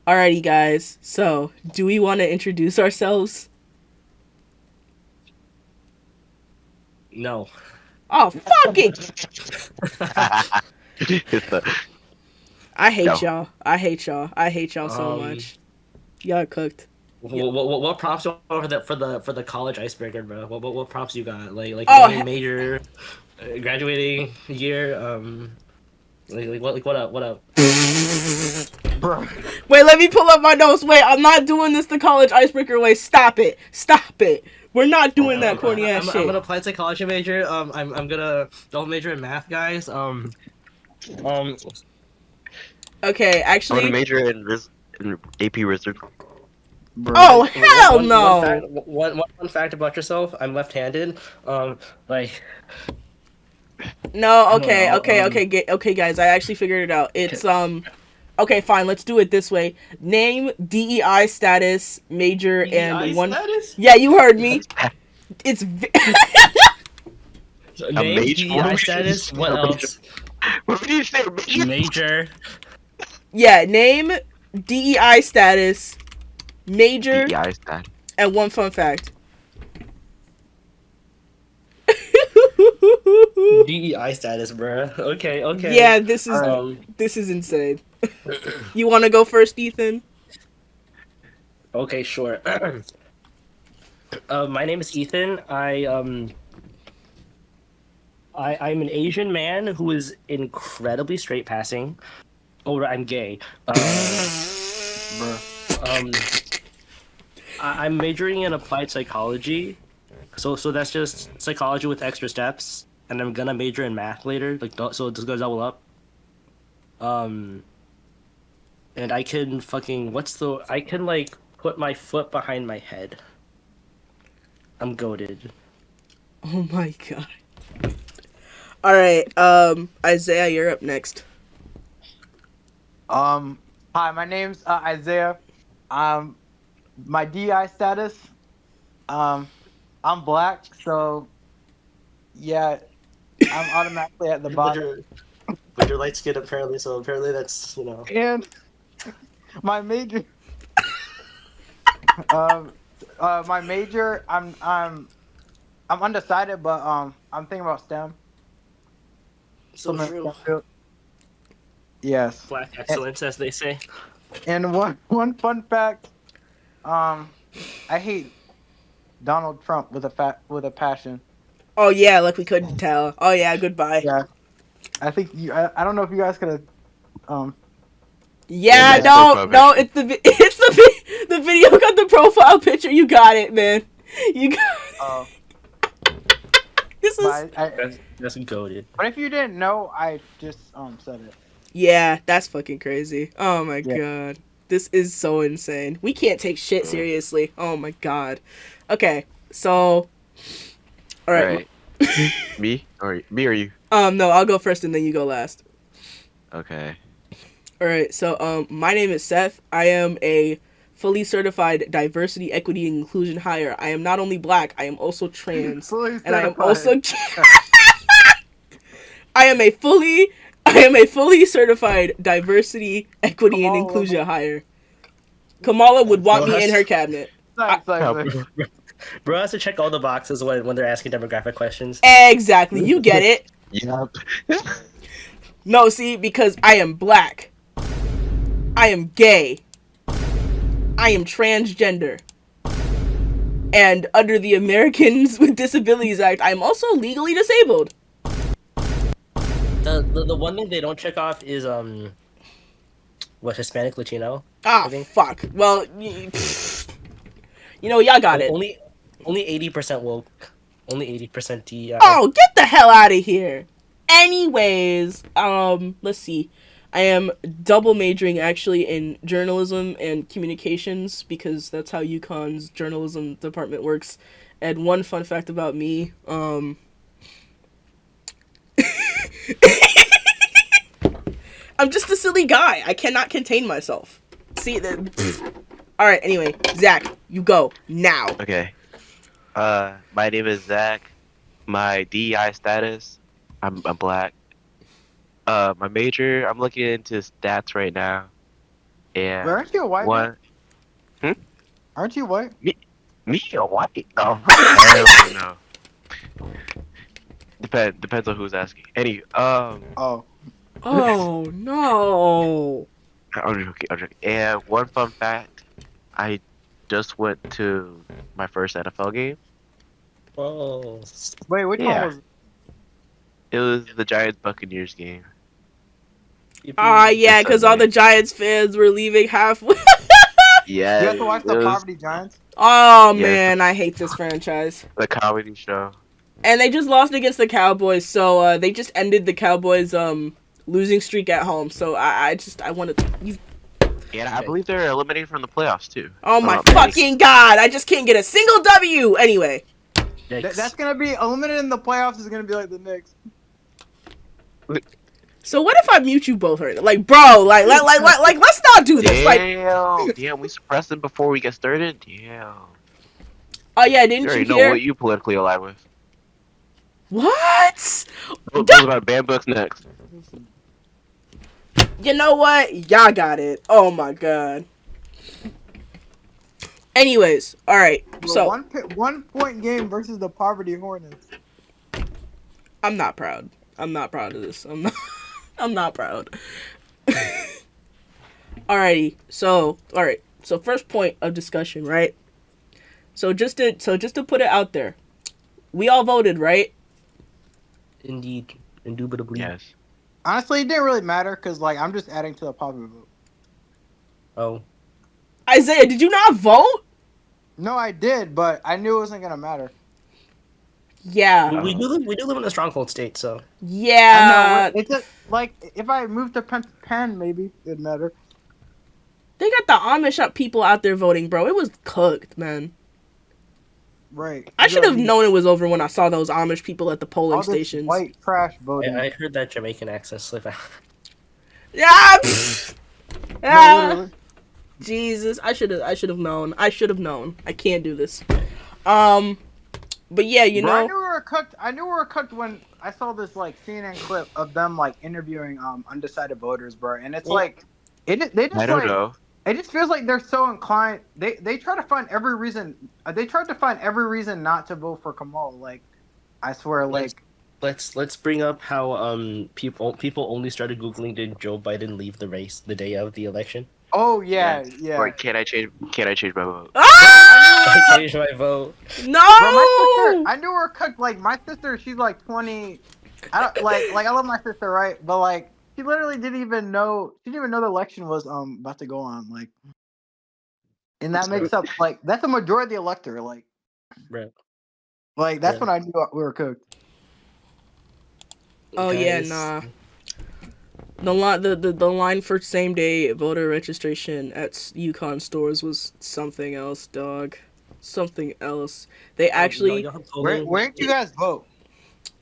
Alrighty, guys. So, do we want to introduce ourselves? No. Oh, fuck it! It's the I hate no. y'all. I hate y'all. I hate y'all so Um, much. Y'all are cooked. Yeah. what props over for the college icebreaker, bro? What props you got? Like Oh, name, major, graduating year. Like what up? Bro, wait, let me pull up my notes. Wait, I'm not doing this the college icebreaker way. Stop it. Stop it. We're not doing that corny ass I'm shit. an applied psychology major. I'm gonna don't major in math, guys. Um, Okay, I'm gonna actually. major in AP Wizard. Oh, bro. hell no. one fun fact about yourself. I'm left-handed. Like No, I don't okay, know. okay, okay, okay, guys. I actually figured it out. It's Okay, fine. Let's do it this way. Name, DEI status, major, DEI and one. status. Yeah, you heard me. It's A Name, major? What DEI would you status. say? What A major? else? What would you say? A major? Major. yeah. Name, DEI status, major, DEI stat. and one fun fact. DEI status, bruh. Okay, okay. yeah, this All is right. Um, this is insane. You want to go first, Ethan? okay, sure. My name is Ethan. I'm an Asian man who is incredibly straight passing. Oh, I'm gay. Bro. Um, I'm majoring in applied psychology. So that's just psychology with extra steps, and I'm gonna major in math later. So it's gonna double up. Um, and I can fucking I can like put my foot behind my head. I'm goaded. Oh my god. All right, Isaiah, you're up next. Um, Hi, my name's Isaiah. Um, my DI status. Um, I'm black, so yeah, I'm automatically at the But bottom. you're but you're light skinned apparently, so apparently that's And my major. Um, my major. I'm undecided, but I'm thinking about STEM. so Something in true. STEM field. Yes. Black And, excellence, as they say. and one fun fact. Um, I hate Donald Trump with a passion. Oh yeah, like we couldn't tell. Oh yeah, goodbye. Yeah, I think you. I don't know if you guys could have. Yeah, Get Yeah, nice that. no, profile no, picture. it's the video got the profile picture. You got it, man. You got Uh, this is but I. That's goaded. But if you didn't know, I just said it. yeah, that's fucking crazy. Oh my Yeah. god, this is so insane. We can't take shit Mm. seriously. Oh my god. Okay, so all All right. right. Me or you? No, I'll go first and then you go last. Okay. All right. So my name is Seth. I am a fully certified diversity, equity, and inclusion hire. I am not only black, I am also trans, Fully and I am certified. also I am a fully certified diversity, equity, and Kamala. inclusion hire. Kamala would want Bro me in has, her cabinet. Thanks, Oh, Isaac. bro has to check all the boxes when they're asking demographic questions. Exactly, you get it. yep. No, see, because I am black, I am gay, I am transgender, and under the Americans with Disabilities Act, I am also legally disabled. The one thing they don't check off is what Hispanic Latino. Ah, I think fuck. Well, you know, y'all got it. Only 80% woke. Only 80% DEI. Oh, get the hell out of here. Anyways, let's see. I am double majoring actually in journalism and communications because that's how UConn's journalism department works. And one fun fact about me, I'm just a silly guy. I cannot contain myself. See, all right. Anyway, Zach, you go now. Okay. My name is Zach. My DEI status. I'm black. My major. I'm looking into stats right now, Yeah. But aren't you a white man? What? Aren't you white? Me or white? Oh, hell no. Depends on who's asking. Oh. Oh no. I'm joking. I'm joking. And one fun fact, I just went to my first NFL game. Whoa. Wait, which one Yeah. was it? It was the Giants Buccaneers game. Ah, yeah, It's because all the Sunday. Giants fans were leaving halfway. Yeah. You have to watch It the was Poverty Giants? Oh Yeah, it's man, I hate this franchise. the comedy show. And they just lost against the Cowboys, so they just ended the Cowboys losing streak at home. So I wanted to. And I believe they're eliminated from the playoffs too. Oh my Yikes. fucking god! I just can't get a single W. Anyway, That's gonna be eliminated in the playoffs. Is gonna be like the Knicks. so what if I mute you both right now? Like, bro, like let's not do this. Like, Damn, we suppressed them before we get started. Damn. oh yeah, You didn't already you know hear? what you politically aligned with. What? Those about ban books next. You know what? Y'all got it. Oh my god. Anyways, all right. Bro, So 1 point game versus the Poverty Hornets. I'm not proud. I'm not proud of this. I'm not. I'm not proud. Alrighty. So all right. So first point of discussion, right? So just to put it out there, we all voted, right? Indeed. Indubitably. Yes. Honestly, it didn't really matter because like I'm just adding to the popular vote. Oh. Isaiah, did you not vote? No, I did, but I knew it wasn't gonna matter. Yeah. We do live in a stronghold state, so. I Yeah. know. It's just like if I moved to Penn, maybe it'd matter. They got the Amish people out there voting, bro. It was cooked, man. Right. I should have known it was over when I saw those Amish people at the polling all this stations. white trash voting. I heard that Jamaican accent slip out. Yeah. pfft. No, Ah, literally. Jesus, I should have known. I should have known. I can't do this. But yeah, you Bro, I know. knew we were cooked. I knew we were cooked when I saw this like CNN clip of them like interviewing undecided voters, bro. And it's like, they just I don't like know. it just feels like they're so inclined. They try to find every reason. They tried to find every reason not to vote for Kamal. Like, I swear, like Let's bring up how people only started googling did Joe Biden leave the race the day of the election. oh yeah. Or can I change my vote? Ah! I changed my vote. No. Bro, my sister, I knew we were cooked. Like my sister, she's like 20. I don't like I love my sister, right? But like she literally didn't even know. She didn't even know the election was about to go on. Like, and that makes up like that's a majority of the electorate. Right. Like that's Yeah. when I knew we were cooked. Oh yeah, Guys, nah. The line for same day voter registration at UConn stores was something else, dog. Something else. They actually. y'all have Where polling? did you guys vote?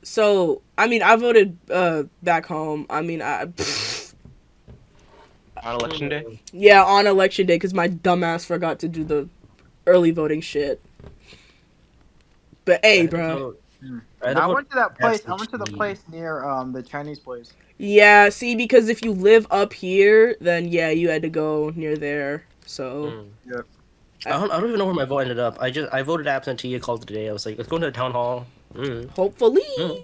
So I mean, I voted back home. I mean, On election day? yeah, on election day because my dumbass forgot to do the early voting shit. But I hey, had to bro. vote- Hmm. I had to I vote went to that place. I absentee. went to the place near the Chinese place. Yeah, see, because if you live up here, then yeah, you had to go near there. So Mm. I don't even know where my vote ended up. I voted absentee. I called it a day. I was like, let's go to the town hall. hopefully, Mm.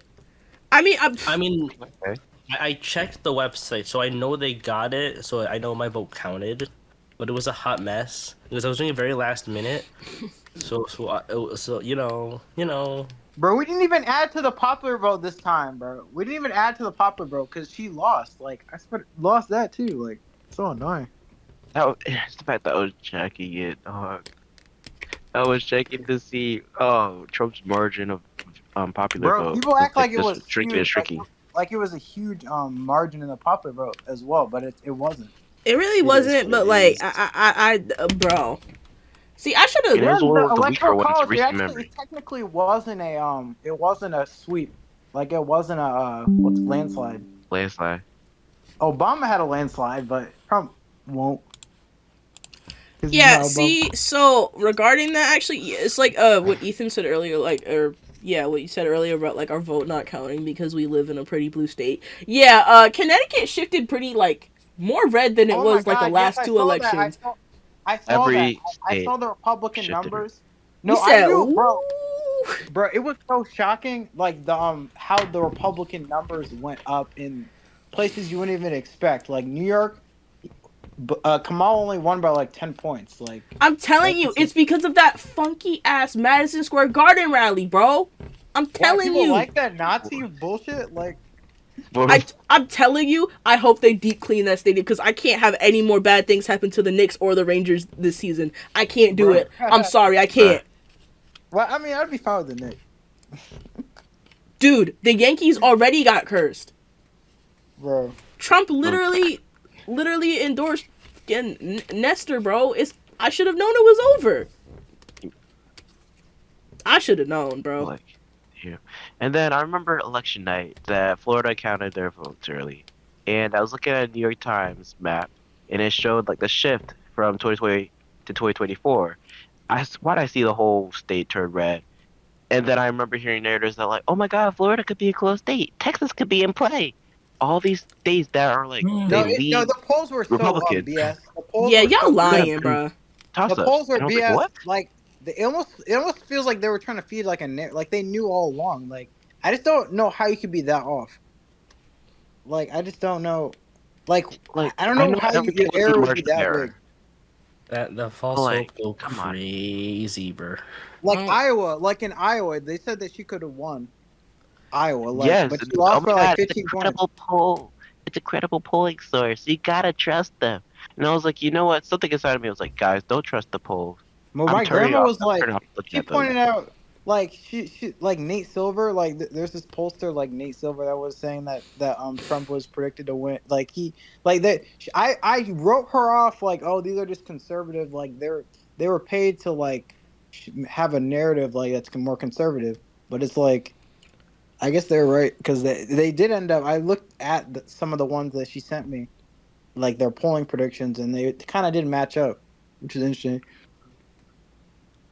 I mean, I mean, Okay. I checked the website, so I know they got it. So I know my vote counted, but it was a hot mess because I was doing it very last minute. So you know. Bro, we didn't even add to the popular vote this time, bro. We didn't even add to the popular vote because she lost. Like I lost that too. Like so annoying. It's the fact that I was checking it, dog. I was checking to see Trump's margin of popular Bro, vote. people act like it just was shrinking and huge, shrinking. like it was a huge margin in the popular vote as well, but it wasn't. it really It is wasn't. what But it like, is. bro. See, I should have. It was one of the weaker electoral ones, college, recent it memory. technically wasn't a sweep. Like it wasn't a what's landslide. Landslide. Obama had a landslide, but Trump won't. 'Cause he's Yeah, not Obama. see, so regarding that, actually, yeah, it's like what Ethan said earlier, like, or yeah, what you said earlier about like our vote not counting because we live in a pretty blue state. Yeah, Connecticut shifted pretty like More red than it Oh my was like the God! Yes, last I two saw that. elections. I saw that. Every I state saw the Republican shifted her. numbers. You No, I said, knew, ooh. bro. It was so shocking, like the how the Republican numbers went up in places you wouldn't even expect, like New York. Kamal only won by like 10 points. Like I'm telling that's you, insane. it's because of that funky ass Madison Square Garden rally, bro. I'm Why telling people you. like that Nazi bullshit? Like, I'm telling you, I hope they deep clean that stadium because I can't have any more bad things happen to the Knicks or the Rangers this season. I can't do bro. it. I'm sorry, I can't. Well, I mean, I'd be fine with the Knicks, Dude, the Yankees already got cursed. bro. Trump literally endorsed Nestor, bro. I should have known it was over. I should have known, bro. Like, yeah. And then I remember election night that Florida counted their votes early, and I was looking at a New York Times map, and it showed like the shift from 2020 to 2024. Why'd I see the whole state turn red? And then I remember hearing narratives that like, oh my God, Florida could be a close state. Texas could be in play. All these states that are like they No, lean the polls were so Republican. BS. The polls Yeah, were y'all so Could BS. have lying, been bro. The toss-ups. polls were And I was like, BS. what? Like it almost feels like they were trying to feed like like they knew all along. Like I just don't know how you could be that off. Like I just don't know. Like Like I don't I know know how everything your would be error would be margin of that error. big. That the But false like, hope go come on. crazy, bro. Like Oh, Iowa, like in Iowa, they said that she could have won Iowa, like, Yes, but she oh lost my by like God, it's a 15 points. credible poll. It's a credible polling source. You gotta trust them. And I was like, you know what? Something inside of me was like, guys, don't trust the polls. Well, I'm my turning grandma off. was I'm turning like, off looking she at them. pointed out, like she like Nate Silver, like there's this pollster like Nate Silver that was saying that Trump was predicted to win, like he like that. I wrote her off like, oh, these are just conservative, like they were paid to like have a narrative like that's more conservative, but it's like I guess they're right because they did end up. I looked at some of the ones that she sent me, like their polling predictions, and they kind of didn't match up, which is interesting.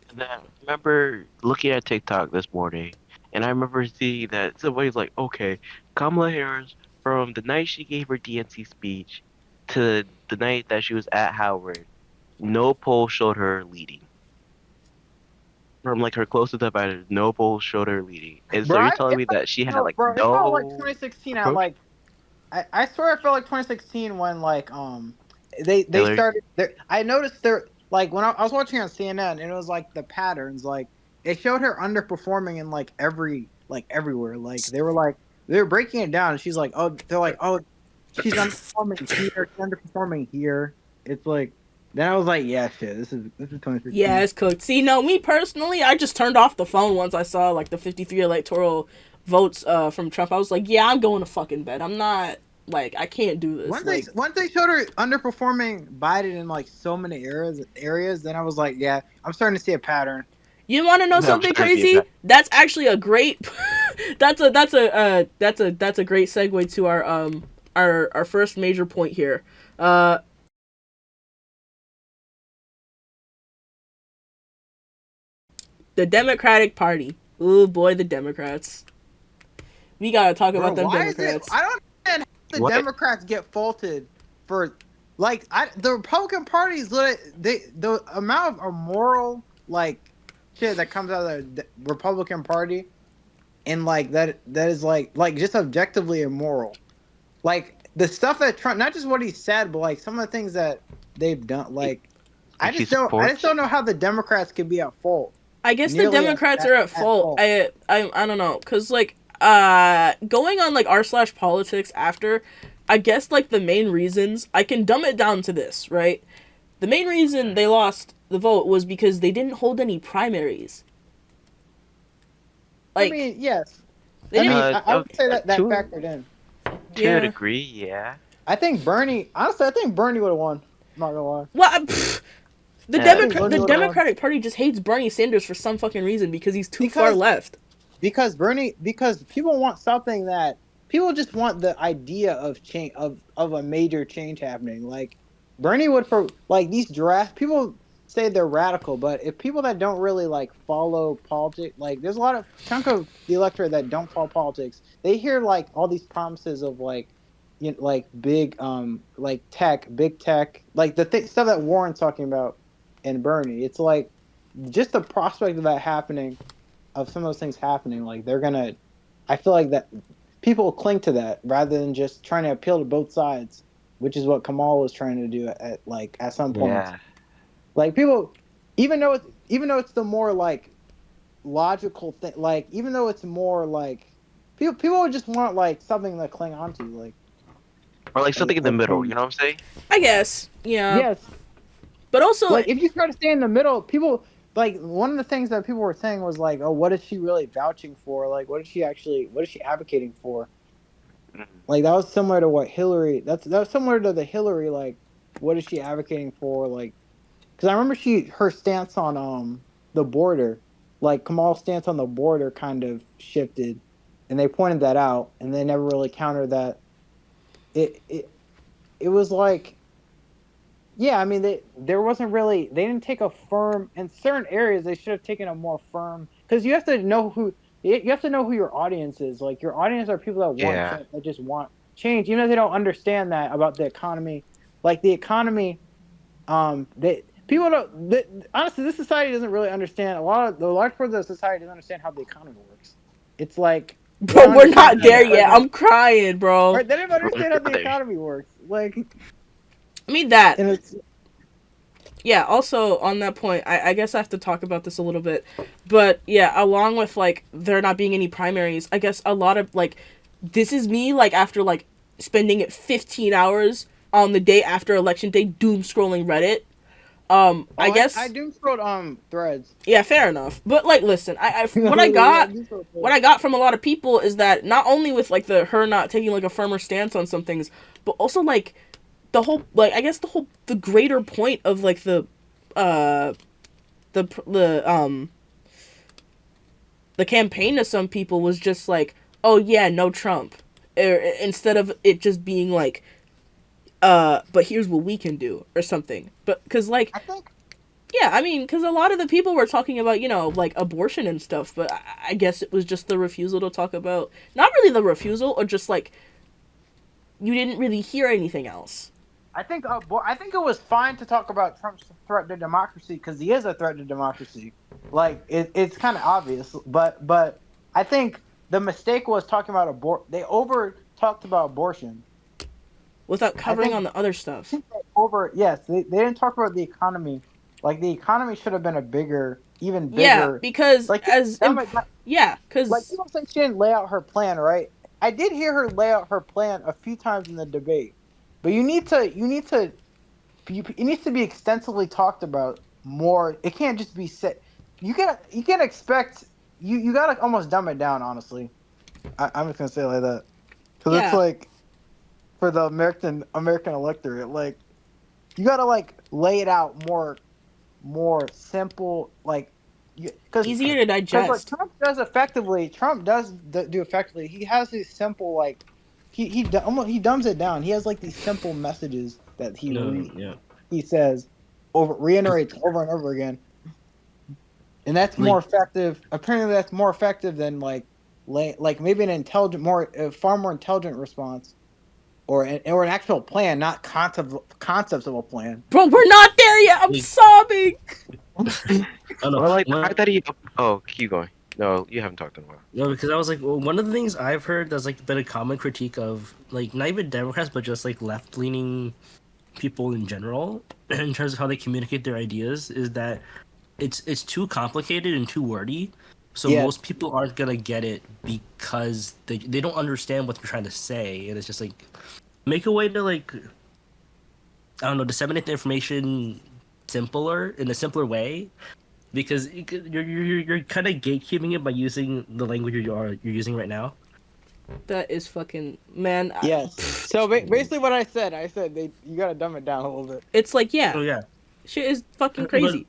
And then I remember looking at TikTok this morning, and I remember seeing that somebody's like, okay, Kamala Harris, from the night she gave her DNC speech to the night that she was at Howard, no poll showed her leading. From like her closest advisors, no poll showed her leading. And so Bro, you're telling me that she had like bro, it felt like no 2016 at approach? like I swear it felt like 2016 when like they Hillary? started there. I noticed there like when I was watching on CNN and it was like the patterns like it showed her underperforming in like everywhere like they were breaking it down and she's like oh they're like oh she's underperforming here she's underperforming here. It's like then I was like yeah shit this is yeah, 2016. it's cooked. See, no, me personally, I just turned off the phone once I saw like the 53 electoral votes from Trump. I was like, yeah, I'm going to fucking bed. I'm not like I can't do this. Like, Once they showed her underperforming Biden in like so many areas, then I was like, yeah, I'm starting to see a pattern. you want to know I'm something sure see crazy? that. That's actually a great. That's a great segue to our first major point here. The Democratic Party. Oh boy, the Democrats. We gotta talk Bro, about them why is it? Democrats. I don't understand how the What? Democrats get faulted for like the Republican Party is the amount of immoral like shit that comes out of the Republican Party and like that is like just objectively immoral. Like the stuff that Trump, not just what he said, but like some of the things that they've done. Like Like he I just supports. don't know how the Democrats could be at fault. I guess the Nearly Democrats are at at fault. fault. I don't know, cause like going on like r/politics after, I guess like the main reasons I can dumb it down to this, right? The main reason they lost the vote was because they didn't hold any primaries. I Like mean, yes. they I didn't. mean, I would say that To factored in. to a Yeah. degree, yeah. I think Bernie. Honestly, I think Bernie would have won. I'm not gonna lie. Well, I think Uh, Bernie The would have won Democratic Party just hates Bernie Sanders for some fucking reason because he's too far because left. because people want something that people just want the idea of change of a major change happening. Like Bernie would for like these draft people say they're radical, but if people that don't really like follow politics, like there's a lot of chunk of the electorate that don't follow politics. They hear like all these promises of like like big like big tech, like the stuff that Warren's talking about and Bernie. It's like just the prospect of that happening, of some of those things happening. Like they're gonna, I feel like that people cling to that rather than just trying to appeal to both sides, which is what Kamal was trying to do at some points. Yeah. Like people, even though it's the more like logical thing, like even though it's more like people would just want like something to cling onto, Or like something in the like middle. from You know what I'm saying? I guess. Yeah. yes, But also, like if you try to stay in the middle, people like one of the things that people were saying was like, oh, what is she really vouching for? Like, what is she advocating for? Mhm. Like that was similar to what Hillary. That was similar to the Hillary. Like, what is she advocating for? Like, because I remember her stance on the border, like Kamal's stance on the border, kind of shifted, and they pointed that out, and they never really countered that. It was like, yeah, I mean, there wasn't really, they didn't take a firm in certain areas. They should have taken a more firm, because you have to know who your audience is. Like your audience are people that want Yeah. change, that just want change, even if they don't understand that about the economy. Like the economy, they people don't. Honestly, this society doesn't really understand. The large part of the society doesn't understand how the economy works. It's like they bro, don't we're understand not how the there yet. president, I'm crying, bro. or they don't understand how the Brother. economy works. Like, I mean that. and it's Yeah, also on that point, I guess I have to talk about this a little bit. But yeah, along with like there not being any primaries, I guess a lot of like this is me like after like spending 15 hours on the day after election day doom scrolling Reddit. I oh, I guess doom scrolled threads. yeah, fair enough. But like listen, what I Literally, I got doom scrolled what threads. I got from a lot of people is that not only with like the her not taking like a firmer stance on some things, but also like the whole like I guess the greater point of like uh the the campaign to some people was just like, oh yeah, no Trump, instead of it just being like, but here's what we can do or something. But because like I think yeah, I mean, because a lot of the people were talking about like abortion and stuff, but I guess it was just the refusal to talk about not really the refusal or just like you didn't really hear anything else. I think it was fine to talk about Trump's threat to democracy because he is a threat to democracy. Like it's kind of obvious, but I think the mistake was talking about They over talked about abortion. Without I covering think on the other stuff. they didn't talk about the economy. Like the economy should have been even Yeah, bigger. because Like yeah, like because people say she didn't lay out her plan, right? I did hear her lay out her plan a few times in the debate, but it needs to be extensively talked about more. It can't just be said. You can expect you gotta almost dumb it down. Honestly, I'm just gonna say it like that because it's yeah, like for the American electorate, like you gotta like lay it out more simple, like because easier to what digest. Trump does do effectively. He has these simple like almost he dumbs it down. He has like these simple messages that No, yeah. he says reiterates over and over again, and that's more Like, effective. Apparently, that's more effective than like maybe an intelligent, far more intelligent response, or an actual plan, not concepts of a plan. Bro, we're not there yet. I'm like, sobbing. I don't know. Or like the fact that he. Oh, keep going. No, you haven't talked in a while. No, because I was like, well, one of the things I've heard that's like been a common critique of like not even Democrats, but just like left leaning people in general, in terms of how they communicate their ideas, is that it's too complicated and too wordy. So Yes. most people aren't gonna get it because they don't understand what they're trying to say, and it's just like make a way to like I don't know disseminate the information simpler in a simpler way because you're kind of gatekeeping it by using the language you're using right now. That is fucking man. Yes. So basically, what I said you gotta dumb it down a little bit. It's like yeah, Oh yeah, shit is fucking but crazy.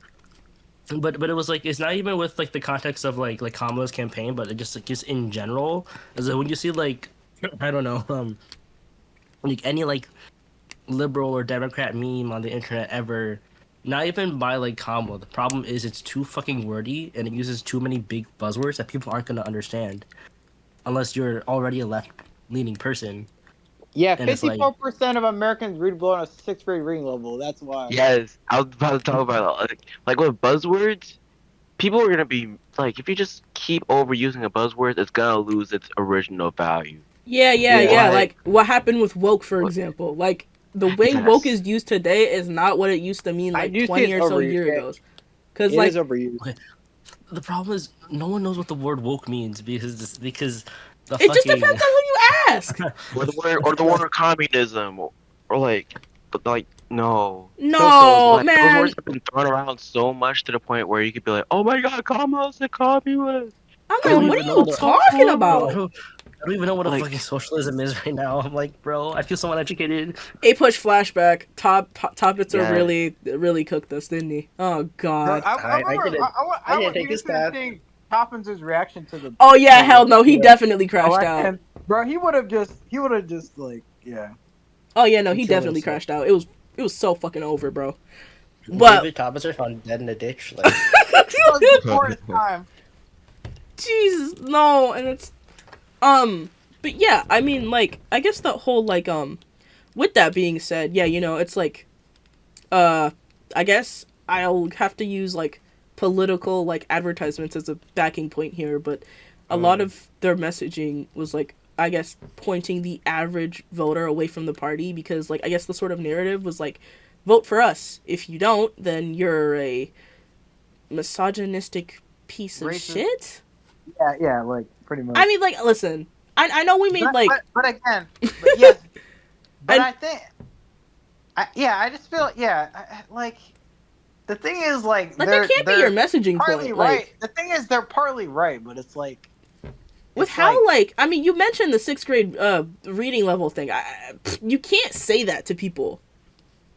but it was like it's not even with like the context of like Kamala's campaign, but it just in general. Is that when you see like I don't know like any like liberal or Democrat meme on the internet ever, not even by like Kamala. The problem is it's too fucking wordy and it uses too many big buzzwords that people aren't gonna understand unless you're already a left leaning person. Yeah, And it's like 54% of Americans read below a sixth grade reading level. That's why. Yes, I was about to talk about like with buzzwords. People are gonna be like, if you just keep overusing a buzzword, it's gonna lose its original value. Yeah. Yeah. Like, Like what happened with woke, for example. Like the way woke yes, is used today is not what it used to mean I like do see 20 it's or so overused. year Yeah, ago. Cause it is like overused. okay, the problem is no one knows what the word woke means because the it just fucking depends on who you ask. or the word communism, or like no, No, like those words man. have been thrown around so much to the point where you could be like, oh my god, Kamala's a communist. I'm I like, don't what even are know you what a talking bro. about? I don't even know what a Like, fucking socialism is right now. I'm like, bro, I feel so uneducated. A push flashback. Topics are yeah, really cooked us, didn't he? Oh Bro, God. I remember. I I didn't would take be this interested path. in seeing Toppins' reaction to the Oh yeah, to hell no. He the definitely crashed out. election. Bro, he would have just like yeah. Oh yeah, no, He he killed definitely himself. crashed out. It was so fucking over, bro. But David Thomas found dead in a ditch. Like, It was before his time. Jesus, no, and it's but yeah, I mean, like, I guess the whole like with that being said, yeah, it's like uh I guess I'll have to use like political like advertisements as a backing point here, but a lot of their messaging was like, I guess, pointing the average voter away from the party, because like I guess the sort of narrative was like, vote for us. If you don't, then you're a misogynistic piece of Racist. shit. Yeah, like pretty much. I mean, like, listen, I know we made like But again, but yes, but I I think, I just feel like the thing is like like that can't be your they're messaging partly point. right. Like The thing is they're partly right, but with it's how, like like, I mean, you mentioned the sixth grade reading level thing. You can't say that to people.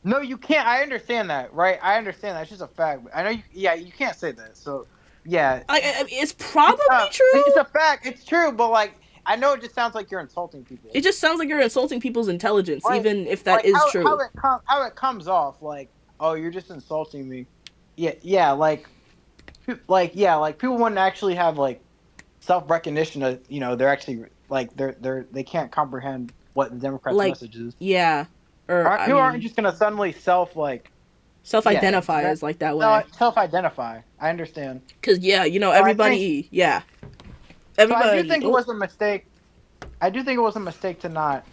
no, you can't. I understand that, right? I understand that. It's just a fact. I know you can't say that. So yeah, I mean, it's probably it's true. a fact. It's true, but like I know it just sounds like you're insulting people. It just sounds like you're insulting people's intelligence, Right. even if that Like is true. how it comes off like, oh, you're just insulting me. Yeah, like people wouldn't actually have like self recognition of, they're actually like they can't comprehend what the Democrats' Like, message is. yeah, or I People aren't mean, just gonna suddenly yeah, self-identify as like that way. self identify. I understand. Cause yeah, So I think everybody, yeah, so I do everybody. think it was a mistake. I do think it was a mistake to not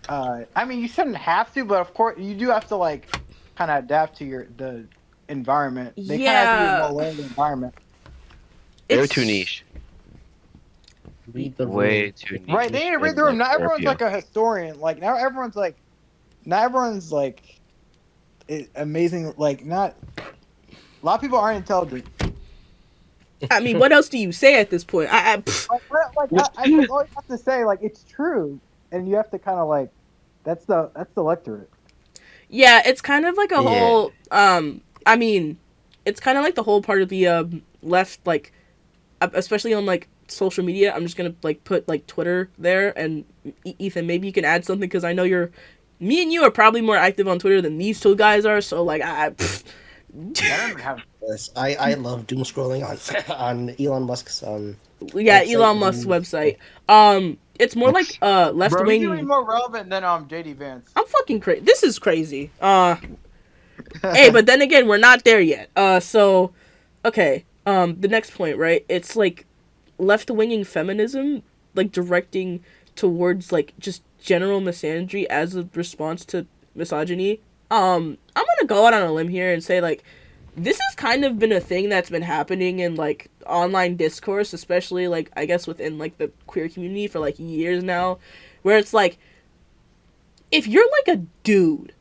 I mean, you shouldn't have to, but of course you do have to like kind of adapt to the environment. They kind of have to be a Yeah, more learned environment. they're it's too niche, read the way room. too niche. Right? They need to read in, the room. like, Not their everyone's view. like a historian. Like not everyone's like amazing. Like not a lot of people aren't intelligent. I mean, what else do you say at this point? I that's all you have to say. Like it's true, and you have to kind of like that's the electorate. Yeah, it's kind of like a Yeah, whole I mean, it's kind of like the whole part of the left, like especially on like social media. I'm just going to like put like Twitter there, and Ethan, maybe you can add something, cuz I know me and you are probably more active on Twitter than these two guys are, so like I don't even have. Yes, I love doom scrolling on on Elon Musk's yeah, website. Elon Musk's website. It's more like left Bro, he's even wing. more relevant than JD Vance. I'm fucking crazy. This is crazy. Hey, but then again, we're not there yet. So, okay. The next point, right? It's like left-winging feminism, like directing towards like just general misandry as a response to misogyny. I'm gonna go out on a limb here and say like this has kind of been a thing that's been happening in like online discourse, especially like I guess within like the queer community for like years now, where it's like if you're like a dude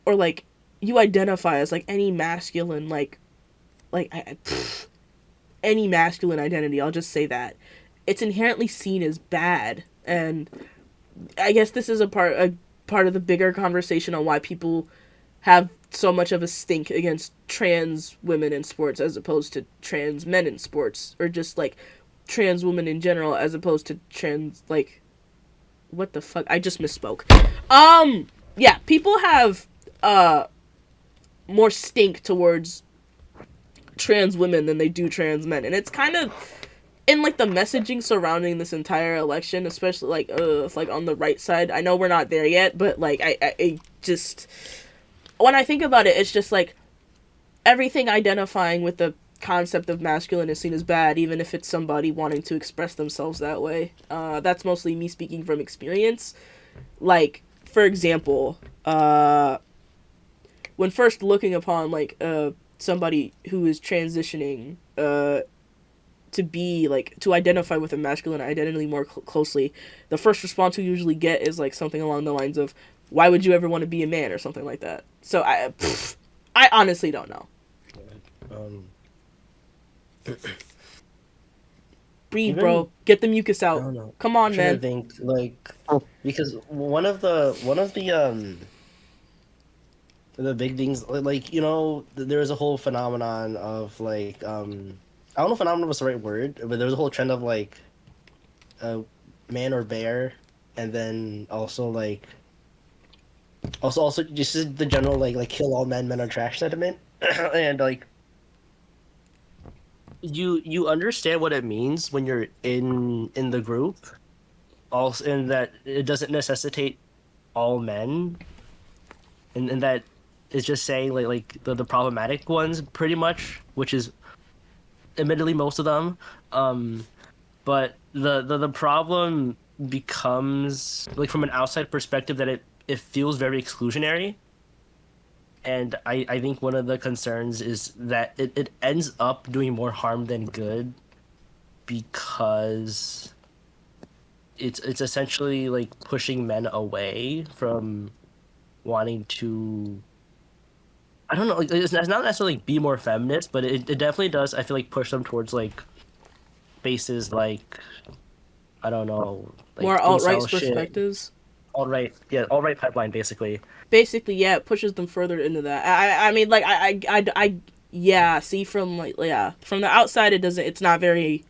or like you identify as like any masculine any masculine identity, I'll just say that it's inherently seen as bad. And I guess this is a part of the bigger conversation on why people have so much of a stink against trans women in sports as opposed to trans men in sports, or just like trans women in general as opposed to trans, like, what the fuck, I just misspoke. Yeah, people have more stink towards trans women than they do trans men, and it's kind of in like the messaging surrounding this entire election, especially like on the right side. I know we're not there yet, but like I just when I think about it, it's just like everything identifying with the concept of masculine is seen as bad, even if it's somebody wanting to express themselves that way. That's mostly me speaking from experience. Like, for example, when first looking upon like somebody who is transitioning to be like to identify with a masculine identity more closely, the first response we usually get is like something along the lines of, "Why would you ever want to be a man?" or something like that. So I honestly don't know. Um, Breathe, Even- bro. Get the mucus I out. don't know. Come on, I'm trying man. to think, like, because one of the big things, like, there's a whole phenomenon of like I don't know if phenomenon was the right word, but there was a whole trend of like man or bear, and then also like also just the general like kill all men are trash sentiment, and like you understand what it means when you're in the group, also, and that it doesn't necessitate all men, and that it's just saying like the problematic ones pretty much, which is admittedly most of them. But the problem becomes like from an outside perspective that it feels very exclusionary. And I think one of the concerns is that it ends up doing more harm than good, because it's essentially like pushing men away from wanting to, I don't know, like, it's not necessarily like, be more feminist, but it definitely does, I feel like, push them towards like spaces like, I don't know, like More alt-right incel shit. perspectives. Alt-right pipeline basically. Basically, yeah, it pushes them further into that. I mean, like, yeah, see, from, like, yeah, from the outside, it's not very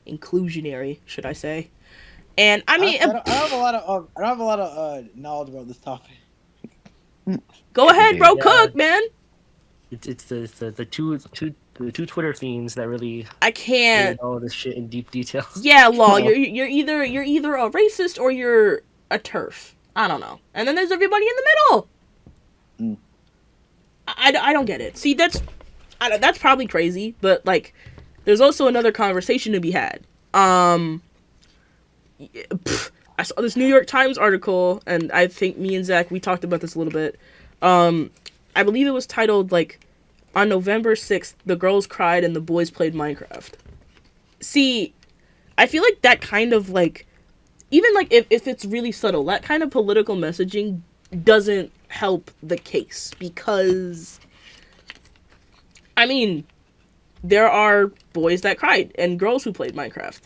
inclusionary, should I say. And, I mean, I don't have a lot of knowledge about this topic. go ahead, bro, Yeah. cook, man. It's the two Twitter fiends that really I can't. know this shit in deep details. Yeah, law, you're either a racist or you're a turf. I don't know. And then there's everybody in the middle. Mm. I don't get it. See, that's probably crazy, but like, there's also another conversation to be had. I saw this New York Times article, and I think me and Zach, we talked about this a little bit. I believe it was titled like, on November 6th, the girls cried and the boys played Minecraft. See, I feel like that kind of like, even like if it's really subtle, that kind of political messaging doesn't help the case, because I mean, there are boys that cried and girls who played Minecraft.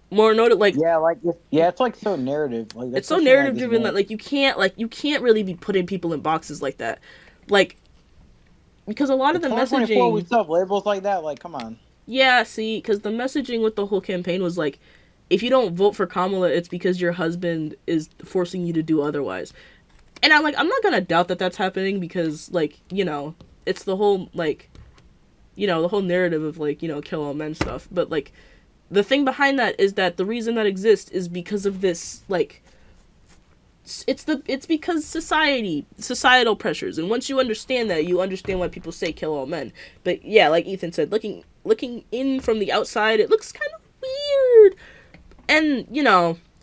More noted, like, It's like so narrative. Like it's so narrative driven that like you can't really be putting people in boxes like that, like, because a lot of the messaging, we still have labels like that. Like, come on. yeah, see, because the messaging with the whole campaign was like, if you don't vote for Kamala, it's because your husband is forcing you to do otherwise. And I'm like, I'm not gonna doubt that that's happening, because, like, it's the whole, like, the whole narrative of, like, kill all men stuff. But, like, the thing behind that is that the reason that exists is because of this, like, it's because societal pressures. And once you understand that, you understand why people say kill all men. But, yeah, like Ethan said, looking in from the outside, it looks kind of weird. And,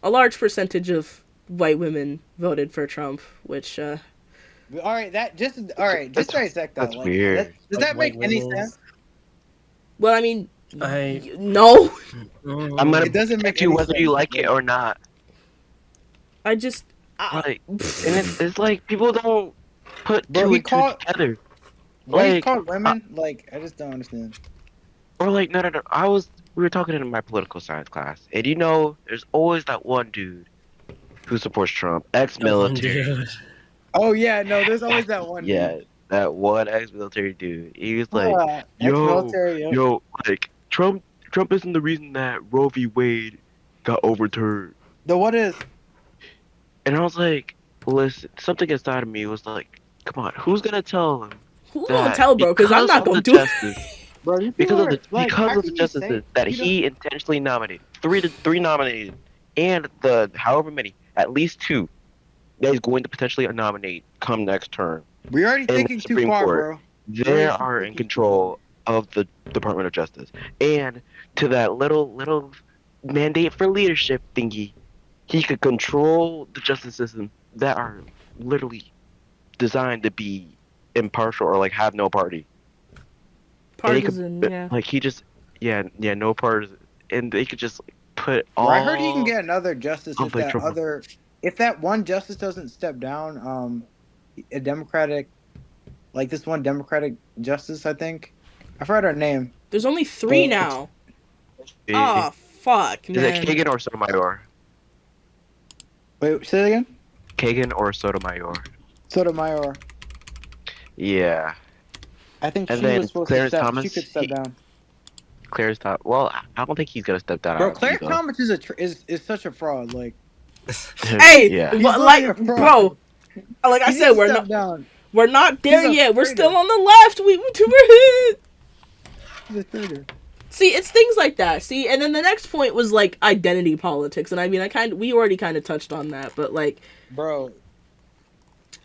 a large percentage of white women voted for Trump, which, All right, just for a sec though. That's like, weird. Does Like that make white any women. sense? well, I mean, I no. I'm gonna It doesn't make protect you any whether you sense. like it or not. I just, Like, and it's like people don't put Bro, two he and two called- together. What he's Like, called women? Like, I just don't understand. Or like, no. We were talking in my political science class, and there's always that one dude who supports Trump, ex-military. Oh yeah, no, there's always that one. Yeah, that one ex-military dude. He was Dude. like, yo, Ex-military. Yep. yo, like Trump isn't the reason that Roe v. Wade got overturned. The what is? And I was like, listen, something inside of me was like, come on, who's gonna tell him? who gonna tell, bro? Because I'm not of gonna the do it. justice, Bro, these because people of are, the like, because how of the can you say justices that you don't? he intentionally nominated, three nominated, and the however many, at least two that he's going to potentially nominate come next term We're already in the thinking too Supreme far, Court. bro. We're They already are in thinking too far. control of the Department of Justice, and to that little mandate for leadership thingy, he could control the justice system that are literally designed to be impartial or like have no party. And he could Partisan, yeah. like he just yeah no partisan, and they could just like, put Bro, I heard he can all get another justice of like Trump. if that one justice doesn't step down. A Democratic, like this one Democratic justice, I think. I forgot her name. There's only 3 But now. Is Oh, fuck, it man. Kagan or Sotomayor? wait, say it again. Kagan or Sotomayor? Sotomayor. Yeah. I think And she then was supposed Clarence to step. Thomas, She could step down. Clarence Thomas. Well, I don't think he's gonna step down Bro, out of Clarence either. Thomas is such a fraud. Like, Hey, yeah. He's like, literally a fraud. bro, like I he said, needs to we're step not down. we're not there He's a yet. We're traitor. still on the left. We're He's a traitor. See, it's things like that. See, and then the next point was like identity politics, and I mean, we already kind of touched on that, but like, Bro,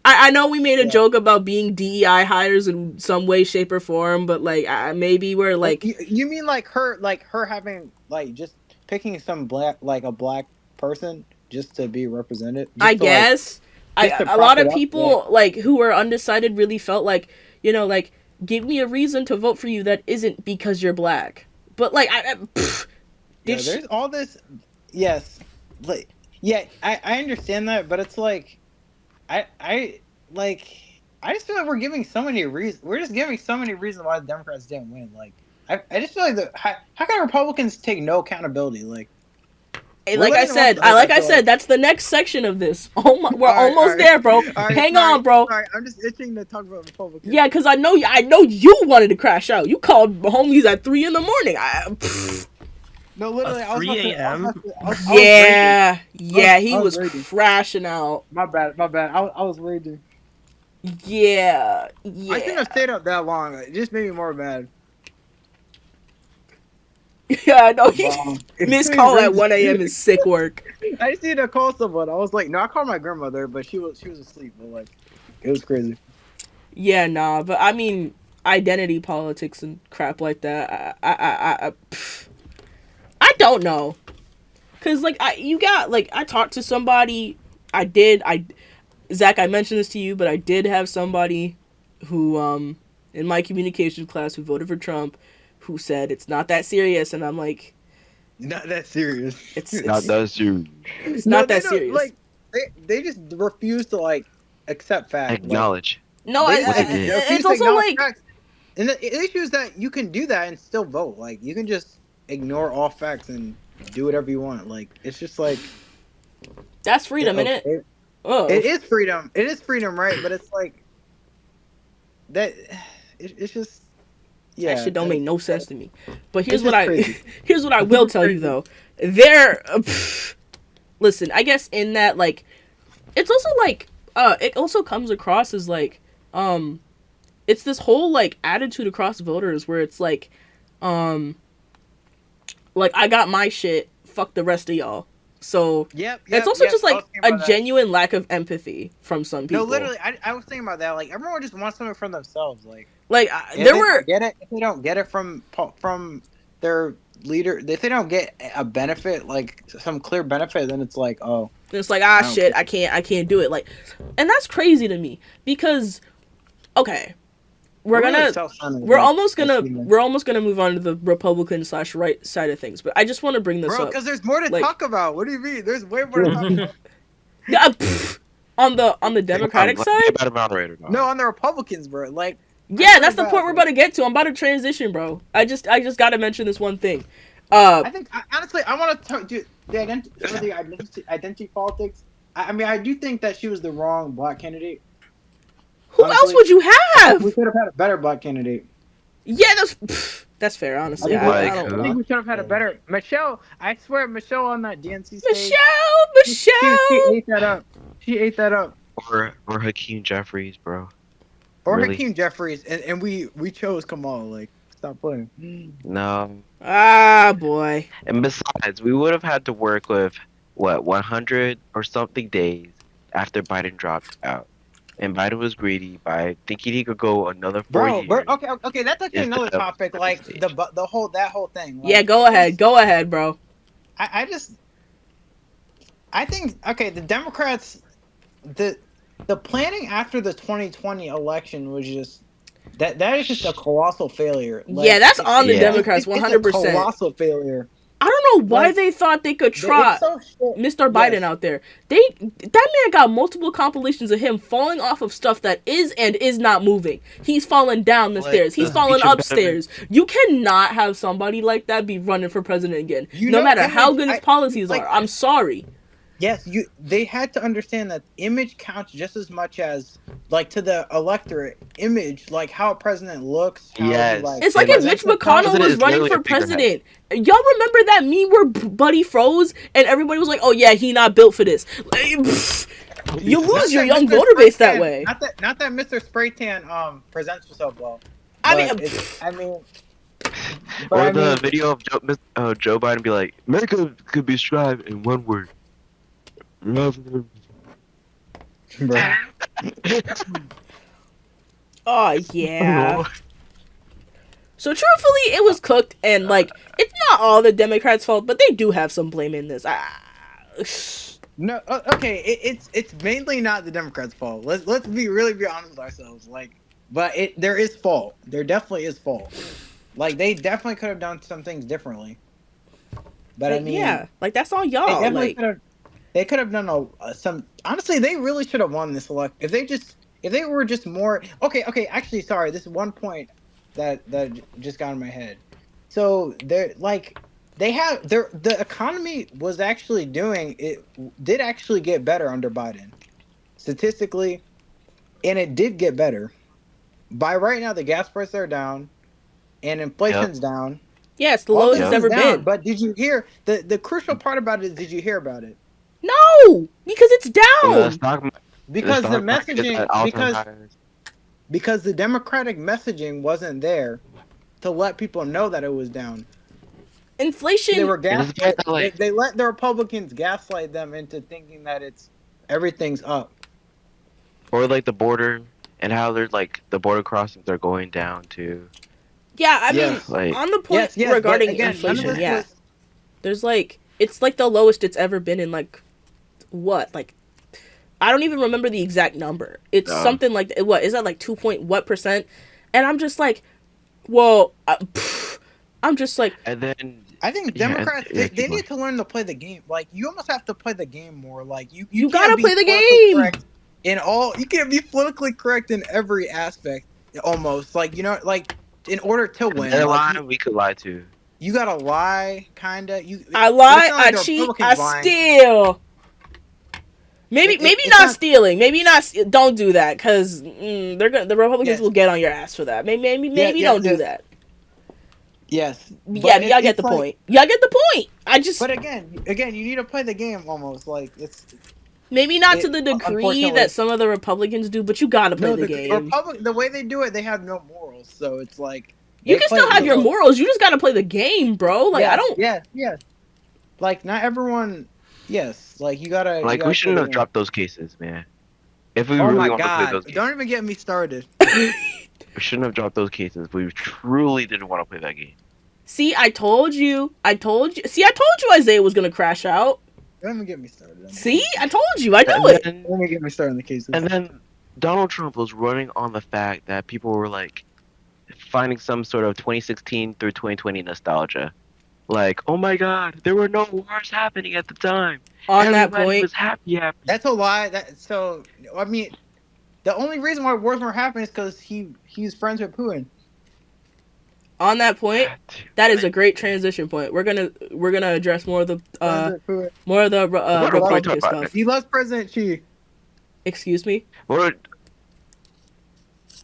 I know we made a Yeah. joke about being DEI hires in some way, shape, or form, but like, maybe we're like, you mean like her having like just picking some a black person just to be represented? Just I to, guess, just to a lot prop it of up, people like who were undecided really felt like, like, give me a reason to vote for you that isn't because you're black. But like, Yeah, there's all this. Yes, like yeah, I understand that, but it's like, I just feel like we're giving so many reasons. We're just giving so many reasons why the Democrats didn't win. Like, I just feel like how can Republicans take no accountability? Like, Hey, we're like I letting them off said, the hook, like I feel said, that's the next section of this. Oh my, we're All right, almost all right. there, bro. All right, Hang sorry, on, bro. Sorry, I'm just itching to talk about Republicans. Yeah, cause I know you wanted to crash out. You called homies at 3 in the morning. No, literally, I was 3 about to- I was a.m.? about to- I was raging. Yeah, he I was was raging. crashing out. My bad. I was raging. Yeah, I shouldn't have stayed up that long. It just made me more mad. yeah. I know. He It's missed really call at raging. 1 a.m. is sick work. I just needed to call someone. I was like, no, I called my grandmother, but she was asleep. But like, it was crazy. Yeah, nah, but I mean, identity politics and crap like that. I don't know, cause like I talked to somebody. Zach, I mentioned this to you, but I did have somebody who in my communications class who voted for Trump, who said it's not that serious, and I'm like, Not that serious. it's Not that serious. it's not they that don't- serious. Like, they just refuse to like accept facts. Acknowledge. No, They What I, they did. refuse it's to also acknowledge like facts. And the issue is that you can do that and still vote. Like, you can just ignore all facts and do whatever you want. Like, it's just like that's freedom, innit? Oh, It is freedom. It is freedom, right? But it's like that. It's just yeah. that shit don't make no sense to me. But here's It's what just crazy. here's what I will tell you though. Listen, I guess in that like, it's also like it also comes across as like it's this whole like attitude across voters where it's like I got my shit, fuck the rest of y'all. So Yep. it's also just I like was thinking a about that. genuine lack of empathy from some people. No, literally, I was thinking about that. Like, everyone just wants something from themselves. Like, Like if there they were don't get it, if they don't get it from their leader, if they don't get a benefit, like some clear benefit, then it's like, oh, it's like I don't shit, care. I can't do it. Like, and that's crazy to me because okay, we're almost gonna move on to the Republican / right side of things, but I just want to bring this bro, up. because there's more to Like- talk about. What do you mean? There's way more to talk about. Yeah, on the Democratic Let side. me get a moderator now. No, on the Republicans, bro. Like, Yeah, that's the about, point we're bro. about to get to. I'm about to transition, bro. I just got to mention this one thing. I think honestly, I want to talk to the identity politics. I mean, I do think that she was the wrong black candidate. Who honestly, else would you have? We could have had a better black candidate. Yeah, that's fair. Honestly, I Like I don't who? know. think we should have had a better Michelle. I swear, Michelle on that DNC stage. She Michelle. ate that up. She ate that up. Or Hakeem Jeffries, bro. Or Really? Hakeem Jeffries, and we chose Kamal. Like, Stop playing. No. Ah, boy. And besides, we would have had to work with what 100 or something days after Biden dropped out. And Biden was greedy by thinking he could go another 4 years Okay. That's actually instead another of topic. second Like stage. the whole thing. Yeah, Like, go ahead. Go ahead, bro. I just I think okay. The Democrats, the planning after the 2020 election was just that is just a colossal failure. Yeah, that's on the Yeah. Democrats, It's a 100%. colossal failure. I don't know why Like, they thought they could It's trot so shit. Mr. Biden Yes. out there. That man got multiple compilations of him falling off of stuff that is and is not moving. He's falling down the Like stairs. He's the falling speech upstairs. You cannot have somebody like that be running for president again. You No know, matter image- how good his I- policies like- are. I'm sorry. Yes, they had to understand that image counts just as much as like to the electorate image, like how a president looks. How Yes. he, like, It's like if Mitch presents himself. McConnell President was is running literally for a figurehead. president. Y'all remember that meme where Buddy froze and everybody was like, "Oh yeah, he not built for this." Like, you lose Not your that young Mr. voter base that Spraytan- way. Not that Mr. Spraytan presents himself well. I But mean, I mean, but Or I the mean, video of Joe Biden be like, America could be described in one word. Love. bro. Oh yeah. So truthfully, it was cooked, and like it's not all the Democrats' fault, but they do have some blame in this. No, okay, it's mainly not the Democrats' fault. Let's really be honest with ourselves. Like, but there is fault. There definitely is fault. Like they definitely could have done some things differently. But I mean, yeah, like that's all they y'all. definitely Like, could have. They could have done some. Honestly, they really should have won this election if they were just more. Okay. Actually, sorry. This is one point that just got in my head. So they're like. The economy was actually did actually get better under Biden, statistically, and it did get better. By right now, the gas prices are down, and inflation's down. yeah, it's the All lowest this it's is ever down. been. But did you hear the crucial part about it? Did you hear about it? No, because it's The down. Because the stock market is messaging, at all-time highs. because the Democratic messaging wasn't there to let people know that it was down. Inflation. They were And it's the fact that, like, they let the Republicans gaslight them into thinking that everything's up. or like the border and how there's like the border crossings are going down too. Yeah, I mean, Yes. Like, on the point Yes, regarding but again, none of inflation, this yeah, was- there's like it's like the lowest it's ever been in like what like. I don't even remember the exact number. It's something like what is that like 2 point what percent? And I'm just like, well, I'm just like, and then I think Yeah, Democrats yeah, they keep need to learn to play the game. Like you almost have to play the game more. Like you You can't gotta be play the politically game! correct you can't be politically correct in every aspect. Almost like like in order to win, they're like, lying, we could lie to. you gotta lie, kinda. I it's lie, not like I the cheat, Republicans I lying. steal. Maybe It's not not- stealing. Maybe not. Don't do that because they're gonna. The Republicans Yes. will get on your ass for that. Maybe yes, don't do yes. that. Yes, Yeah, y'all get the like- point. Y'all get the point. I just But again, you need to play the game almost like it's maybe not to the degree unfortunately- that some of the Republicans do, but you gotta play the game. The way they do it, they have no morals. So it's like You they can play- still have they your don't- morals. You just gotta play the game, bro. Like yeah, I don't. Yeah. Like not everyone. Yes, like you gotta. Like, we shouldn't have dropped those cases, man. If we Oh really my want to play god! those games, Don't even get me started. we shouldn't have dropped those cases. We truly didn't want to play that game. See, I told you. See, I told you Isaiah was gonna crash out. Don't even get me started. See, I told you. I knew And it. then, Don't even get me started on the cases. and then Donald Trump was running on the fact that people were like finding some sort of 2016 through 2020 nostalgia. Like, oh my god, there were no wars happening at the time. On that Everybody point, was happy. That's a lie. I mean, the only reason why wars weren't happening is because he's friends with Putin. on that point, that is a great transition point. We're gonna address more of the Friends with Putin. more of the What are we Republican talking about? stuff. He loves President Xi. Excuse me. What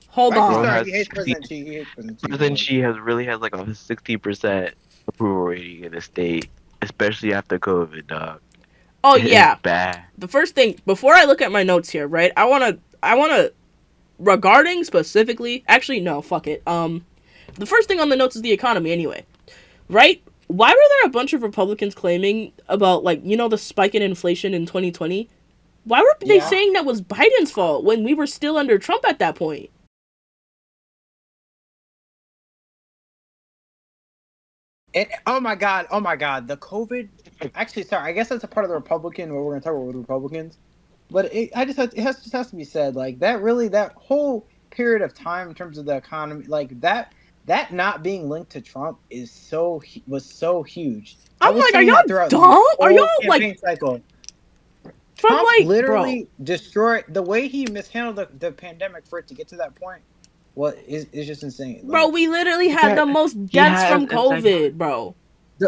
Hold Right, on. Bro, sorry, has he hates 60 President Xi. He hates President Xi. President Xi has like a 60% approval rating in the state, especially after COVID, dog. Oh It is yeah. bad. The first thing before I look at my notes here, right? I wanna regarding specifically. Actually, no. Fuck it. the first thing on the notes is the economy anyway, right? Why were there a bunch of Republicans claiming about, like, you know, the spike in inflation in 2020? Why were they Yeah. saying that was Biden's fault when we were still under Trump at that point? Oh my god, the COVID. Actually, sorry, I guess that's a part of the Republican. What we're gonna talk about with Republicans, but just has to be said. Like that whole period of time in terms of the economy, like that not being linked to Trump was so huge. I I'm was like, are saying y'all that throughout the dumb? Are y'all, whole like, campaign cycle. from, Trump like, literally destroyed the way he mishandled the pandemic for it to get to that point. What is just insane. bro, Like, we literally had Yeah, the most he deaths has from inside. COVID, bro. Yeah.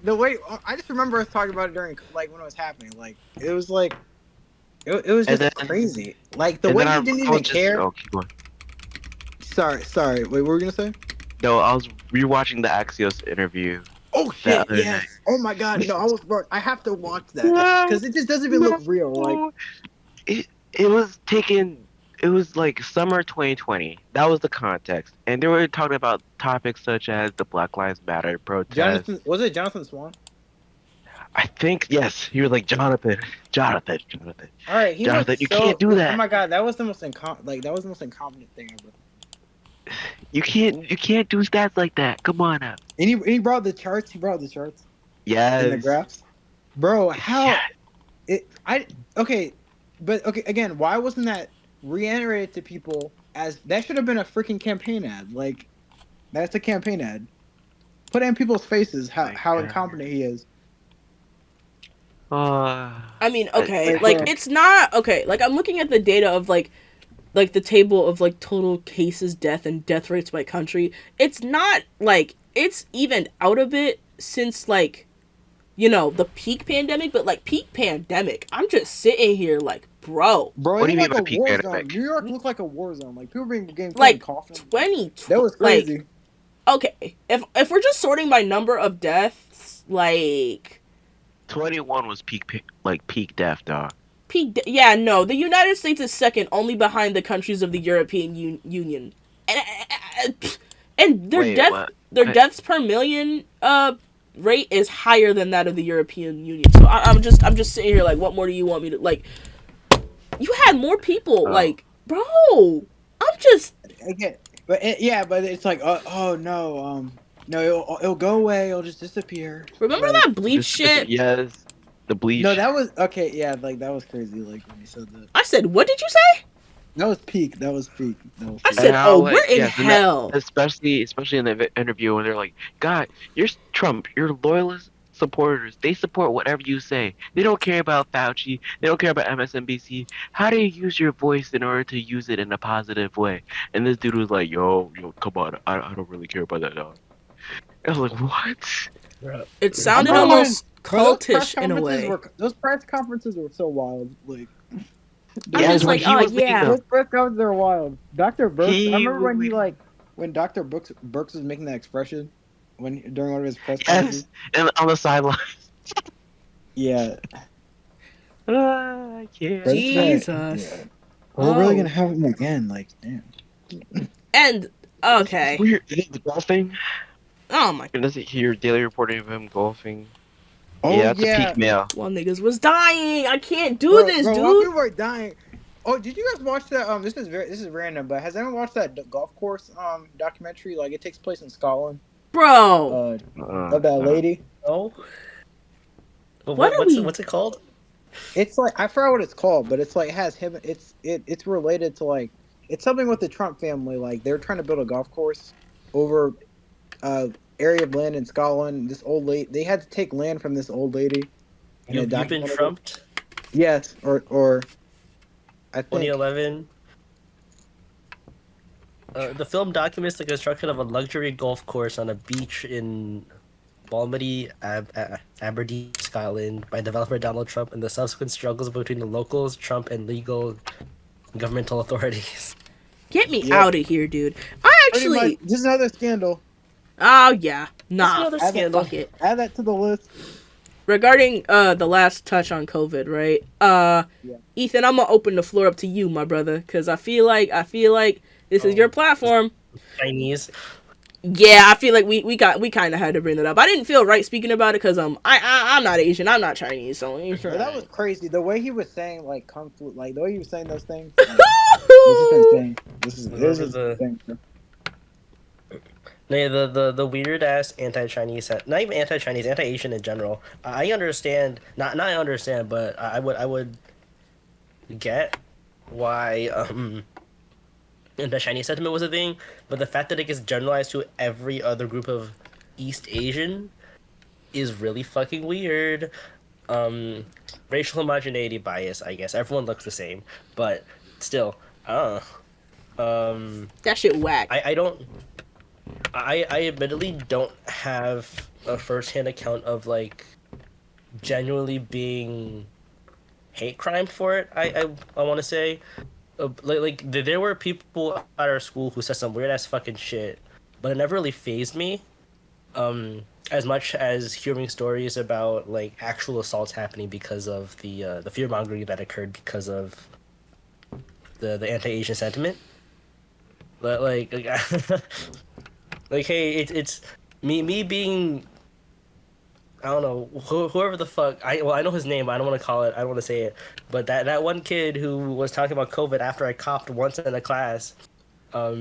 the way I just remember us talking about it during like when it was happening. Like it was like it was And just then- crazy. Like the And way then he didn't I even was just care. keep going. Sorry. Wait, what were we gonna say? No, I was rewatching the Axios interview. Oh The shit! other Yes. night. Oh my god. No, I have to watch that because it just doesn't even look real. Like it was taken. It was like summer 2020. That was the context, and they were talking about topics such as the Black Lives Matter protests. Was it Jonathan Swan? I think yes, you were like Jonathan. All right, he Jonathan, looked you so. can't do Oh that. my god, that was the most incompetent thing ever. You can't do stats like that. Come on now. And he brought the charts. He brought the charts and the Yes. graphs. Bro, how Yeah. okay, again, why wasn't that reiterated to people as that should have been a freaking campaign ad? Like that's a campaign ad. Put in people's faces how My God. incompetent he is. I mean, okay, Like, like, bro. it's not okay. Like, I'm looking at the data of like the table of like total cases, death, and death rates by country. It's not like it's evened out a bit since, like, you know, the peak pandemic, but like peak pandemic, I'm just sitting here like, bro, Bro, What do it you looked mean by like a peak war pandemic? zone. New York looked like a war zone. Like people being getting like coughing. 20. That was crazy. Like, okay, if we're just sorting by number of deaths, like 21 was peak death, dog. yeah, no, the United States is second, only behind the countries of the European Union, and their Wait, what? their What? deaths per million rate is higher than that of the European Union. So I'm just sitting here like, what more do you want me to like? You had more people, Oh. like, bro. I'm just Again, but it's like no, it'll go away. It'll just disappear. remember Like, that bleach shit. Yes. The bleach. No, that was okay. Yeah, like that was crazy. Like when you said that. I said, what did you say? That was peak. That was peak. I said, And how, oh, like, we're in yes, and that- hell. especially in the interview when they're like, God, you're Trump, your loyalist supporters, they support whatever you say. They don't care about Fauci, they don't care about MSNBC. How do you use your voice in order to use it in a positive way? And this dude was like, yo, come on, I don't really care about that dog. I was like, what? It sounded I remember almost Bro, those press cultish in a conferences way. those press conferences were so wild. Like I'm Yes, just when like, he oh, was leading yeah. them. those press conferences are wild. Dr. Brooks. He I remember was when Dr. Brooks was making that expression during one of his press Yes, conferences. and on the sideline. Yeah. I can't. Bro, this guy- Jesus. yeah. We're really Oh. gonna have him again. Like, damn. And okay. It's weird. The golfing. Oh my. And does it hear daily reporting of him golfing? Oh Yeah, it's a peak male. Well, niggas was dying. I can't do Bro, this, bro, dude. while people are dying. Oh, did you guys watch that? This is random, but has anyone watched that golf course documentary? Like, it takes place in Scotland. Bro. Of that lady. Oh. But What are we- what's it called? It's like I forgot what it's called, but it's like it has him. It's related to like it's something with the Trump family. Like they're trying to build a golf course over area of land in Scotland. This old lady, they had to take land from this old lady. in a You've been documentary. trumped. Yes, or I think 2011. The film documents the construction of a luxury golf course on a beach in Balmedy, Aberdeen, Scotland, by developer Donald Trump, and the subsequent struggles between the locals, Trump, and legal governmental authorities. Get me Yep. out of here, dude. I pretty actually. much just another scandal. Oh yeah. Nah. another Add scandal. Fuck it. Add that to the list. Regarding the last touch on COVID, right? Ethan, I'm gonna open the floor up to you, my brother, because I feel like this is your platform. Chinese. Yeah, I feel like we kind of had to bring that up. I didn't feel right speaking about it because I'm not Asian, I'm not Chinese, so But that was crazy. The way he was saying like kung fu, like the way he was saying those things, was just insane. It was just The insane. Bro. the weird ass anti-Chinese, not even anti-Chinese, anti-Asian in general. I understand, not I understand, but I would get why the Chinese sentiment was a thing, but the fact that it gets generalized to every other group of East Asian is really fucking weird. Um, Racial homogeneity bias, I guess. Everyone looks the same, but still, uh, That shit whack. I don't. I admittedly don't have a first-hand account of like genuinely being hate crime for it. I want to say, there were people at our school who said some weird ass fucking shit, but it never really phased me. As much as hearing stories about like actual assaults happening because of the fear mongering that occurred because of the anti-Asian sentiment. But like hey, it's me being, I don't know, whoever the fuck. I know his name, but I don't want to call it. I don't want to say it. But that one kid who was talking about COVID after I coughed once in a class. Oh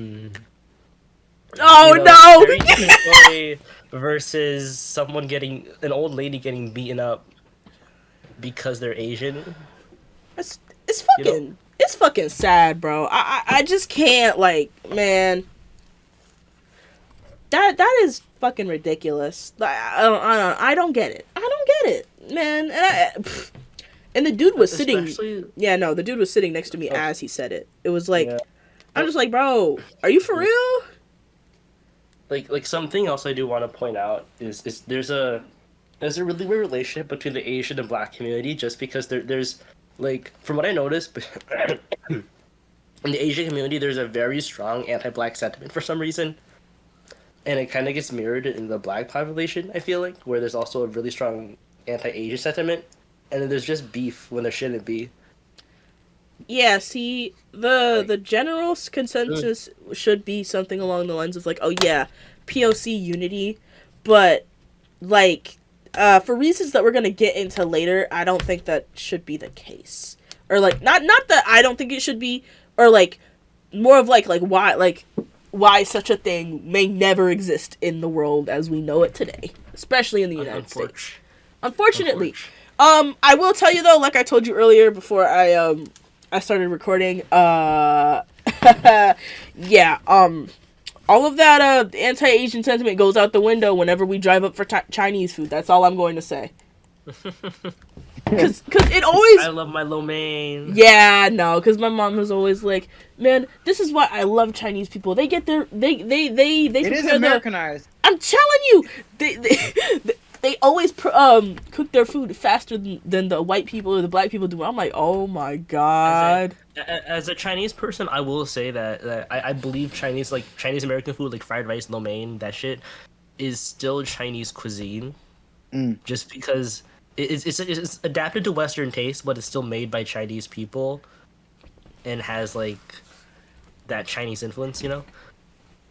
You know, no! very different story versus someone getting, an old lady getting beaten up because they're Asian. It's You know- fucking it's fucking sad, bro. I just can't, like, man. That is fucking ridiculous. Like, I don't get it. I don't get it, man. And the dude was sitting. Especially- Yeah, no, the dude was sitting next to me as he said it. It was like, Yeah. I'm just like, bro, are you for real? like something else I do want to point out is there's a really weird relationship between the Asian and Black community, just because there's like, from what I noticed, in the Asian community there's a very strong anti-Black sentiment for some reason, and it kind of gets mirrored in the Black population. I feel like, where there's also a really strong anti-Asian sentiment, and then there's just beef when there shouldn't be. Yeah, see, the general consensus should be something along the lines of like, oh yeah, POC unity, but like, for reasons that we're gonna get into later, I don't think that should be the case. Or like, not that I don't think it should be, or like, more of like why such a thing may never exist in the world as we know it today, especially in the United States. Unfortunately. I will tell you though, like I told you earlier before I started recording, yeah, all of that anti-Asian sentiment goes out the window whenever we drive up for Chinese food. That's all I'm going to say. Cause it always. I love my lo mein. Yeah, no, because my mom was always like, "Man, this is why I love Chinese people. They get their they It is Americanized. I'm telling you, they always cook their food faster than the white people or the Black people do. I'm like, oh my god. As a Chinese person, I will say that I believe Chinese American food, like fried rice, lo mein, that shit, is still Chinese cuisine. Just because it's adapted to Western taste, but it's still made by Chinese people, and has like that Chinese influence, you know?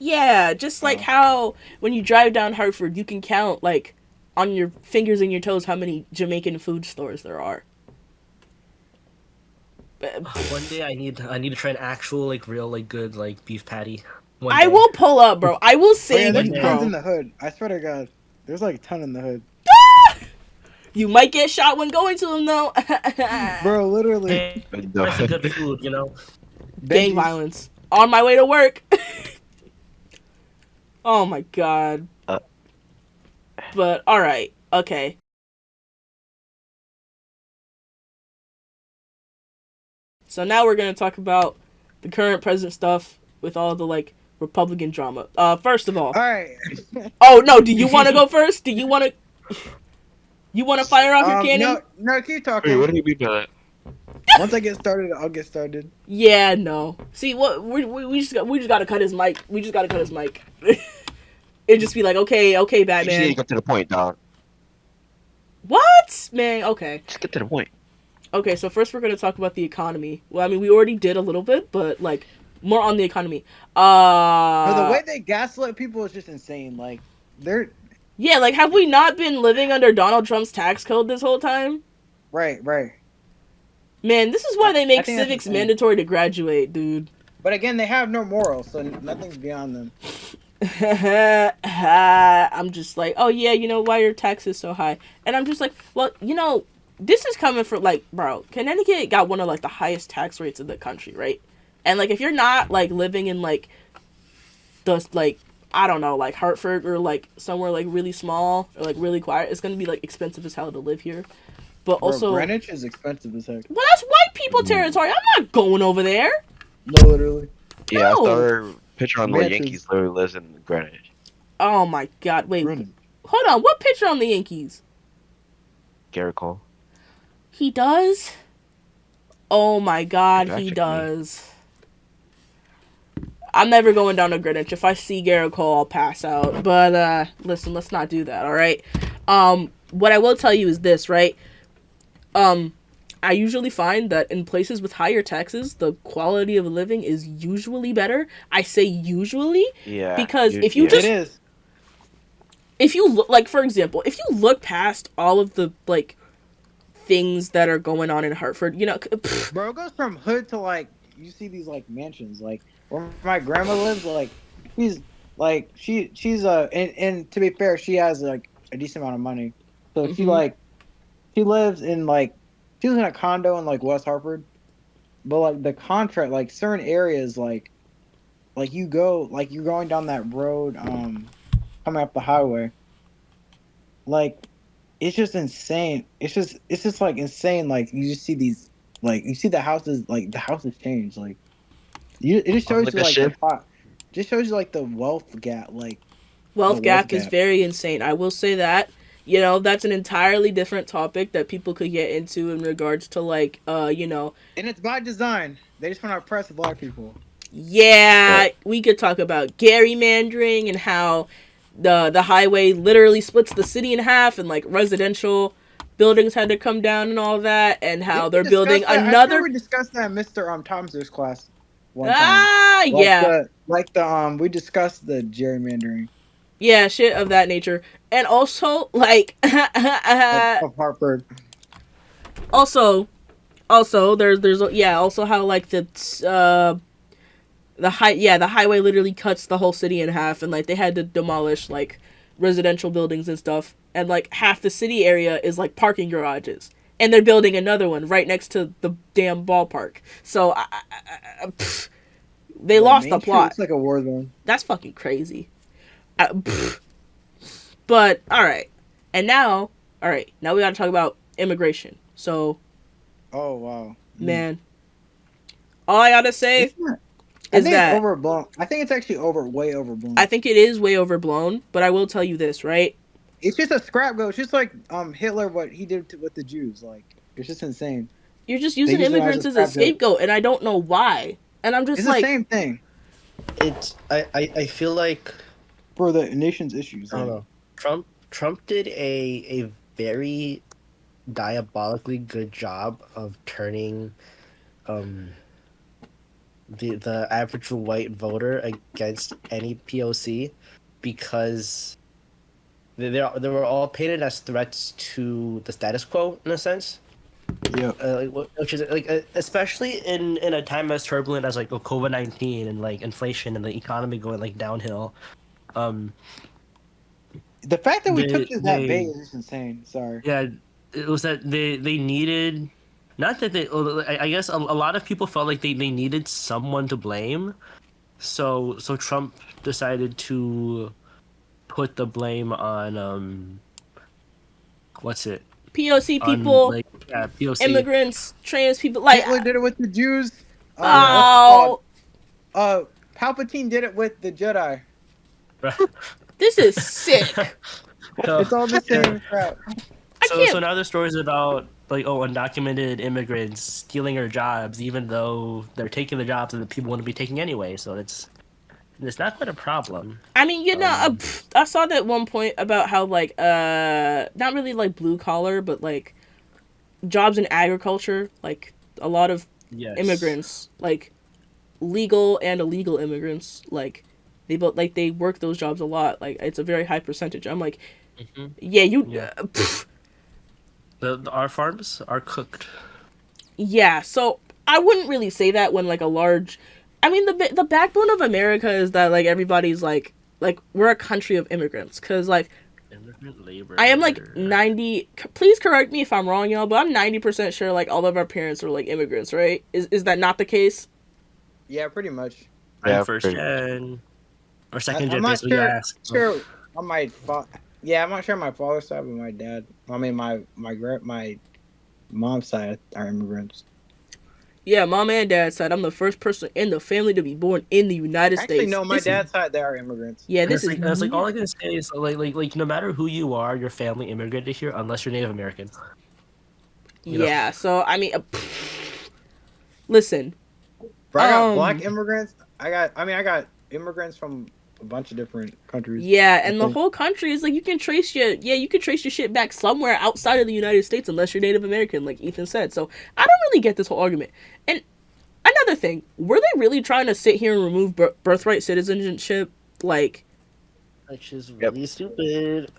Yeah, just like how when you drive down Hartford, you can count like on your fingers and your toes how many Jamaican food stores there are. One day I need to try an actual like real like good like beef patty. I will pull up, bro. I will Oh, yeah, save there's you, tons in bro. the hood. I swear to God, there's like a ton in the hood, You might get shot when going to them, though. bro. Literally, Hey, that's a good food, you know. Gang Benji's- violence on my way to work. Oh my god. But all right, okay. So now we're gonna talk about the current president stuff with all the like Republican drama. First of all, All right. oh no, do you want to go first? Do you want to? You want to fire off your cannon? No, keep Wait, talking. what do you mean by that? Once I get started, I'll get started. Yeah, no. See, what we just gotta cut his mic. We just gotta cut his mic. It'd just be like, okay, You just Batman. need to get to the point, dog. What, man? Okay. Just get to the point. Okay, so first we're going to talk about the economy. Well, I mean, we already did a little bit, but, like, more on the economy. No, the way they gaslit people is just insane. Like they're Yeah, like have we not been living under Donald Trump's tax code this whole time? right. Man, this is why they I make think that's civics insane. mandatory to graduate, dude. But again, they have no morals, so nothing's beyond them. I'm just like, oh yeah, you know why your tax is so high, and I'm just like, well, you know, this is coming from like, bro, Connecticut got one of like the highest tax rates in the country, right? And like, if you're not like living in like the like, I don't know, like Hartford or like somewhere like really small or like really quiet, it's gonna be like expensive as hell to live here. But Bro, also, Greenwich is expensive as heck. well, that's white people territory. I'm not going over there. No, literally. Yeah, I No. saw her picture on the Mansions. Yankees. Literally lives in Greenwich. Oh my god, wait, Greenwich. hold on, what picture on the Yankees? Garrett Cole. He does? Oh my god, Fact he check me. does. I'm never going down to Greenwich. If I see Garrett Cole, I'll pass out. But listen, let's not do that, alright? What I will tell you is this, right? I usually find that in places with higher taxes, the quality of living is usually better. I say usually Yeah. because if you It just is. if you look, like, for example, if you look past all of the like things that are going on in Hartford, you know, Bro, it goes from hood to like you see these like mansions, like where my grandma lives. Like she's and to be fair, she has like a decent amount of money, so Mhm. she lives in like she lives in a condo in like West Hartford, but like the contract, like certain areas, like you go like you're going down that road, coming up the highway, like it's just insane. It's just like insane. Like you just see these, like you see the houses, like the houses change. Like it just On shows like you a like the shift. pot, just shows you like the wealth gap, like the wealth wealth gap is gap. very insane. I will say that. You know, that's an entirely different topic that people could get into in regards to like you know, And it's by design. They just want to oppress black people. yeah, we could talk about gerrymandering and how the highway literally splits the city in half and like residential buildings had to come down and all that and how Didn't we they're building discuss that? I swear another. we discussed that in Mr. Thomas's class one time. Ah, yeah. Like the we discussed the gerrymandering Yeah, shit of that nature. And also like of Hartford. also there's yeah, also how like the highway literally cuts the whole city in half and like they had to demolish like residential buildings and stuff and like half the city area is like parking garages and they're building another one right next to the damn ballpark. So they Bro, lost Main the Street plot. looks like a war zone. That's fucking crazy. But all right. And now, all right, now we got to talk about immigration. So, Oh wow, man, all I got to say It's not- I is think it's that overblown. I think it's actually way overblown. I think it is way overblown, but I will tell you this, right? It's just a scrap go. It's just like Hitler, what he did with the Jews. Like it's just insane. You're just They using use it as immigrants a as a scrap joke. scapegoat, and I don't know why. And I'm just It's the like, same thing It's I feel like for the nation's issues. I don't Like, know. Trump did a very diabolically good job of turning um the average white voter against any POC because they were all painted as threats to the status quo in a sense. yeah. Which is like especially in a time as turbulent as like COVID-19 and like inflation and the economy going like downhill. Um, The fact that we took they to that bait they is just insane. Sorry. yeah, it was that they needed not that they I guess a lot of people felt like they needed someone to blame. So Trump decided to put the blame on what's it POC on people, like yeah POC. immigrants, trans people, like, Hitler did it with the Jews. Yeah. What's it called? oh, Palpatine did it with the Jedi. this is sick. So- It's all the same crap. I So can't. now the stories about like undocumented immigrants stealing our jobs, even though they're taking the jobs that the people want to be taking anyway. So it's not quite a problem. I mean, you know, Um, I saw that one point about how like not really like blue collar, but like jobs in agriculture, like a lot of Yes. immigrants like legal and illegal immigrants. Like they both like they work those jobs a lot. Like it's a very high percentage. I'm like, yeah, you. Yeah. Our farms are cooked. Yeah, so I wouldn't really say that when like a large. I mean, the backbone of America is that like everybody's like we're a country of immigrants because like Immigrant labor. I am like 90. Please correct me if I'm wrong, y'all, but I'm 90% sure like all of our parents are like immigrants, right? Is that not the case? Yeah, pretty much. Yeah, First pretty- gen or second I'm gen. not Based on what you sure. ask. Sure, on my yeah, I'm not sure on my father's side, but my dad. I mean, my mom's side are immigrants. Yeah, mom and dad said I'm the first person in the family to be born in the United Actually, States. no, my This is- dad's side they are immigrants. Yeah, And this is. it's like all I can say is like no matter who you are, your family immigrated here unless you're Native American. you know. Yeah, so I mean, listen. But I got Um, black immigrants. I got immigrants from a bunch of different countries. Yeah, and the think- whole country is like you can trace your shit back somewhere outside of the United States unless you're Native American, like Ethan said. So I don't really get this whole argument. And another thing, were they really trying to sit here and remove birthright citizenship? Like, Which is Yep. really stupid.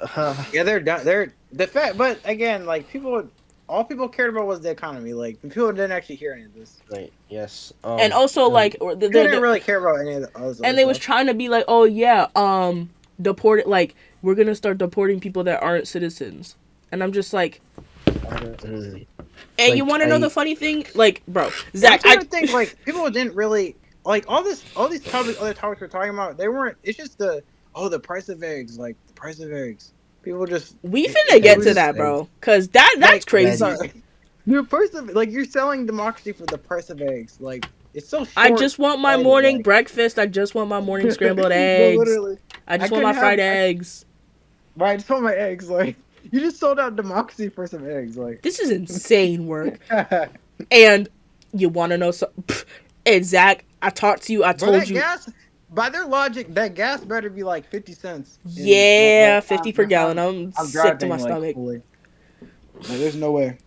Yeah, they're done. They're the fact, but again, like all people cared about was the economy. Like people didn't actually hear any of this. Right. Yes. and also like They didn't really care about any of the others. and they was trying to be like, oh yeah, deport like we're gonna start deporting people that aren't citizens, and I'm just like, and you Like, want to know I- the funny thing, like, bro, Zach, I think like people didn't really like all these topics, other topics we're talking about. They weren't. It's just the price of eggs, like the price of eggs. People just we it finna get was to just that, bro, cause that's Like, crazy. sorry. The price of like you're selling democracy for the price of eggs. Like it's so. I just want my short-sighted, morning like- breakfast. I just want my morning scrambled No, eggs. literally. I just I want my couldn't fried have- eggs. But I just want my eggs. Like you just sold out democracy for some eggs. Like This is insane work. And you want to know something? And Zach, I talked to you. I But told that you. gas, by their logic, that gas better be like 50 cents. Yeah, 50 per gallon. I'm I'm sick to my driving, like, stomach. fully. Like, there's no way.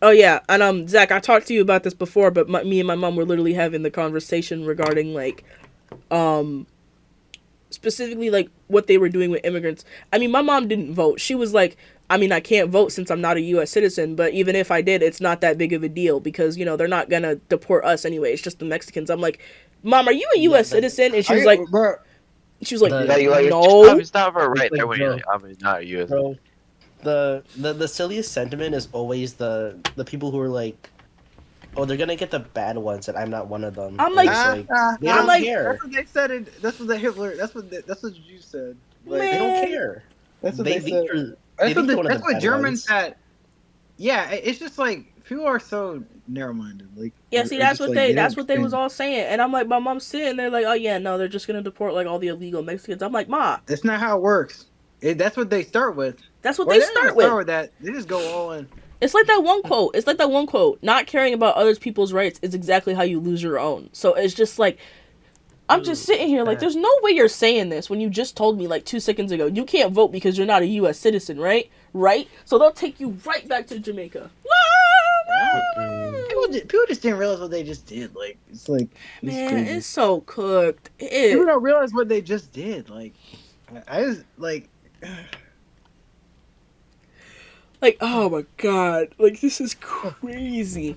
Oh yeah, and Zach, I talked to you about this before, but me and my mom were literally having the conversation regarding like, specifically like what they were doing with immigrants. I mean, my mom didn't vote. She was like, I mean, I can't vote since I'm not a U.S. citizen, but even if I did, it's not that big of a deal because you know they're not gonna deport us anyway. It's just the Mexicans. I'm like, Mom, are you a U.S. citizen? And she was like, bro, Yeah, you like no. it's not for right there Like, when you're like, I'm not US. Bro, the silliest sentiment is always the people who are like, oh, they're gonna get the bad ones, and I'm not one of them. I'm And like- it's they I'm don't like- care. that's what they said. That's what the Hitler. That's what you said. Like, Man. They don't care. that's what They they, said. think you're. That's they what, think you're one of that's the what bad Germans ones. said. Yeah, it's just like people are so narrow-minded. Like Yeah, it's see, just that's what like, they don't that's what they was understand. all saying, and I'm like, my mom's sitting there like, oh yeah, no, they're just gonna deport like all the illegal Mexicans. I'm like, Ma, That's not how it works. That's what they start with. that's what Or they don't even start with. start with that. They just go all in. It's like that one quote. It's like that one quote. Not caring about other people's rights is exactly how you lose your own. So it's just like, I'm just sitting here like, there's no way you're saying this when you just told me like 2 seconds ago you can't vote because you're not a U.S. citizen, right? Right? So they'll take you right back to Jamaica. People just didn't realize what they just did. Like it's like it's Man, crazy. it's so cooked. People don't realize what they just did. Like I was like, Like, oh my god. Like, this is crazy.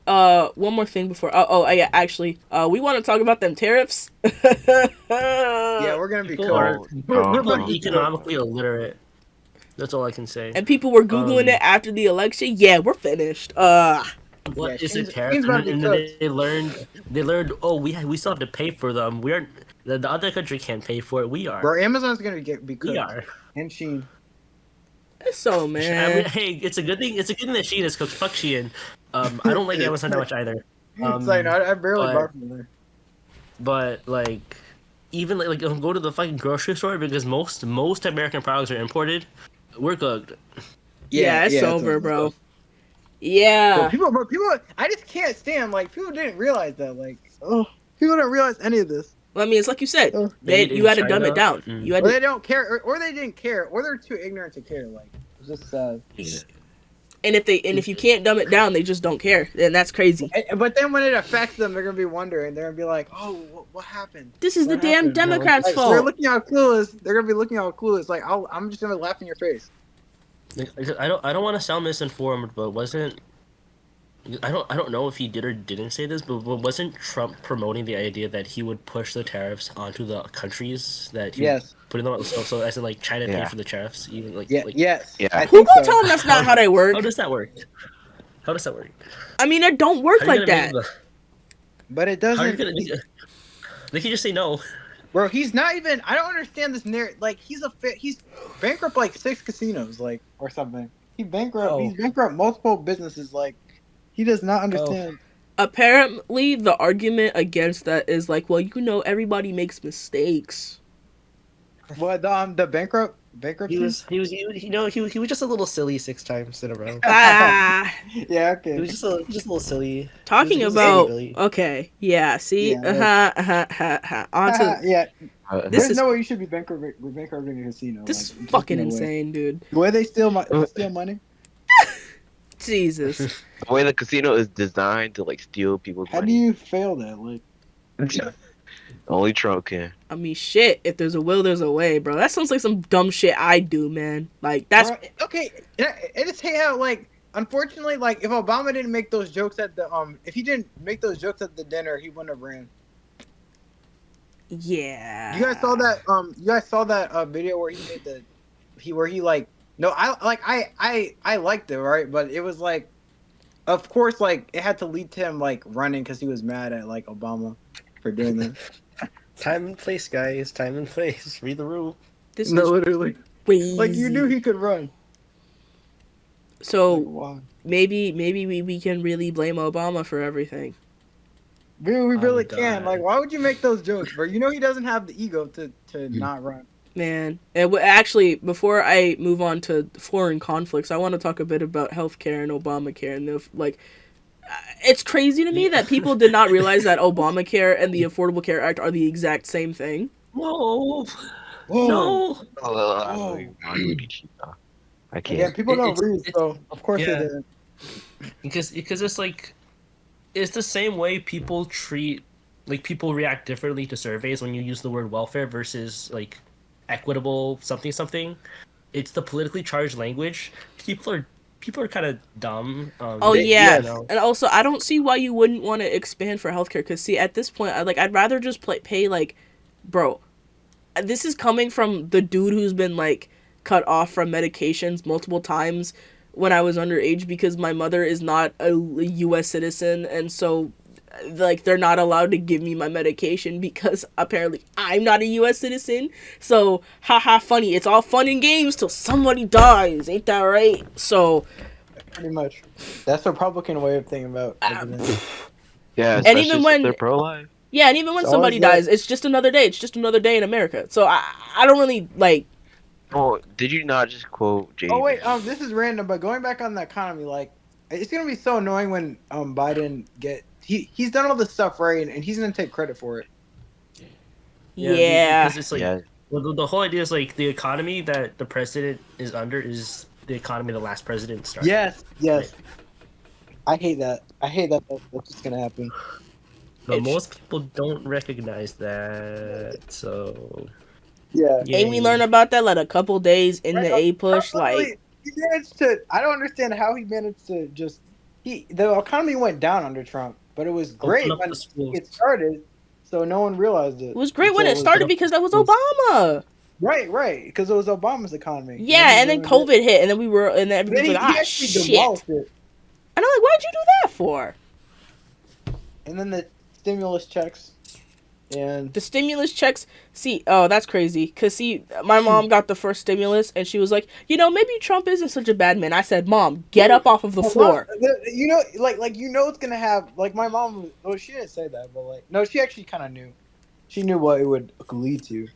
One more thing before. Yeah, actually, we want to talk about them tariffs. yeah, we're gonna be People cool. are- Oh, People are oh. economically illiterate. That's all I can say. And people were Googling it after the election. Yeah, we're finished. What Yeah, is Shane's- a tariff? Shane's about to And be then they learned. Oh, we still have to pay for them. We aren't. The other country can't pay for it. We are. Bro, Amazon's gonna be cooked. We are. And Shein. it's so I man. mean, hey, it's a good thing. It's a good thing that Shein is cooked. Fuck Shein. I don't like Amazon that much either. It's like no, I barely but- bought from there. But like, even like go to the fucking grocery store because most American products are imported. We're cooked. Yeah, it's it's over, bro. Yeah. But people, I just can't stand. Like people didn't realize that. Like, oh, people don't realize any of this. Well, I mean, it's like you said. Oh. Made You in had to dumb China. it down. Mm. You had Or to. they don't care, or they didn't care, or they're too ignorant to care. Like, it's just sad. And if you can't dumb it down, they just don't care, and that's crazy. But then when it affects them, they're gonna be wondering. They're gonna be like, "Oh, what happened? This is What the damn happened?" Democrats' Like, fault. they're looking out clueless. They're gonna be looking out clueless. Like, I'm just gonna laugh in your face. Like, I don't want to sound misinformed, but wasn't I don't know if he did or didn't say this, but wasn't Trump promoting the idea that he would push the tariffs onto the countries that he Yes. putting them on, so as in like China pay Yeah. for the tariffs, even like Yeah. like Yes. Yeah. I Who think gonna so. tell them that's not how they work? how does that work? How does that work? I mean, it don't work How are you like gonna that. make But it how are you doesn't. gonna? They can just say no. Bro, he's not even. I don't understand this narrative. Like, he's bankrupt like 6 casinos, like, or something. He's bankrupt multiple businesses. Like, he does not understand. Apparently, the argument against that is like, well, everybody makes mistakes. What the bankruptcy? He was just a little silly 6 times in a row. Ah, Yeah. Okay. He was just a little silly. talking He was about silly. okay, yeah. See, Yeah, on to yeah. This There's is- no way you should be bankrupting a casino. this is like, there's fucking no way. insane, dude. The way they steal money. Jesus. The way the casino is designed to like steal people's How do money. you fail that? Like, Only Trump can. I mean, shit. If there's a will, there's a way, bro. That sounds like some dumb shit I do, man. Like that's bro, okay. I just hate how, like, unfortunately, like, if Obama didn't make those jokes at the if he didn't make those jokes at the dinner, he wouldn't have ran. yeah. You guys saw that? You guys saw that video where he made where he like, no, I liked it, right? But it was like, of course, like, it had to lead to him like running because he was mad at like Obama for doing that. Time and place, guys. Time and place. Read the room. This No, is literally. crazy. Like, you knew he could run. So Like, wow. maybe we can really blame Obama for everything. We really God. can. Like, why would you make those jokes, bro? You know he doesn't have the ego to not run. Man, and actually, before I move on to foreign conflicts, I want to talk a bit about healthcare and Obamacare and it's crazy to me that people did not realize that Obamacare and the Affordable Care Act are the exact same thing. No. Whoa. No. I can't. Again, people don't It's- read, so of course yeah. they didn't. Because it's like it's the same way people react differently to surveys when you use the word welfare versus like equitable something. It's the politically charged language. People are kind of dumb. Oh they- yeah, you know. and also I don't see why you wouldn't want to expand for healthcare. Cause see, at this point, I'd rather just pay like, bro. This is coming from the dude who's been like cut off from medications multiple times when I was underage because my mother is not a U.S. citizen, and so like they're not allowed to give me my medication because apparently I'm not a U.S. citizen. So haha, funny. It's all fun and games till somebody dies. Ain't that right? So. Pretty much. That's the Republican way of thinking about everything. Yeah, And especially even since when- they're pro-life. Yeah, and even when It's somebody always dies, it's just another day. It's just another day in America. So I don't really like. Oh, did you not just quote J.D. Oh wait, Vance? this is random, but going back on the economy, like, it's gonna be so annoying when Biden he's done all this stuff right, and he's gonna take credit for it. Yeah. Because it's like Yeah. well, the whole idea is like the economy that the president is under is the economy the last president started. Yes. I hate that. That's just gonna happen. But It's- most people don't recognize that. So Yeah. And we learn about that like a couple days in the A push. Like, He managed to. I don't understand how he managed to just. The economy went down under Trump, but it was great Open up when the schools. it started. So no one realized it. it was great when Until it started was- because that was Obama. Right, because it was Obama's economy. Yeah, and then he COVID hit, and then Then everybody's he, like, he ah, actually shit. And demolished it. I'm like, why'd you do that for? And then the stimulus checks, and The stimulus checks. See, oh, that's crazy. Cause see, my mom got the first stimulus, and she was like, maybe Trump isn't such a bad man. I said, Mom, get up off of the floor. You know, like you know, it's gonna have like my mom. Well, she didn't say that, but like no, she actually kind of knew. She knew what it would lead to.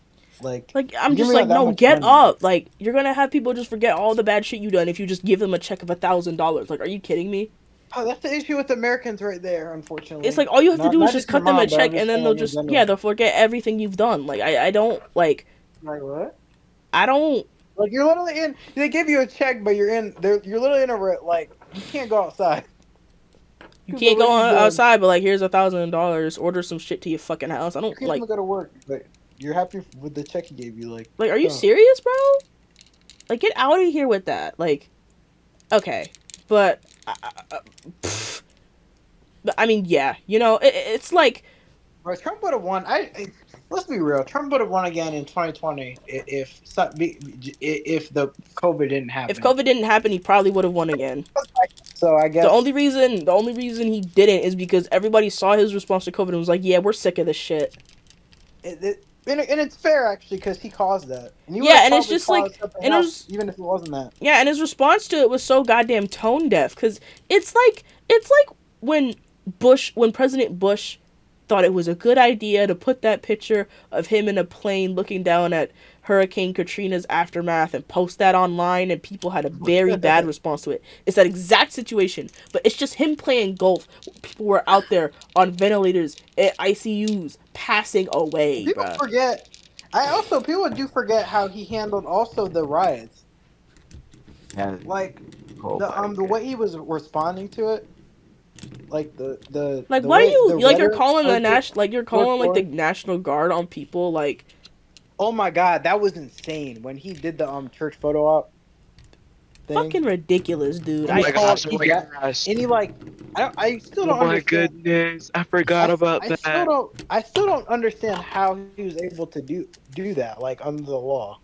Like Like, I'm Give just me like, that no, much get money. up. Like, you're gonna have people just forget all the bad shit you done if you just give them a check of $1,000. Like, are you kidding me? oh, that's the issue with Americans right there. Unfortunately, It's like all you have to Not- do is not just just cut your them mom, a but I'm check, just and then saying they'll in just general. they'll forget everything you've done. Like, I don't like. like what? I don't Like you're literally in. They give you a check, but you're in. You're literally in a like. You can't go outside. You 'Cause the can't go rain's doing. outside, but like, here's $1,000. Order some shit to your fucking house. I You don't can't like. even go to work, but you're happy with the check he gave you. Like, are you huh. serious, bro? Like, get out of here with that. Like, okay, but, but I mean, yeah, you know, it's like Bro, Trump would have won. Let's be real. Trump would have won again in 2020 if the COVID didn't if happen. COVID didn't happen, he probably would have won again. So I guess The only reason he didn't is because everybody saw his response to COVID and was like, yeah, we're sick of this shit. and it's fair actually because he caused that. And he Yeah, would've and it's probably just like, caused something and it else, was, even if it wasn't that. yeah, and his response to it was so goddamn tone deaf because it's like when President Bush thought it was a good idea to put that picture of him in a plane looking down at Hurricane Katrina's aftermath and post that online, and people had a very bad response to it. It's that exact situation, but it's just him playing golf. People were out there on ventilators at ICUs passing away, People bruh. forget. People do forget how he handled also the riots. Yeah. Like Oh the my the God. way he was responding to it. Like Like, the why do way you the like you're rhetoric calling the towards it you're was calling like the for- National Guard on people like Oh my god, that was insane when he did the church photo op thing. fucking ridiculous, dude. Oh my gosh! Oh He my gosh! and he I still Oh don't my understand. goodness! I forgot about that. I still don't understand how he was able to do that like under the law.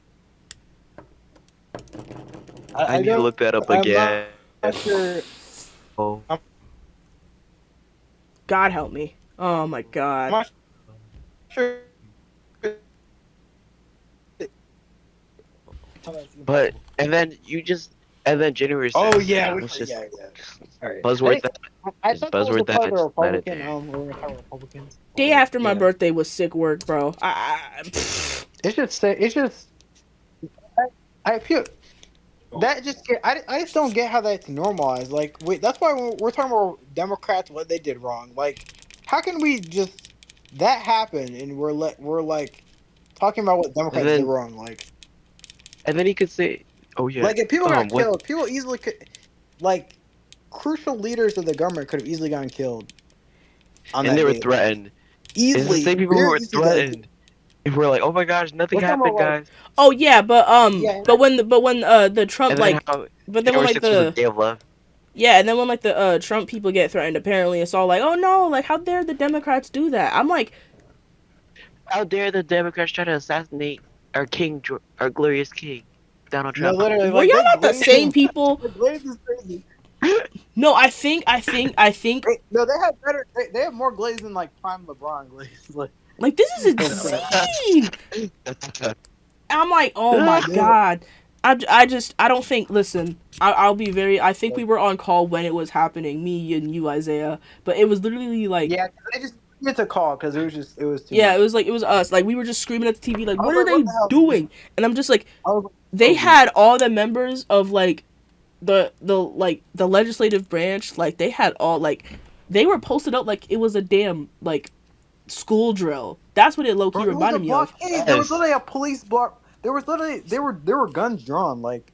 I I need to don't. look that up I'm not again. sure. Oh, God help me. Oh my I'm god. not sure. but and then January 6th. Oh yeah, Let's just yeah. All right. buzzword that. I Just thought that was buzzword a part of the that. Let it Republican. there. We're gonna talk Republicans. Day Like, after my yeah. birthday was sick work, bro. It's just. I feel that just I just don't get how that's normalized. Like, wait, that's why we're talking about Democrats what they did wrong. Like, how can we just that happen and we're like talking about what And Democrats did then wrong? Like, he could say, "Oh yeah, if people got what?" killed, people easily could like crucial leaders of the government could have easily gotten killed on And that they were day. Like, threatened. It's the easily, same people who very were easily gotten killed. threatened. And we're like, "Oh my gosh, nothing We're talking about happened, like guys." Oh yeah, but yeah, when the Trump And then like how but then when January like 6th was a the day of love. yeah, and then when like the Trump people get threatened, apparently it's all like, oh no, like how dare the Democrats do that? I'm like, How dare the Democrats try to assassinate our king, our glorious king, Donald no, Trump? literally, were like y'all they not the glazed same people? the glaze is crazy. No, I think No, they have better. They have more glaze than like prime LeBron glaze. like this is insane. I'm like, oh my god. I don't think. Listen, I'll be very. I think we were on call when it was happening, me and you, Isaiah. But it was literally like, Yeah, they just get to call because it was too yeah, much. it was us. Like we were just screaming at the TV, like, I was what are like, what they the hell? doing? And I'm just like, I was like, they oh, had all the members of like the legislative branch, like they had all like they were posted up like it was a damn like school drill. That's what it low key bro, it was a reminded me of. blockade. There was Yes. literally a police block. There was literally there were guns drawn. Like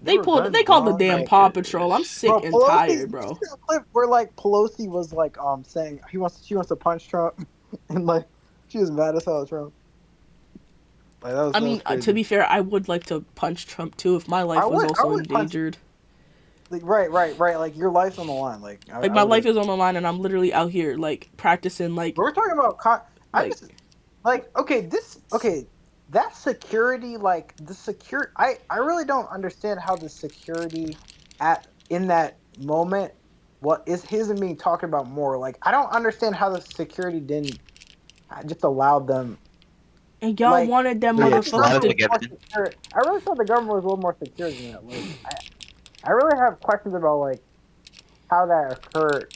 there were guns They called the drawn, damn like, Paw Patrol. I'm sick bro, and Pelosi. tired, bro. You see that clip where like Pelosi was like saying she wants to punch Trump and like she was mad as hell at Trump. Like that was. I that mean, was crazy. to be fair, I would like to punch Trump too if my life was I also would punch- endangered. Like, right. Like your life's on the line. Like Like my life is on the line, and I'm literally out here like practicing. Like, We're talking about. Like- That security, like the secure. I really don't understand how the security in that moment, what is his and me talking about more. Like I don't understand how the security didn't just allowed them. and y'all Like, wanted them Yeah, motherfuckers allow them to. to get in. I really thought the government was a little more secure than that. Like, I really have questions about like how that occurred.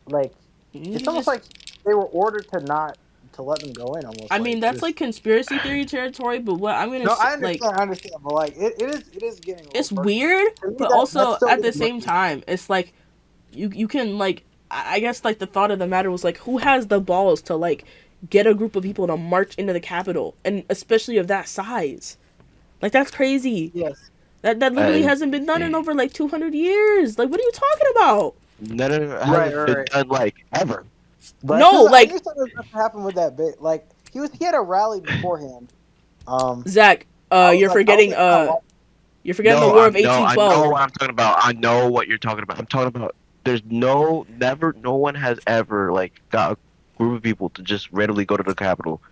Like it's almost like they were ordered to let them go in. Almost. I mean, that's like conspiracy theory territory, but what I'm gonna No, I like. understand, but like it is getting. A little It's murky. weird, To me, but that's also still at the getting same murky. time, it's like you can like I guess like the thought of the matter was like who has the balls to like get a group of people to march into the Capitol, and especially of that size. Like that's crazy. Yes. That literally is hasn't been done in insane. over like 200 years. Like what are you talking about? None of it Right, hasn't right, been right. done like ever. But No, I like knew something was going to happen with that bit. Like he had a rally beforehand. Zach, I was you're like, I was forgetting like, oh, you're forgetting the No, War of I know 1812. what I'm talking about. I know what you're talking about. I'm talking about there's no one has ever like got a group of people to just randomly go to the Capitol.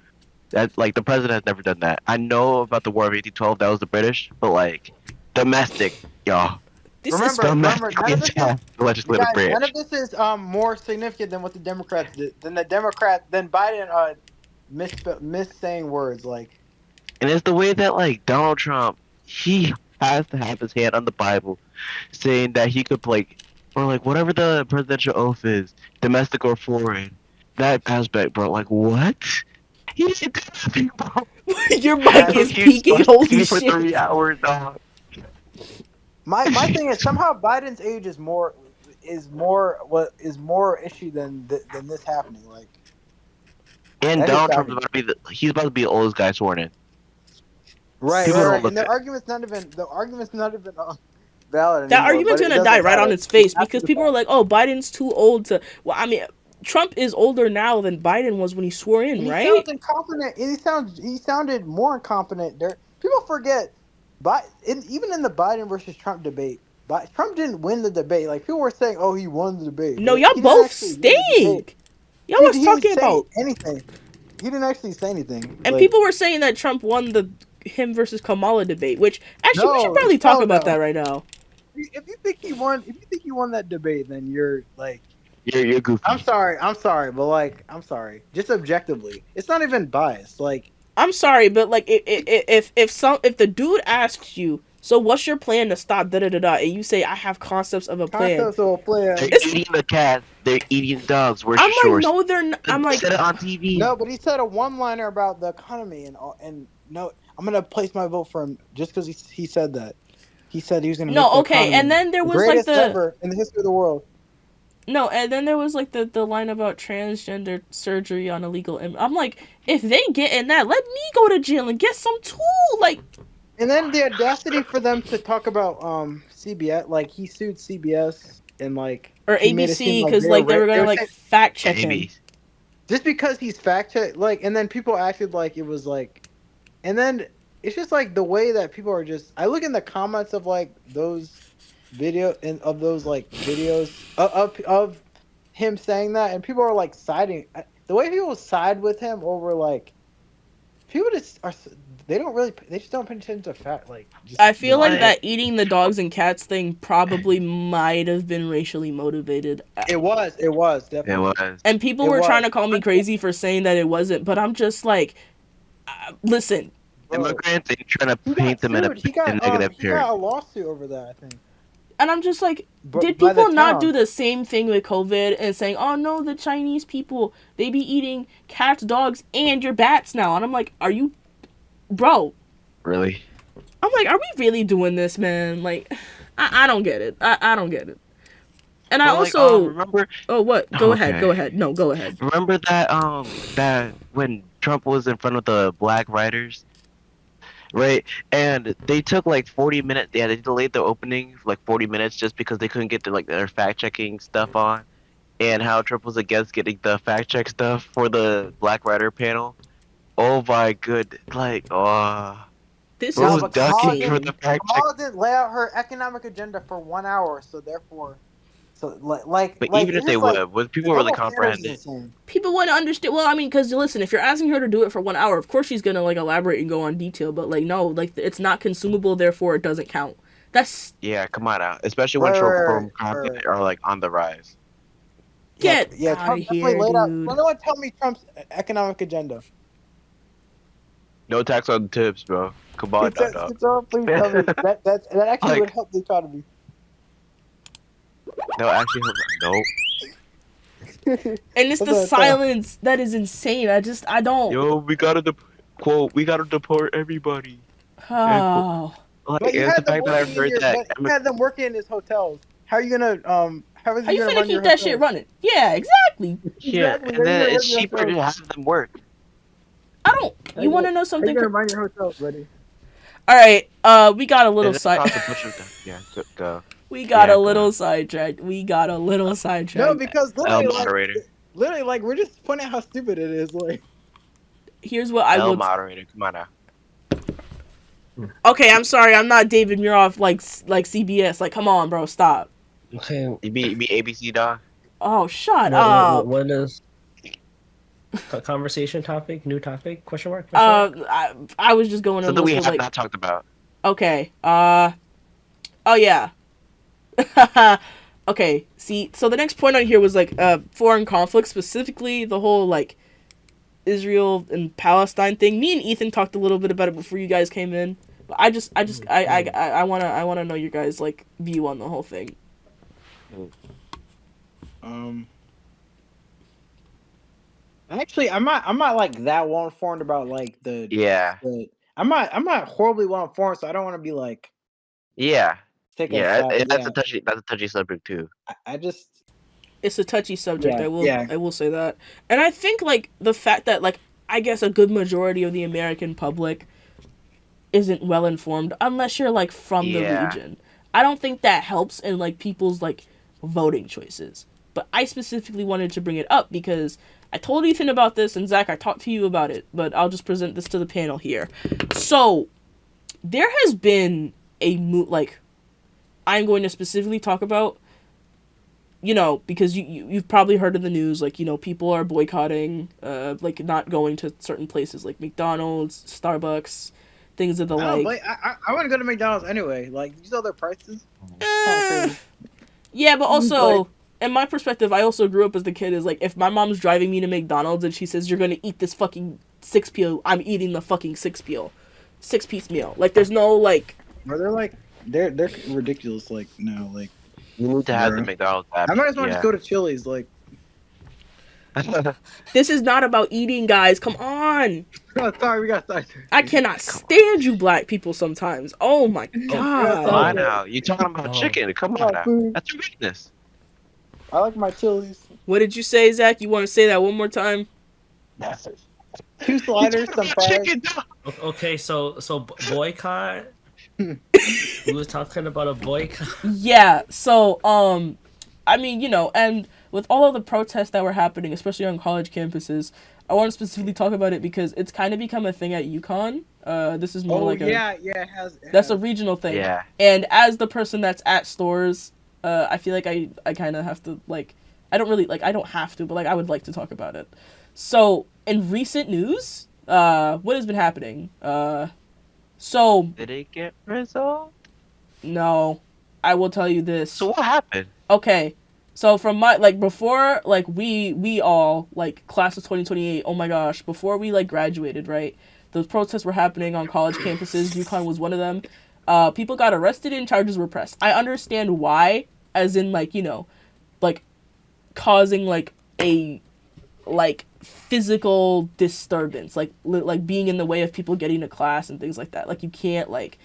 That like the president has never done that. I know about the War of 1812. That was the British, but like domestic, y'all, This is remember, none domestically of this is attack the legislative guys. None of branch. this is more significant than what the Democrats did. Than Biden miss saying words like. And it's the way that like Donald Trump, he has to have his hand on the Bible, saying that he could like or like whatever the presidential oath is, domestic or foreign. That aspect, bro. Like what? He didn't do nothing, bro. your mic Guys, Bro is keeps peaking. Holy speaking for shit. 3 hours, dog. my thing is somehow Biden's age is more issue than this happening. Like And that just Donald got Trump's me. about to be he's about to be the oldest guy sworn in. Right, People right, don't right. And look at. the argument's not even valid That anymore. argument's But it gonna die doesn't right on matter. its It's face after because the people are fact. like, "Oh, Biden's too old to." Well, I mean, Trump is older now than Biden was when he swore in, And he right? sounds incompetent. He sounded more incompetent. There, people forget, but even in the Biden versus Trump debate, Trump didn't win the debate. Like people were saying, "Oh, he won the debate," No, but y'all he didn't both actually win the debate. stink. Y'all was He didn't talking say about, anything. He didn't actually say anything. and Like people were saying that Trump won the him versus Kamala debate, which actually we should no, probably talk hell about no. that right now. If you think he won that debate, then you're like, You're goofy. I'm sorry, but like, I'm sorry. Just objectively, it's not even biased. Like I'm sorry, but like if the dude asks you, so what's your plan to stop da da da da, and you say I have concepts of a plan, concepts of a They're plan. it's eating the cats. They're eating the dogs. Where's I'm your like source? no, they're not. I'm like Said it on TV. No, but he said a one-liner about the economy and no, I'm gonna place my vote for him just because he said that. He said he was gonna make no, the okay, and economy then there the was like greatest the ever in the history of the world. no, and then there was like the line about transgender surgery on illegal. I'm like, if they get in that, let me go to jail and get some too. Like And then the audacity for them to talk about CBS, like he sued CBS and like or he made it seem ABC like because like they were they gonna were like saying fact check him. Maybe. just because he's fact check like, and then people acted like it was like, and then it's just like the way that people are just. I look in the comments of like those of those like videos of him saying that, and people are like siding. The way people side with him over like people just are. They just don't pay attention to fact like just I the feel like What? that eating the dogs and cats thing probably might have been racially motivated. It was It definitely. was. And people It were trying was. to call me crazy for saying that it wasn't, but I'm just like, listen. Bro, Immigrants ain't trying to he paint got them in sued. a negative He got a character. lawsuit over that. I think. And I'm just like, did By the people not do town. the same thing with COVID and saying, oh no, the Chinese people, they be eating cats, dogs, and your bats now? And I'm like, are you, bro? Really? I'm like, are we really doing this, man? Like, I don't get it. I don't get it. And I Well, like, also, remember? oh, what? Go ahead. Go Okay. ahead. No, go ahead. Remember that when Trump was in front of the black writers, right? And they took like 40 minutes. Yeah, they delayed the opening for like 40 minutes just because they couldn't get their fact checking stuff on, and how Trump was against getting the fact check stuff for the black writer panel. Oh my good, like, oh, This bro No, is was but ducking for the insane. fact check. Kamala didn't lay out her economic agenda for 1 hour, so therefore, so But like even if it's they just like would the people really double standard comprehend is it? insane. People wouldn't understand. Well, I mean, because listen, if you're asking her to do it for 1 hour, of course she's gonna like elaborate and go on detail. But like, no, like it's not consumable, therefore it doesn't count. That's Yeah, come on out. Especially when Right, short right, form right, right, content right. are like on the rise. Yeah, get yeah. out of Trump definitely here, laid out. dude. No one tell me Trump's economic agenda. No tax on tips, bro. Come on, Can dog. someone please tell me that actually would Like, help the economy. no, actually, no. And it's the That's a- silence that is insane. I don't. Yo, we gotta deport everybody. And quote, Oh, like, But you it's the had them fact that I've working in heard your, that. but you had them working in his hotels. How are you gonna how is how he you gonna finna run keep your that shit hotels? running? Yeah, exactly. Yeah, Exactly. How and are you then gonna it's run your cheaper to hotels? have them work. I don't. How You you want gonna to know how you something? gonna run your hotels, buddy? All right. We got a little And it side. caused a bunch of yeah. Go. We got a Go little on. sidetracked. We got a little sidetracked. No, because L literally, moderator. like we're just pointing out how stupid it is. Like, Here's what I L will. moderator. Come on now. Okay, I'm sorry. I'm not David Muroff like CBS. Like, come on, bro. Stop. Okay. You be ABC dog. Oh, shut What, up. what is conversation topic? New topic? Question mark? Question mark? I was just going on Something this we whole have like. not talked about. Okay. Oh yeah. Okay. See, so the next point on here was like foreign conflict, specifically the whole like Israel and Palestine thing. Me and Ethan talked a little bit about it before you guys came in. But I wanna know your guys like view on the whole thing. actually, I'm not like that well informed about like Yeah. I'm not horribly well informed, so I don't want to be like Yeah. take a Yeah. shot. That's Yeah, a touchy subject too. I just It's a touchy subject. Yeah, I will yeah. I will say that. And I think like the fact that like I guess a good majority of the American public isn't well informed unless you're like from the Yeah. region. I don't think that helps in like people's like voting choices. But I specifically wanted to bring it up because I told Ethan about this and Zach, I talked to you about it, but I'll just present this to the panel here. So there has been like I'm going to specifically talk about, you know, because you've probably heard in the news, like, you know, people are boycotting, like not going to certain places like McDonald's, Starbucks, things of the I don't like. blame. I want to go to McDonald's anyway. Like, you saw their prices. Eh, yeah, but also, in my perspective, I also grew up as the kid is like, if my mom's driving me to McDonald's and she says, you're gonna eat this fucking 6 piece, I'm eating the fucking 6-piece meal. Like, there's no, like, Or they're like they're ridiculous. Like, no, like You need to have the Bruh. McDonald's app. I might as well just go to Chili's. Like, this is not about eating, guys. Come on. oh, sorry, we got sidetracked. I cannot stand you black people sometimes. Oh my god. Why now? You talking about Oh. chicken? Come on now. That's your weakness. I like my Chili's. What did you say, Zach? You want to say that one more time? 2 sliders, some fries. Chicken, dog. Okay, so boycott. We was talking about a boycott. Yeah, so, I mean, you know, and with all of the protests that were happening, especially on college campuses, I want to specifically talk about it because it's kind of become a thing at UConn. This is more Oh like yeah, it has. that's a regional thing. Yeah. And as the person that's at stores, I feel like I kind of have to, like, I don't really, like, I don't have to, but, like, I would like to talk about it. So, in recent news, what has been happening? So, Did it get resolved? no, I will tell you this. So what happened? Okay, so from my, like, before, like, we all, like, class of 2028, oh my gosh, before we, like, graduated, right, those protests were happening on college campuses, UConn was one of them, people got arrested and charges were pressed. I understand why, as in, like, you know, like, causing, like, a, like, physical disturbance, like being in the way of people getting to class and things like that. Like, you can't, like,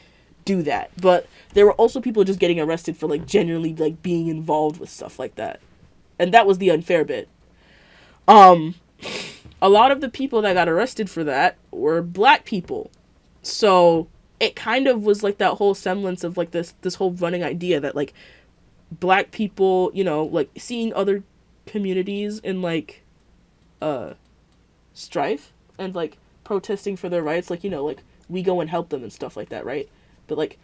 do that. But there were also people just getting arrested for, like, genuinely, like, being involved with stuff like that. And that was the unfair bit. A lot of the people that got arrested for that were black people. So it kind of was like that whole semblance of, like, this whole running idea that, like, black people, you know, like, seeing other communities in, like, strife and, like, protesting for their rights, like, you know, like, we go and help them and stuff like that, right? But, like,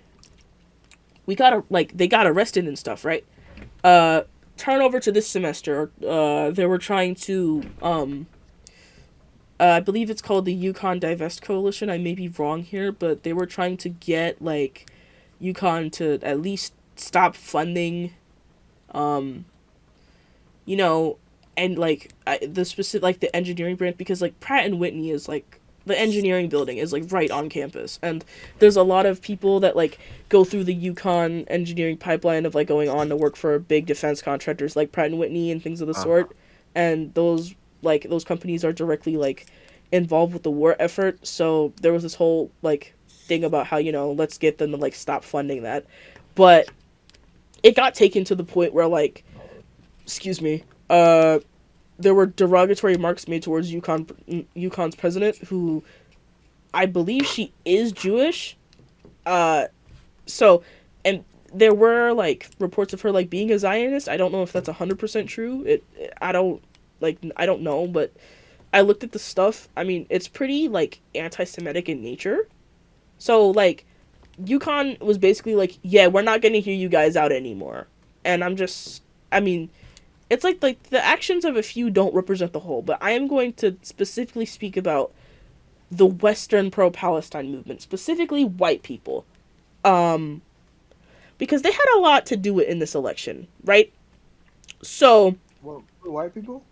they got arrested and stuff, right? Turn over to this semester, they were trying to, I believe it's called the UConn Divest Coalition, I may be wrong here, but they were trying to get, like, UConn to at least stop funding, you know, and, like, the specific, like, the engineering branch, because, like, Pratt and Whitney is, like, the engineering building is, like, right on campus, and there's a lot of people that, like, go through the UConn engineering pipeline of, like, going on to work for big defense contractors like Pratt and Whitney and things of the sort, and those companies are directly, like, involved with the war effort, so there was this whole, like, thing about how, you know, let's get them to, like, stop funding that, but it got taken to the point where, like, excuse me, there were derogatory remarks made towards UConn's president, who I believe she is Jewish, So, and there were like reports of her like being a Zionist. I don't know if that's 100% true. I don't know, but I looked at the stuff. I mean, it's pretty like anti-Semitic in nature. So like, UConn was basically like, yeah, we're not gonna hear you guys out anymore. And I mean, it's like the actions of a few don't represent the whole. But I am going to specifically speak about the Western pro-Palestine movement, specifically white people, um, because they had a lot to do with in this election, right? So, Well, white people.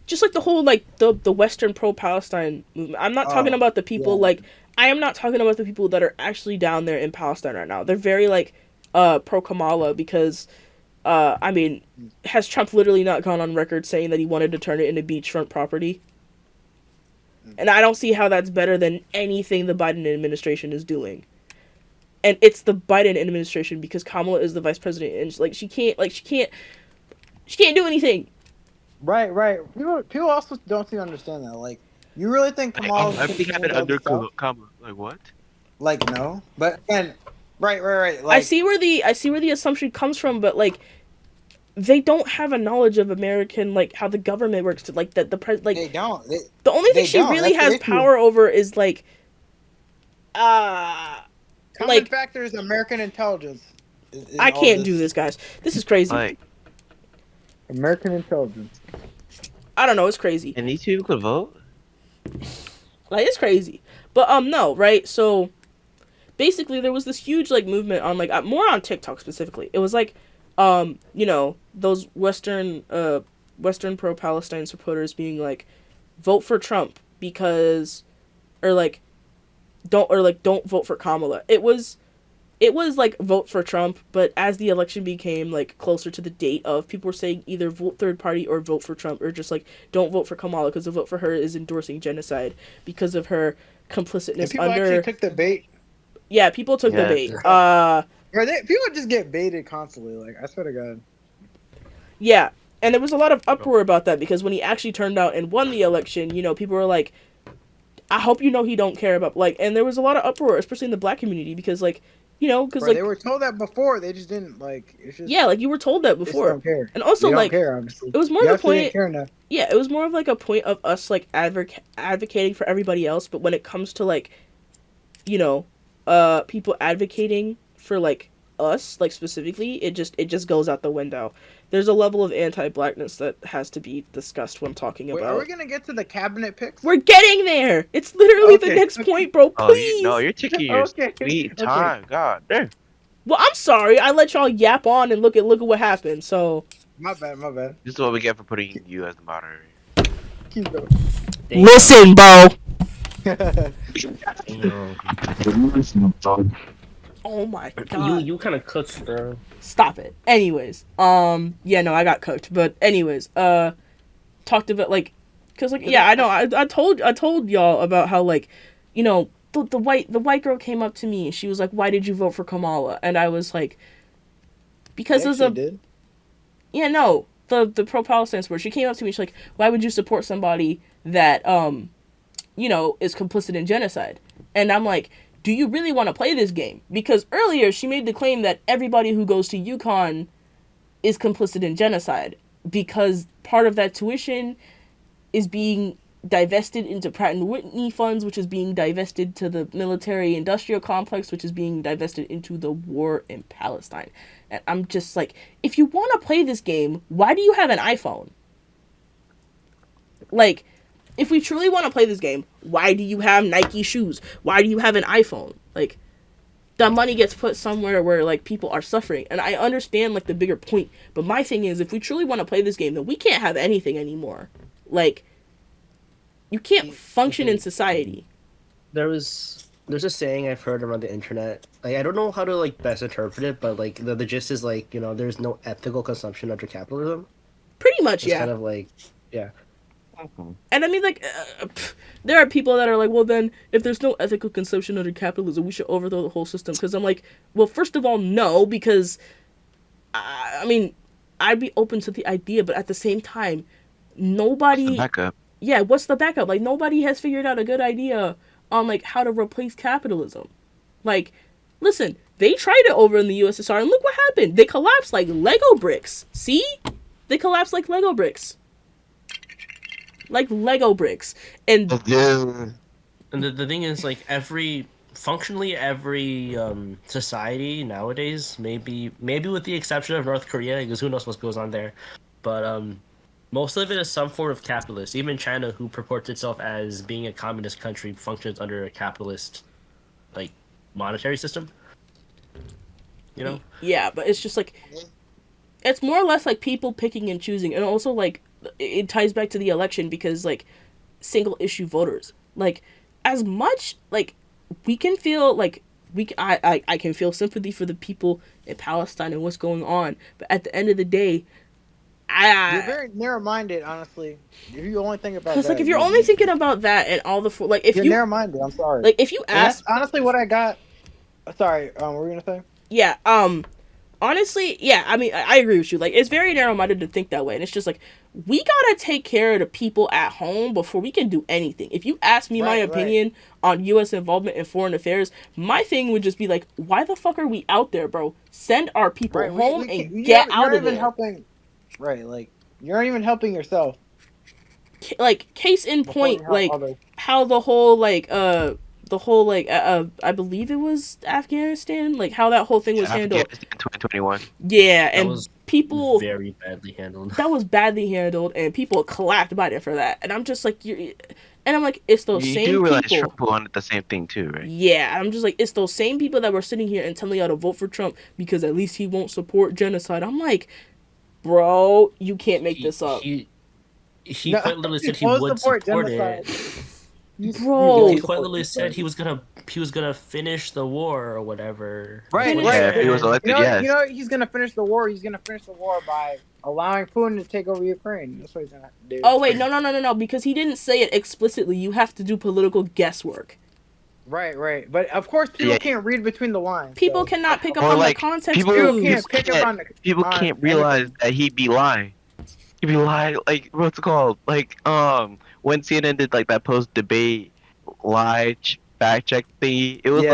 just like the whole like the Western pro-Palestine movement. I'm not talking Oh, about the people yeah. like I am not talking about the people that are actually down there in Palestine right now. They're very like pro Kamala because I mean, has Trump literally not gone on record saying that he wanted to turn it into beachfront property? And I don't see how that's better than anything the Biden administration is doing. And it's the Biden administration because Kamala is the vice president and like she can't do anything. Right, right. People also don't seem to understand that. Like, you really think Kamala can Everything happened control the under South? comma. Like what? Like, no. But again, right. I Like, see where the assumption comes from, but like they don't have a knowledge of American like how the government works to like that the pres like they don't. the only thing they she don't. really That's the has issue. power over is like uh Common like factor is American intelligence. I can't do this, guys. This is crazy. Like, American intelligence. I don't know, it's crazy. and these people could vote. Like it's crazy. But no, right? So basically there was this huge like movement on like more on TikTok specifically. It was like you know, those Western pro-Palestine supporters being like vote for Trump because or like don't vote for Kamala. It was like vote for Trump, but as the election became like closer to the date of, people were saying either vote third party or vote for Trump, or just like don't vote for Kamala because the vote for her is endorsing genocide because of her And complicitness people under. actually took the bait. Yeah, people took the Yeah. bait. People just get baited constantly. Like, I swear to God. Yeah, and there was a lot of uproar about that because when he actually turned out and won the election, you know, people were like, I hope you know he don't care about like, and there was a lot of uproar, especially in the black community, because like, you know, because Bro, like they were told that before. They just didn't like. It's just yeah, like you were told that they just before, don't care. and also They don't like care. Obviously, it was more you of the obviously didn't point. care enough. Yeah, it was more of like a point of us like advocating for everybody else, but when it comes to like, you know, people advocating for like us, like specifically, it just goes out the window. There's a level of anti-blackness that has to be discussed when talking Wait, about. are we gonna get to the cabinet picks? We're getting there. It's literally the Okay, next okay. point, bro. Oh, Please. you're taking your Okay, sweet okay. time. God damn. Well, I'm sorry. I let y'all yap on and look at what happened. So My bad. This is what we get for putting you as the moderator. Keep going. listen, bro. Oh my god. You kind of cooked, bro. Stop it. Anyways, yeah, no, I got cooked. But anyways, talked about like, cause like, yeah, I know, I told y'all about how like, you know, the white girl came up to me and she was like, why did you vote for Kamala? And I was like, because They there's actually a did. yeah, no, the pro-Palestine support. She came up to me. She's like, why would you support somebody that you know, is complicit in genocide? And I'm like, do you really want to play this game? Because earlier she made the claim that everybody who goes to UConn is complicit in genocide because part of that tuition is being divested into Pratt and Whitney funds, which is being divested to the military industrial complex, which is being divested into the war in Palestine. And I'm just like, if you want to play this game, why do you have an iPhone? Like, if we truly want to play this game, why do you have Nike shoes? Why do you have an iPhone? Like, that money gets put somewhere where like people are suffering. And I understand like the bigger point, but my thing is, if we truly want to play this game, then we can't have anything anymore. Like, you can't function in society. There's a saying I've heard around the internet. Like, I don't know how to like best interpret it, but like the gist is like, you know, there's no ethical consumption under capitalism. Pretty much, It's yeah. kind of like, yeah. And I mean, like, there are people that are like, well, then, if there's no ethical consumption under capitalism, we should overthrow the whole system. Because I'm like, well, first of all, no, because, I mean, I'd be open to the idea, but at the same time, nobody... Backup. Yeah, what's the backup? Like, nobody has figured out a good idea on, like, how to replace capitalism. Like, listen, they tried it over in the USSR, and look what happened. They collapsed like Lego bricks. See? They collapsed like Lego bricks. Like Lego bricks. And Yeah. And the thing is, like, functionally every society nowadays, maybe with the exception of North Korea, because who knows what goes on there, but most of it is some form of capitalist. Even China, who purports itself as being a communist country, functions under a capitalist, like, monetary system. You know? yeah, but it's just like, it's more or less like people picking and choosing. And also, like, it ties back to the election because, like, single issue voters. Like, as much, like, we can feel, like, I can feel sympathy for the people in Palestine and what's going on. But at the end of the day, You're very narrow-minded, honestly. If you only think about because, that, like, if you're only thinking about that and all the, like, if you're you, narrow-minded. I'm sorry. like, if you And that's ask, honestly what I got. Sorry, what were you gonna say? yeah, honestly, yeah, I mean, I agree with you. Like, it's very narrow-minded to think that way, and it's just like, we gotta take care of the people at home before we can do anything. If you ask me my Right, opinion on U.S. involvement in foreign affairs, my thing would just be like, why the fuck are we out there, bro? Send our people Right, home we and get you're out not of even there. helping. Right, like you're not even helping yourself Like, case in before you point, help like others. how the whole I believe it was Afghanistan, like how that whole thing was handled. Afghanistan 2021. Yeah, That and was people very badly handled. that was badly handled, and people clapped Biden for that. And I'm just like, and I'm like, it's those You same do realize people. Trump wanted the same thing too, right? Yeah, I'm just like, it's those same people that were sitting here and telling y'all to vote for Trump because at least he won't support genocide. I'm like, bro, you can't make this up, He No, quite literally said he all would support support genocide. it. bro. He quite literally said he was gonna finish the war or whatever. Right, Finish- Yeah, right. if he was And elected, yes. He's gonna finish the war. He's gonna finish the war by allowing Putin to take over Ukraine. That's what he's gonna do. Oh wait, no, because he didn't say it explicitly. You have to do political guesswork. Right. But of course, people Yeah. can't read between the lines. People so. cannot pick up Or on like the context people, People clues. can't pick up on the. people on can't realize anything. that he'd be lying. He'd be lying, like what's it called? Like when CNN did like that post debate fact check thingy, it was Yes.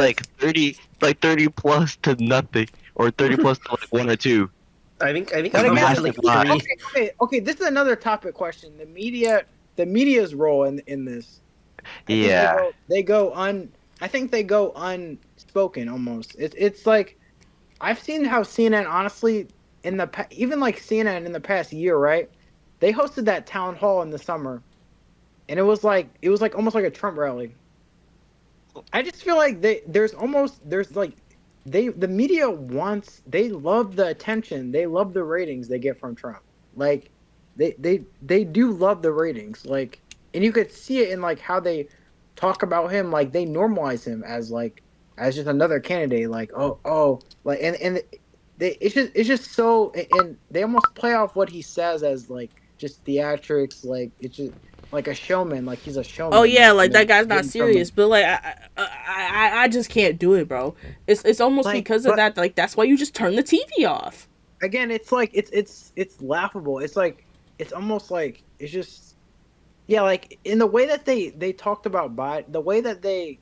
like 30 plus to nothing, or 30 plus to like one or two. I think But he again, had like Massive three. okay. This is another topic question. The media's role in this. I think Yeah. I think they go unspoken almost. It's like I've seen how CNN honestly even like CNN in the past year, right? They hosted that town hall in the summer, and it was like almost like a Trump rally. I just feel like the media they love the attention, they love the ratings they get from Trump. Like they do love the ratings, like, and you could see it in like how they talk about him, like they normalize him as just another candidate, like like and it's just so, and they almost play off what he says as like just theatrics, like it's just like a showman, like he's a showman. Oh yeah, like and that guy's then not serious, but like I just can't do it, bro. It's almost Like, because of but- that. Like that's why you just turn the TV off. again, it's like it's laughable. It's like it's almost like it's just, yeah, like in the way that they talked about Biden, the way that they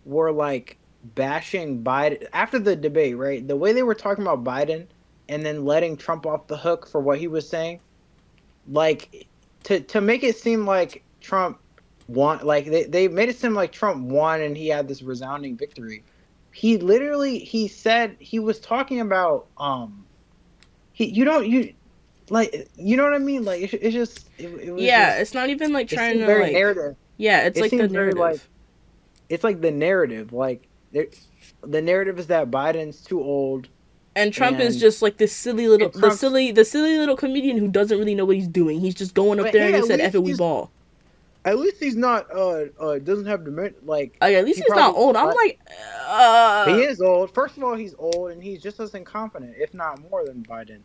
were like bashing Biden after the debate, right? The way they were talking about Biden and then letting Trump off the hook for what he was saying, like to make it seem like Trump won, like they made it seem like Trump won and he had this resounding victory. He said he was talking about you know what I mean, like it's just it was Yeah, just, it's not even like it trying seemed to very like. narrative. Yeah, it's It like the seems very, narrative. like, it's like the narrative, like the narrative is that Biden's too old. And Trump is and- just like this silly little, and Trump's- the silly little comedian who doesn't really know what he's doing. He's just going up But there hey, and he at said, least "F it, we he's- ball." At least he's not doesn't have dementia. Like Like, at least he he's not probably- old. I'm like, he is old. First of all, he's old and he's just as incompetent, if not more, than Biden.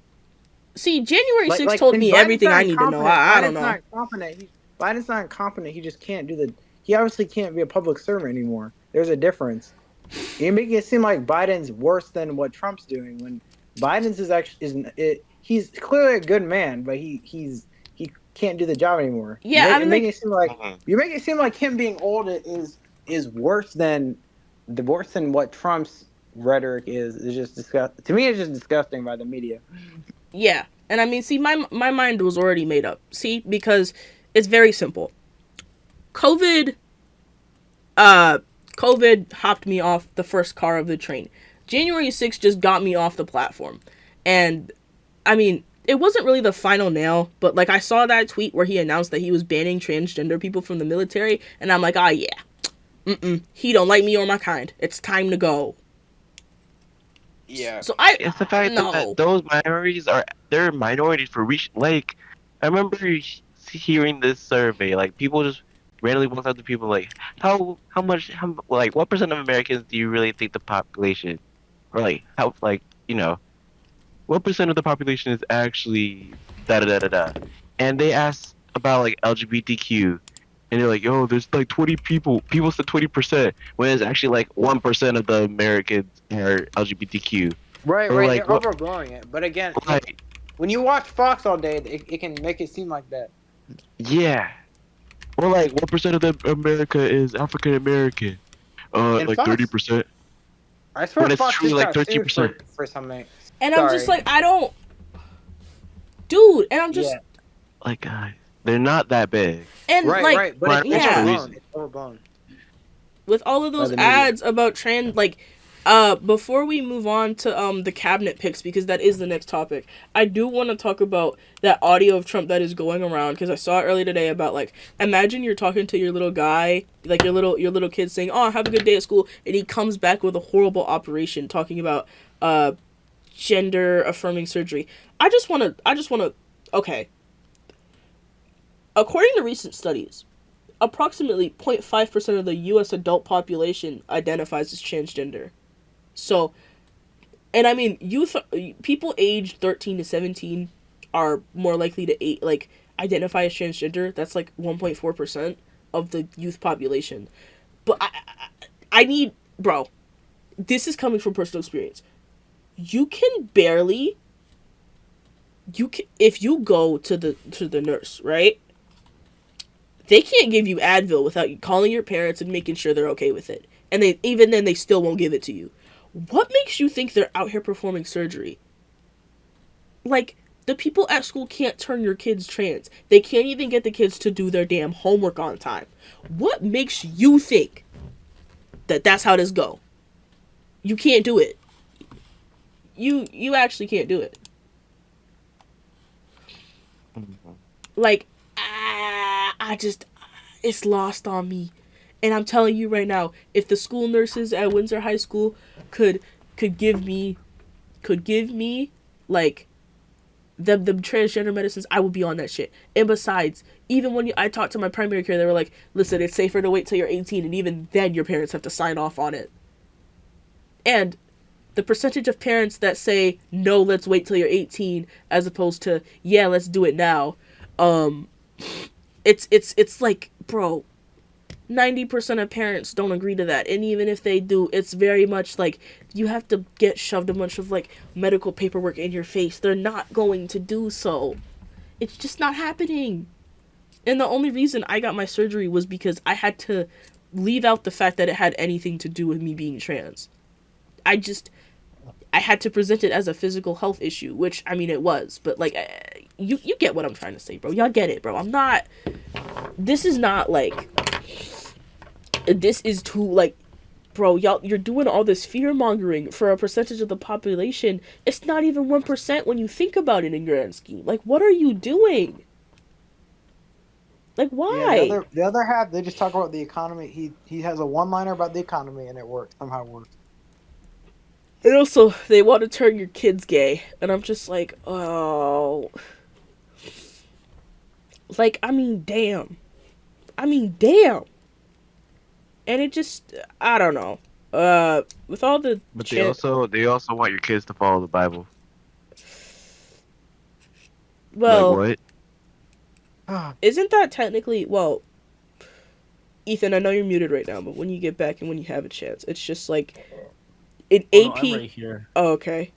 see, January 6th Like, told and me Biden's everything not I need to know. incompetent. I don't Biden's know. not incompetent. Biden's not incompetent. He just can't do he obviously can't be a public servant anymore. There's a difference. You're making it seem like Biden's worse than what Trump's doing, when Biden's he's clearly a good man, but he can't do the job anymore. Yeah, I mean, you're making it seem like Mhm. him being old is worse than worse than what Trump's rhetoric is just disgust. To me, it's just disgusting by the media. Yeah. And I mean, see, my mind was already made up. See, because it's very simple. COVID uh COVID hopped me off the first car of the train. January 6th just got me off the platform. And I mean, it wasn't really the final nail, but like I saw that tweet where he announced that he was banning transgender people from the military, and I'm like, "Ah, yeah. He don't like me or my kind. It's time to go." Yeah. So I It's the fact that no. those minorities they're minorities for reach. Like, I remember hearing this survey. Like, people just randomly walked up to people like, how much like what percent of Americans do you really think the population, or like how like what percent of the population is actually da da da da da, and they asked about like LGBTQ. And they're like, yo, there's like people said 20%, when it's actually like 1% of the Americans are LGBTQ. Right, Or right. like They're what? overblowing it. But again, Like, when you watch Fox all day, it can make it seem like that. yeah. Or like, what percent of the America is African American? And Like Fox, 30%. I swear When it's Fox truly just like got sued 13%. for something. And I'm just Sorry. like, I don't, dude. And I'm just, Yeah. Like, they're not that big. and Right, like, right. But Well, it's that's the yeah, overblown. reason. It's overblown with all of by those the media. ads about trans, like, before we move on to the cabinet picks, because that is the next topic, I do want to talk about that audio of Trump that is going around, because I saw it earlier today about, like, imagine you're talking to your little guy, like your little kid saying, "Oh, have a good day at school," and he comes back with a horrible operation talking about gender affirming surgery. I just want to okay. According to recent studies, approximately 0.5% of the US adult population identifies as transgender. So, and I mean, people aged 13 to 17 are more likely to identify as transgender. That's like 1.4% of the youth population. But I need, bro, this is coming from personal experience. You can barely if you go to the nurse, right? They can't give you Advil without you calling your parents and making sure they're okay with it. And they even then they still won't give it to you. What makes you think they're out here performing surgery? Like, the people at school can't turn your kids trans. They can't even get the kids to do their damn homework on time. What makes you think that that's how this go? You can't do it. You actually can't do it. Like, I just, it's lost on me. And I'm telling you right now, if the school nurses at Windsor High School could give me like the transgender medicines, I would be on that shit. And besides, even when I talked to my primary care, they were like, "Listen, it's safer to wait till you're 18, and even then your parents have to sign off on it." And the percentage of parents that say, "No, let's wait till you're 18," as opposed to, "Yeah, let's do it now," it's like, bro, 90% of parents don't agree to that. And even if they do, it's very much like you have to get shoved a bunch of like medical paperwork in your face. They're not going to do so. It's just not happening. And the only reason I got my surgery was because I had to leave out the fact that it had anything to do with me being trans. I had to present it as a physical health issue, which, I mean, it was, but like, you get what I'm trying to say, bro. Y'all get it, bro. This is not like, this is too, like, bro, you're doing all this fear mongering for a percentage of the population. It's not even 1% when you think about it in grand scheme. Like, what are you doing? Like, why? Yeah, the other half, they just talk about the economy. He has a one-liner about the economy, and it works. Somehow works. And also, they want to turn your kids gay. And I'm just like, oh. Like, I mean, damn. And it just, I don't know. With all the But they also want your kids to follow the Bible. well, Like isn't that technically, well, Ethan, I know you're muted right now, but when you get back and when you have a chance, it's just like, in Oh, no, AP. I'm right here. Oh, okay.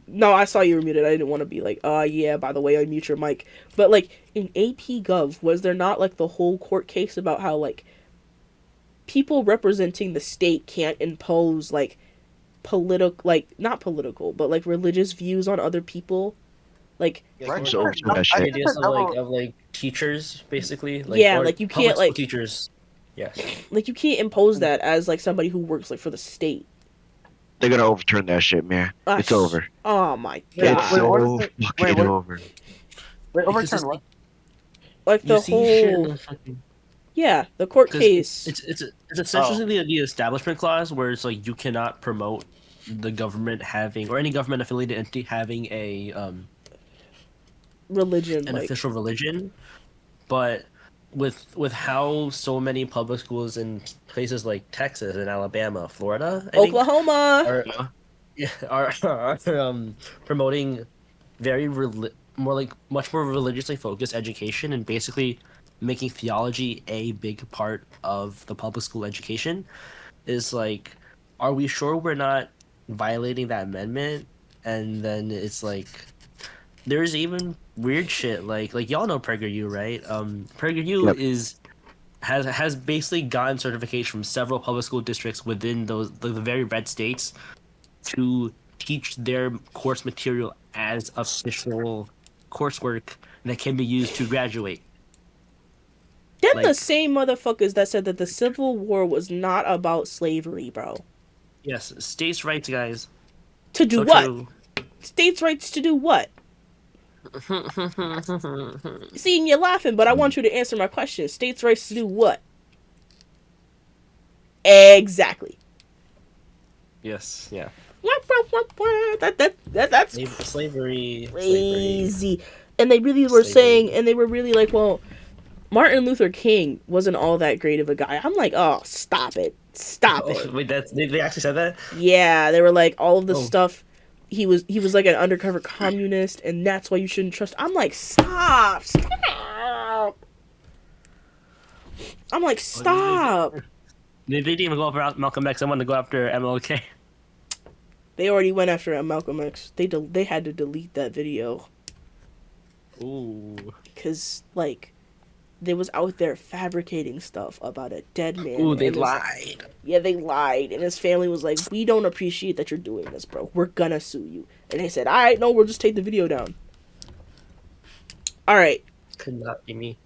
No, I saw you were muted. I didn't want to be like, yeah, by the way, I mute your mic. But, like, in AP Gov, was there not, like, the whole court case about how, like, people representing the state can't impose like political, like not political, but like religious views on other people. Like, Right. Just overturn that I shit. think Ideas the double- of like teachers, basically. Like, Yeah, or like, you public can't, school like- teachers. Yes. like you can't impose that as like somebody who works like for the state. They're gonna overturn that shit, man. Ah, It's over. Oh my Wait, god! It's wait, what so is it? fucking Wait, what- over. Wait, Because overturn it's- what? Like the you see shit in whole the fucking- yeah, the court 'cause case. It's essentially the establishment clause, where it's like you cannot promote the government having, or any government affiliated entity having Religion, an like official religion, but with how so many public schools in places like Texas and Alabama, Florida, I think, Oklahoma. are Huh? yeah, are promoting very more like much more religiously focused education, and basically making theology a big part of the public school education. Is like, are we sure we're not violating that amendment? And then it's like, there's even weird shit like y'all know PragerU, right? PragerU Yep. has basically gotten certification from several public school districts within those the very red states to teach their course material as official coursework that can be used to graduate. Them the like- same motherfuckers that said that the Civil War was not about slavery, bro. Yes, states' rights, guys. To do So what? true. States' rights to do what? See, and you're laughing, but I want you to answer my question. States' rights to do what? Exactly. Yes, yeah. That's Slavery. crazy. And they really were Slavery. saying, and they were really like, well, Martin Luther King wasn't all that great of a guy. I'm like, oh, stop it. Stop Oh, it. wait, they actually said that? Yeah, they were like, all of the Oh. stuff. He was like an undercover communist, and that's why you shouldn't trust. I'm like, stop. I'm like, stop. They didn't even go after Malcolm X. I wanted to go after MLK. They already went after Malcolm X. They had to delete that video Ooh. because like they was out there fabricating stuff about a dead man. Ooh, they and his- lied. Yeah, they lied, and his family was like, "We don't appreciate that you're doing this, bro. We're gonna sue you." And they said, "All right, no, we'll just take the video down." All right, Could not be me.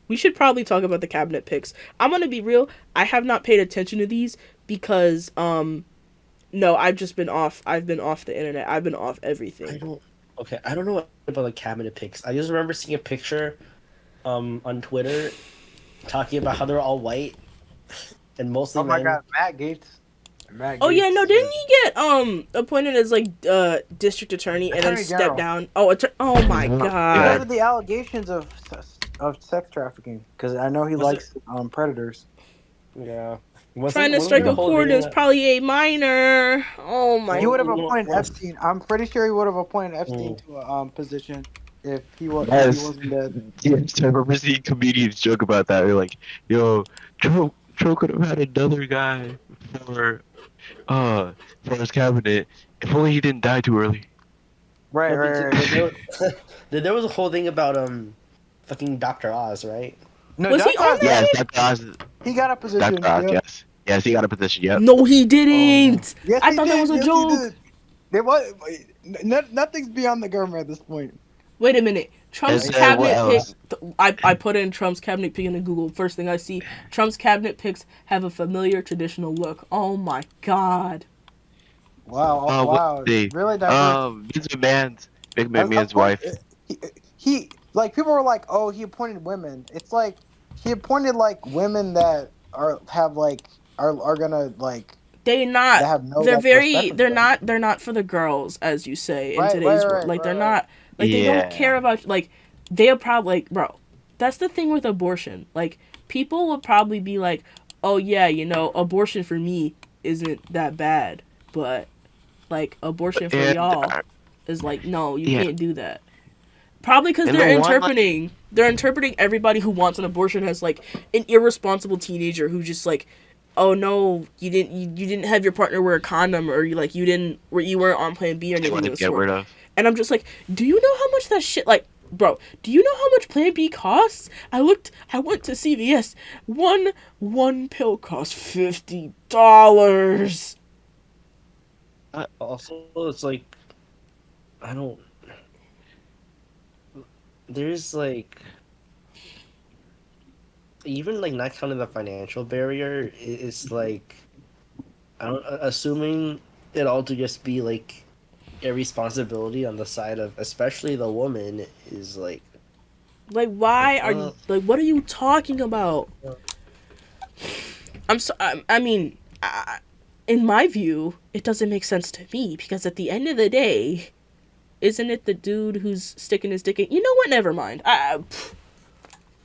we should probably talk about the cabinet picks. I'm gonna be real. I have not paid attention to these because no, I've just been off. I've been off the internet. I've been off everything. I don't know what about the cabinet picks. I just remember seeing a picture on Twitter talking about how they're all white and mostly Oh my men. god, Matt Gates. Matt Oh yeah, Gaetz. no, didn't he get appointed as like district attorney and then Attorney step General. down? Oh, oh my Mhm. god. Because of the allegations of sex trafficking. Because I know he Was likes predators. Yeah. Trying to strike a chord is probably a minor. Oh my. He would have Well, appointed well- Epstein. I'm pretty sure he would have appointed Epstein to a position if he was Yes. if he wasn't dead. Yes, I remember seeing comedians joke about that. They're like, "Yo, Trump could have had another guy for his cabinet if only he didn't die too early." Right, right. There was a whole thing about fucking Dr. Oz, right? No, Was he Dr. Oz, on that? Yes, Dr. Oz. he got a position. Dr. Oz. yeah. Yes, he got a position. Yep. No, he didn't. Yes, I he thought that did. was a Yes, he joke. did. There was nothing's beyond the government at this point. Wait a minute. Trump's And cabinet what pick. else? I put in Trump's cabinet pick into Google. First thing I see, Trump's cabinet picks have a familiar traditional look. Oh my god. Wow, What wow, the- really diverse. Vince McMahon's Big Of McMahon's course, wife. He like people were like, oh, he appointed women. It's like he appointed like women that are gonna like They not. that have no. They're like, very. respect for They're them. not. They're not for the girls, as you say in Right, today's right, world. Like they're right. not. Like they Yeah. don't care about. Like they'll probably like, bro. That's the thing with abortion. Like people will probably be like, oh yeah, abortion for me isn't that bad, but like abortion for And, y'all is like, no, you Yeah. can't do that. Probably because And they're the one, like- interpreting everybody who wants an abortion as like an irresponsible teenager who just like, oh no, you didn't have your partner wear a condom, or you weren't on Plan B or They anything want of to the get sort. rid of. And I'm just like, do you know how much that shit like bro, do you know how much Plan B costs? I went to CVS. One pill costs $50. Also, it's like I don't. There's like even like not counting the financial barrier. It's like I don't assuming it all to just be like a responsibility on the side of especially the woman is like Like, why are you, like, what are you talking about? I mean, in my view, it doesn't make sense to me because at the end of the day, isn't it the dude who's sticking his dick in? You know what? Never mind.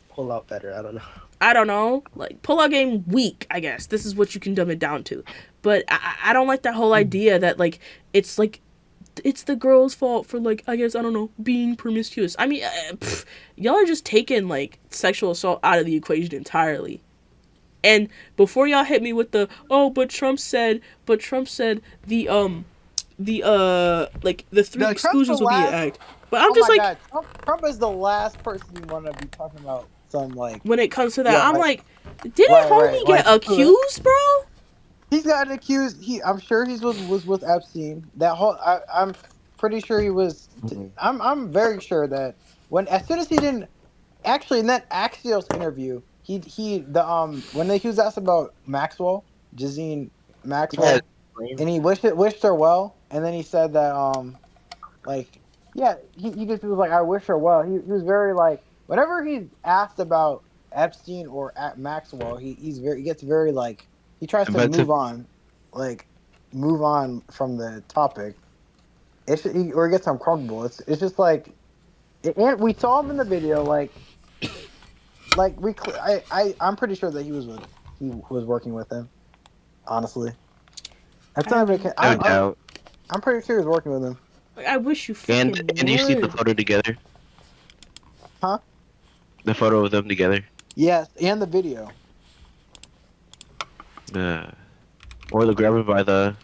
pull out better. I don't know. I don't know. Like, pull-out game weak, I guess. This is what you can dumb it down to. But I don't like that whole idea that, like, it's the girl's fault for, like, I guess, I don't know, being promiscuous. I mean, y'all are just taking, like, sexual assault out of the equation entirely. And before y'all hit me with the, oh, but Trump said the like, the three No, Trump's exclusions the will be an last- act. But I'm Oh just my like, God, Trump is the last person you want to be talking about some like. when it comes to that, Yeah, I'm like- like, didn't Right, homie right, get like, accused, bro? He's gotten accused. I'm sure he was with Epstein. That whole. I'm pretty sure he was. I'm very sure that as soon as he didn't actually in that Axios interview, when he was asked about Ghislaine Maxwell, and he wished her well, and then he said that like yeah, he just was like, I wish her well. He was very like, whenever he's asked about Epstein or at Maxwell, he gets very like, he tries to move on from the topic. Or he gets uncomfortable. It's just like, and we saw him in the video I'm pretty sure that he was working with him. Honestly, that's not even. No doubt. I'm pretty sure he was working with him. Like, I wish you fucking And you see the would. photo together? Huh? The photo of them together? Yes, and the video. Or the grabber by the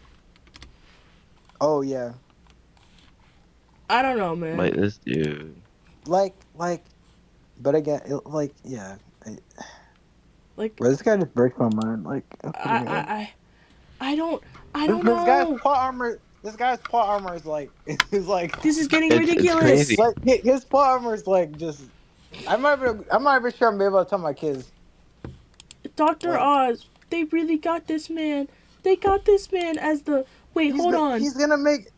Oh yeah, I don't know, man. like this dude. like, but again, yeah. Like, Bro, this guy just breaks my mind. Like, I don't this know. guy's plot armor. This guy's plot armor is like, is like, This is getting It's ridiculous. crazy. like his plot armor is like just. I'm not even sure I'm able to tell my kids. Dr. Like- Oz, they really got this man. They got this man as the hold on. He's gonna make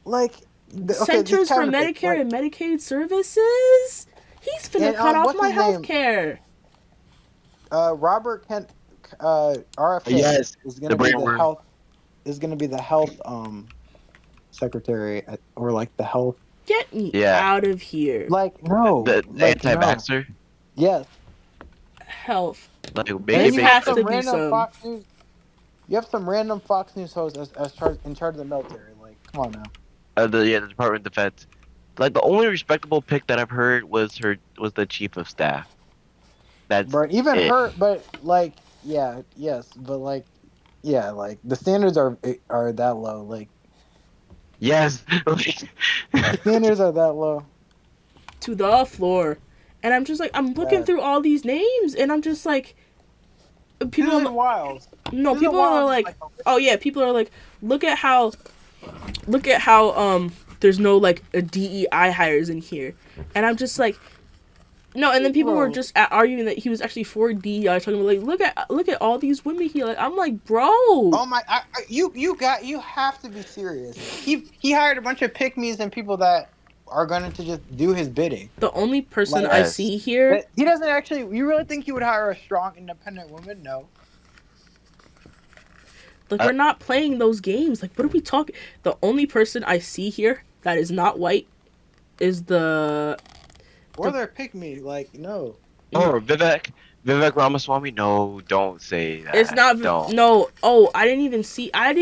like Centers for Medicare and Medicaid Services? He's finna And, cut off what's my his name? health care. Robert Kent, RFK Yes, is gonna the be brain the worm. health secretary or like the health Get me Yeah. out of here. like no The like, no. anti-vaxxer. Yes. Health. Like And make you it have make to be some. Fox News. You have some random Fox News host in charge of the military. Like, come on now. the Department of Defense. Like the only respectable pick that I've heard was the chief of staff. That's But even it. her, but like, yeah, yes, but like, yeah, like the standards are that low. Like, Yes. the standards are that low. To the floor. And I'm just like, I'm looking Yeah. through all these names, and I'm just like, people Susan are, Wiles. no, Susan people are Wiles is like, oh yeah, people are like, look at how there's no like a DEI hires in here, and I'm just like, no, and then people were Bro. just arguing that he was actually for DEI, talking about like, look at all these women here, like, I'm like, bro, Oh my! You have to be serious. He hired a bunch of pick-me's and people that are going to just do his bidding. the only person Like- I Yes. see here, But he doesn't actually. You really think he would hire a strong, independent woman? No. like, we're not playing those games, like, what are we talking? The only person I see here that is not white is Or they're pick-me. Like, no. Or Vivek Ramaswamy. No, don't say that. It's not. Don't. No. Oh, I didn't even see that.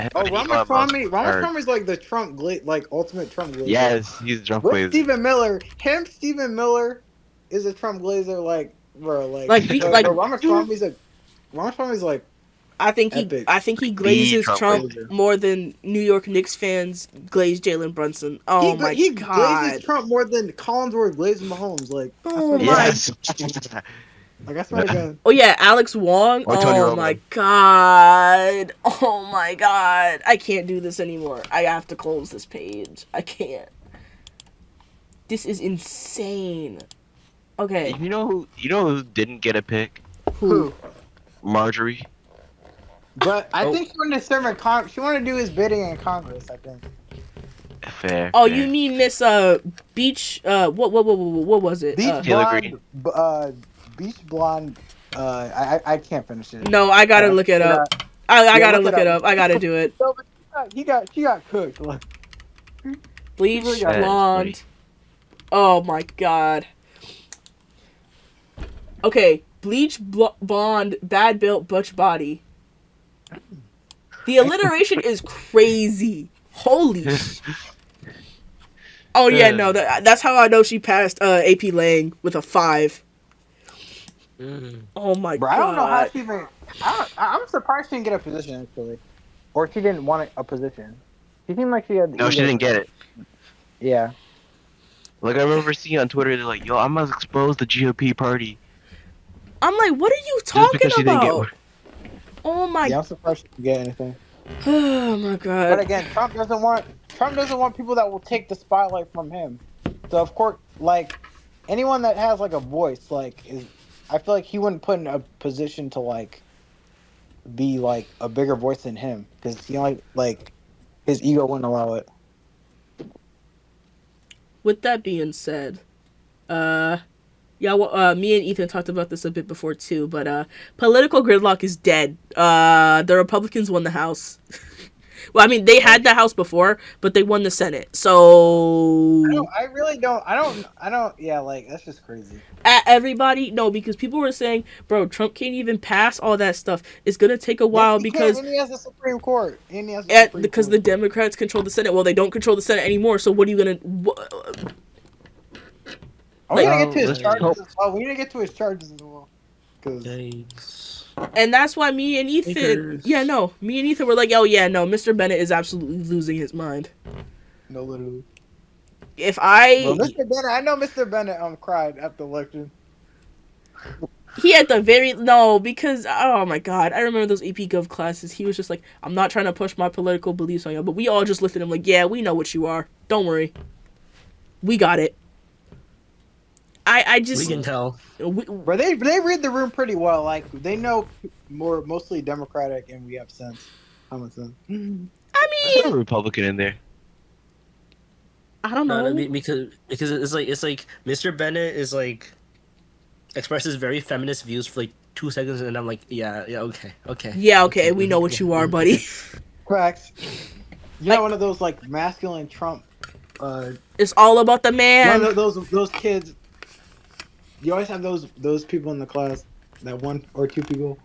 Yeah, Oh, but Elon Ramaswamy. Musk- or- Ramaswamy's like the Trump like ultimate Trump glazer. Yes, he's drunk With with. Stephen Miller, Stephen Miller is a Trump glazer. Like, bro, like, Like, but like- Ramaswamy's like, Epic. I think he glazes Trump Trump glazer. more than New York Knicks fans glaze Jalen Brunson. Oh my he god. glazes Trump more than Collinsworth glazes Mahomes. Like, I Oh swear to my. God. Yes. Like, I swear to God. Oh yeah, Alex Wong. Or Tony Oh my Romo. god. Oh my god. I can't do this anymore. I have to close this page. I can't. This is insane. Okay. You know who didn't get a pick? Who? Marjorie. But I Oh. think she wanted to serve in Congress. She wanted to do his bidding in Congress, I think. Fair. Oh, fair. you mean Miss Beach what was it? Beach Taylor blonde, beach blonde. I can't finish it. No, I gotta look it up. I gotta look look it up. I gotta do it. No, but she got cooked. Like, Bleach really got- That is blonde. Oh my god. Okay, bleach blonde, bad built butch body. The alliteration is crazy. Holy sh- Oh yeah, no, that's how I know she passed AP Lang with a 5. Oh my bro, god. I don't know how she even. I'm surprised she didn't get a position actually, or she didn't want a position. She seemed like she had. No, she didn't get it. Yeah. Like I remember seeing on Twitter, they're like, "Yo, I must expose the GOP party I'm like, what are you just talking because she didn't get about? one." Oh my Yeah, I'm surprised she didn't get anything. Oh my But god. again, Trump doesn't want people that will take the spotlight from him. So of course, like anyone that has like a voice, like is, I feel like he wouldn't put in a position to like be like a bigger voice than him because he like his ego wouldn't allow it. With that being said, yeah, well, me and Ethan talked about this a bit before too, but political gridlock is dead. The Republicans won the House. Well, I mean, they had the House before, but they won the Senate. So I really don't. I don't. Yeah, like that's just crazy. everybody, no, because people were saying, bro, Trump can't even pass all that stuff. It's gonna take a while Yes, he because can, and he has the Supreme Court. And he has the Supreme because the Court. Democrats control the Senate. Well, they don't control the Senate anymore. So what are you gonna? Oh, we like- gotta get to his let's charges hope- as well. We need to get to his charges as well. Cause Yikes. And that's why me and Ethan, Fakers. me and Ethan were like, oh yeah, no, Mr. Bennett is absolutely losing his mind. no, literally. If I, Well, Mr. Bennett, I know Mr. Bennett cried after the election. he at the very, no, because, oh my god, I remember those AP Gov classes, he was just like, I'm not trying to push my political beliefs on you, but we all just looked at him like, yeah, we know what you are. Don't worry. We got it. I just, We can tell. But they read the room pretty well. Like they know mostly Democratic, and we have sense, common sense. I There's mean, a Republican in there. I don't know. No, because it's like Mr. Bennett is like expresses very feminist views for like 2 seconds, and I'm like, yeah, okay. Yeah, okay, we know what you are, buddy. Facts. You're not one of those like masculine Trump. It's all about the man. One of those kids. You always have those people in the class, that one or two people.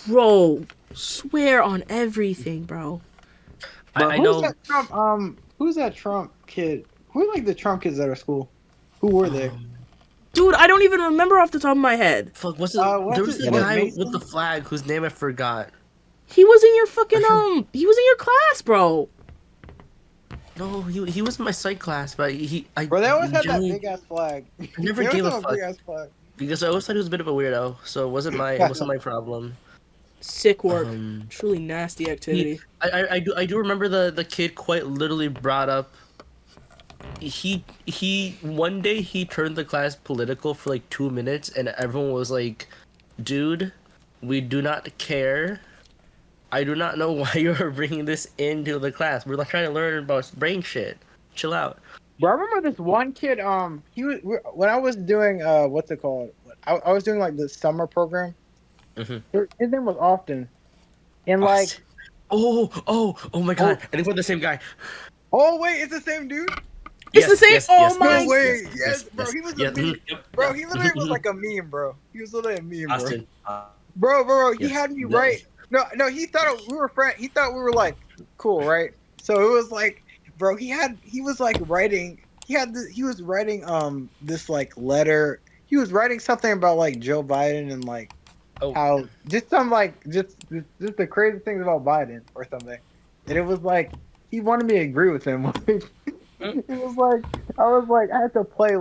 Bro, swear on everything, bro. I Who's know. that Trump? Who's that Trump kid? Who are like the Trump kids at our school? Who were they? Dude, I don't even remember off the top of my head. Fuck, what's it? what's There was his the name? guy Mason? with the flag whose name I forgot. He was in your fucking he was in your class, bro. No, he was in my psych class, but Bro, they always had that generally- big ass flag. I never They always gave a have fuck big ass flag. because I always thought he was a bit of a weirdo, so it wasn't my problem. Sick work. Um, Truly nasty activity. I do remember the kid quite literally brought up. He one day he turned the class political for like 2 minutes, and everyone was like, "Dude, we do not care. I do not know why you are bringing this into the class. We're like trying to learn about brain shit. Chill out." Bro, I remember this one kid. He was when I was doing what's it called? I was doing like the summer program. Mhm. His name was Austin, and like, oh my god! I think we're the same guy. oh wait, it's the same dude. It's the same- oh my- No way. Yes, bro, he was a meme. Yep, Bro, he literally was like a meme, bro. He was literally a meme, bro. Austin. Bro, he Yes, had me that right. No, he thought we were friends. He thought we were like cool, right? So it was like, bro, he was like writing. He was writing this like letter. He was writing something about like Joe Biden and like Oh. how just some like just the crazy things about Biden or something, and it was like he wanted me to agree with him. It was like I had to play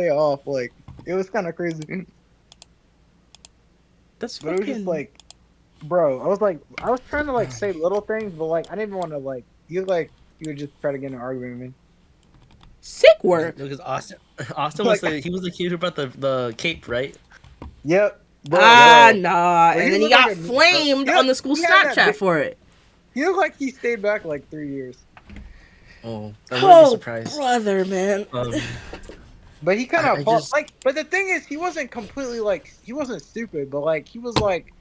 off like it was kind of crazy, That's but it was just fucking like, bro, I was trying to like say little things, but like I didn't even want to you would just try to get in an argument with me. sick work. Because Austin was Like, he was the kid who brought the cape, right? yep, bro. Ah, Bro. nah. Bro, And then he looked like got a flamed on the school he had that Snapchat big- for it. He looked like he stayed back like 3 years. Oh, I wouldn't be Oh, surprised. brother, man. But he kind I of just- but the thing is, he wasn't completely like he wasn't stupid, but like he was like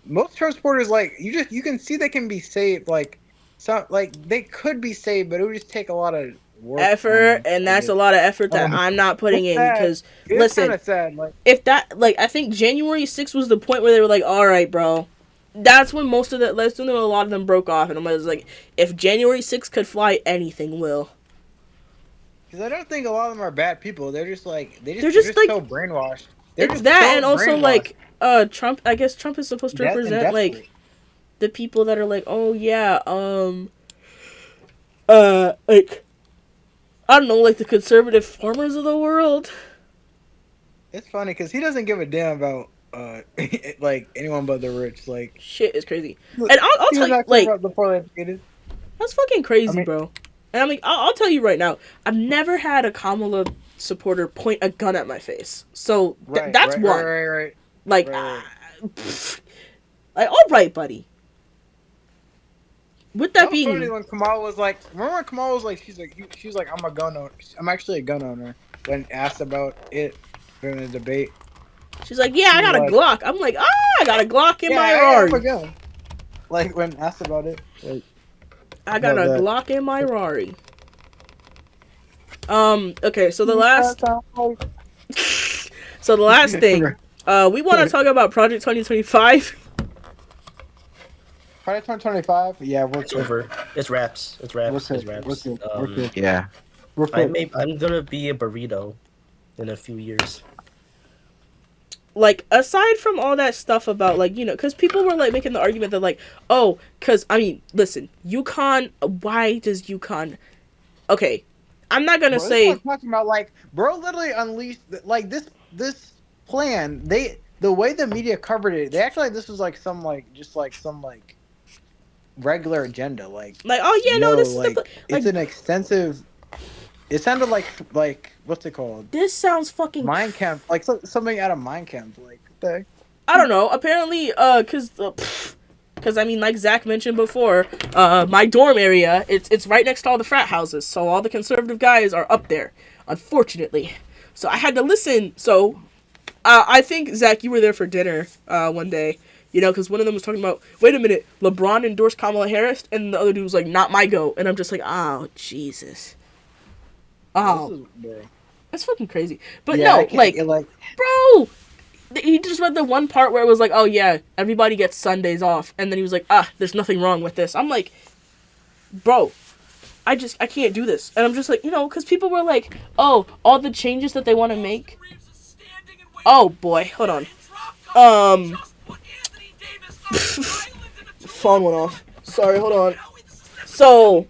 most Trump supporters like you can see they can be saved like some like they could be saved, but it would just take a lot of work on Effort, them, and I that's guess. a lot of effort that Um, I'm not putting it's in sad. because It's listen, kind of sad. Like if that like I think January 6th was the point where they were like, all right, bro. That's when most of the that's when a lot of them broke off, and I was like, if January 6th could fly, anything will. because I don't think a lot of them are bad people. They're just like They're they're just, just like- so brainwashed. They're It's just that, so and also brainwashed. like Trump. I guess Trump is supposed to Death and represent like desperate. the people that are like, oh yeah, like I don't know, like the conservative farmers of the world. It's funny because he doesn't give a damn about like anyone but the rich. Like Shit is crazy, and I'll he tell does you, not care like about the poorly educated. that's fucking crazy, I mean- bro. And I mean, I'll tell you right now, I've never had a Kamala supporter point a gun at my face, so that's one. Right. Like, Right. like all right, buddy. With that That was funny being, when Kamala was like, remember when Kamala was like, she was like, I'm a gun owner. I'm actually a gun owner. When asked about it during the debate, she's like, yeah, I got a like- Glock. I'm like, I got a Glock in my I have a Rari. gun. Like when asked about it, like I got a No, that- Glock in my Rari. Okay, so the last thing, we want to talk about Project 2025. Friday 2025. Yeah, we're It's good. over. It's wraps. It's We're wraps. good. It's wraps. We're good. We're good. Yeah. We're good. I'm gonna be a burrito in a few years. Like, aside from all that stuff about, like, you know, because people were, like, making the argument that, like, oh, because, I mean, listen, UConn, why does UConn, okay, I'm not gonna Bro, this is say, what I'm talking about, like, bro, literally unleashed like this plan. The way the media covered it, they acted like this was like some regular agenda. Like, oh, yeah, no, this is like the, it's like, an extensive. It sounded like what's it called? this sounds fucking, Mind camp, like something out of mind camp. Like, what the heck? I don't know, apparently, because, I mean, like Zach mentioned before, my dorm area, it's right next to all the frat houses, so all the conservative guys are up there, unfortunately. So I had to listen, so, I think, Zach, you were there for dinner, one day, you know, because one of them was talking about, wait a minute, LeBron endorsed Kamala Harris, and the other dude was like, not my goat, and I'm just like, oh, Jesus. Oh, This is, bro. that's fucking crazy. But Yeah, I no, can't- like, it, like bro, he just read the one part where it was like, oh yeah, everybody gets Sundays off, and then he was like, there's nothing wrong with this. I'm like, bro, I can't do this. And I'm just like, you know, because people were like, oh, all the changes that they want to make. Oh boy, hold on. Phone went off. Sorry, hold on. So,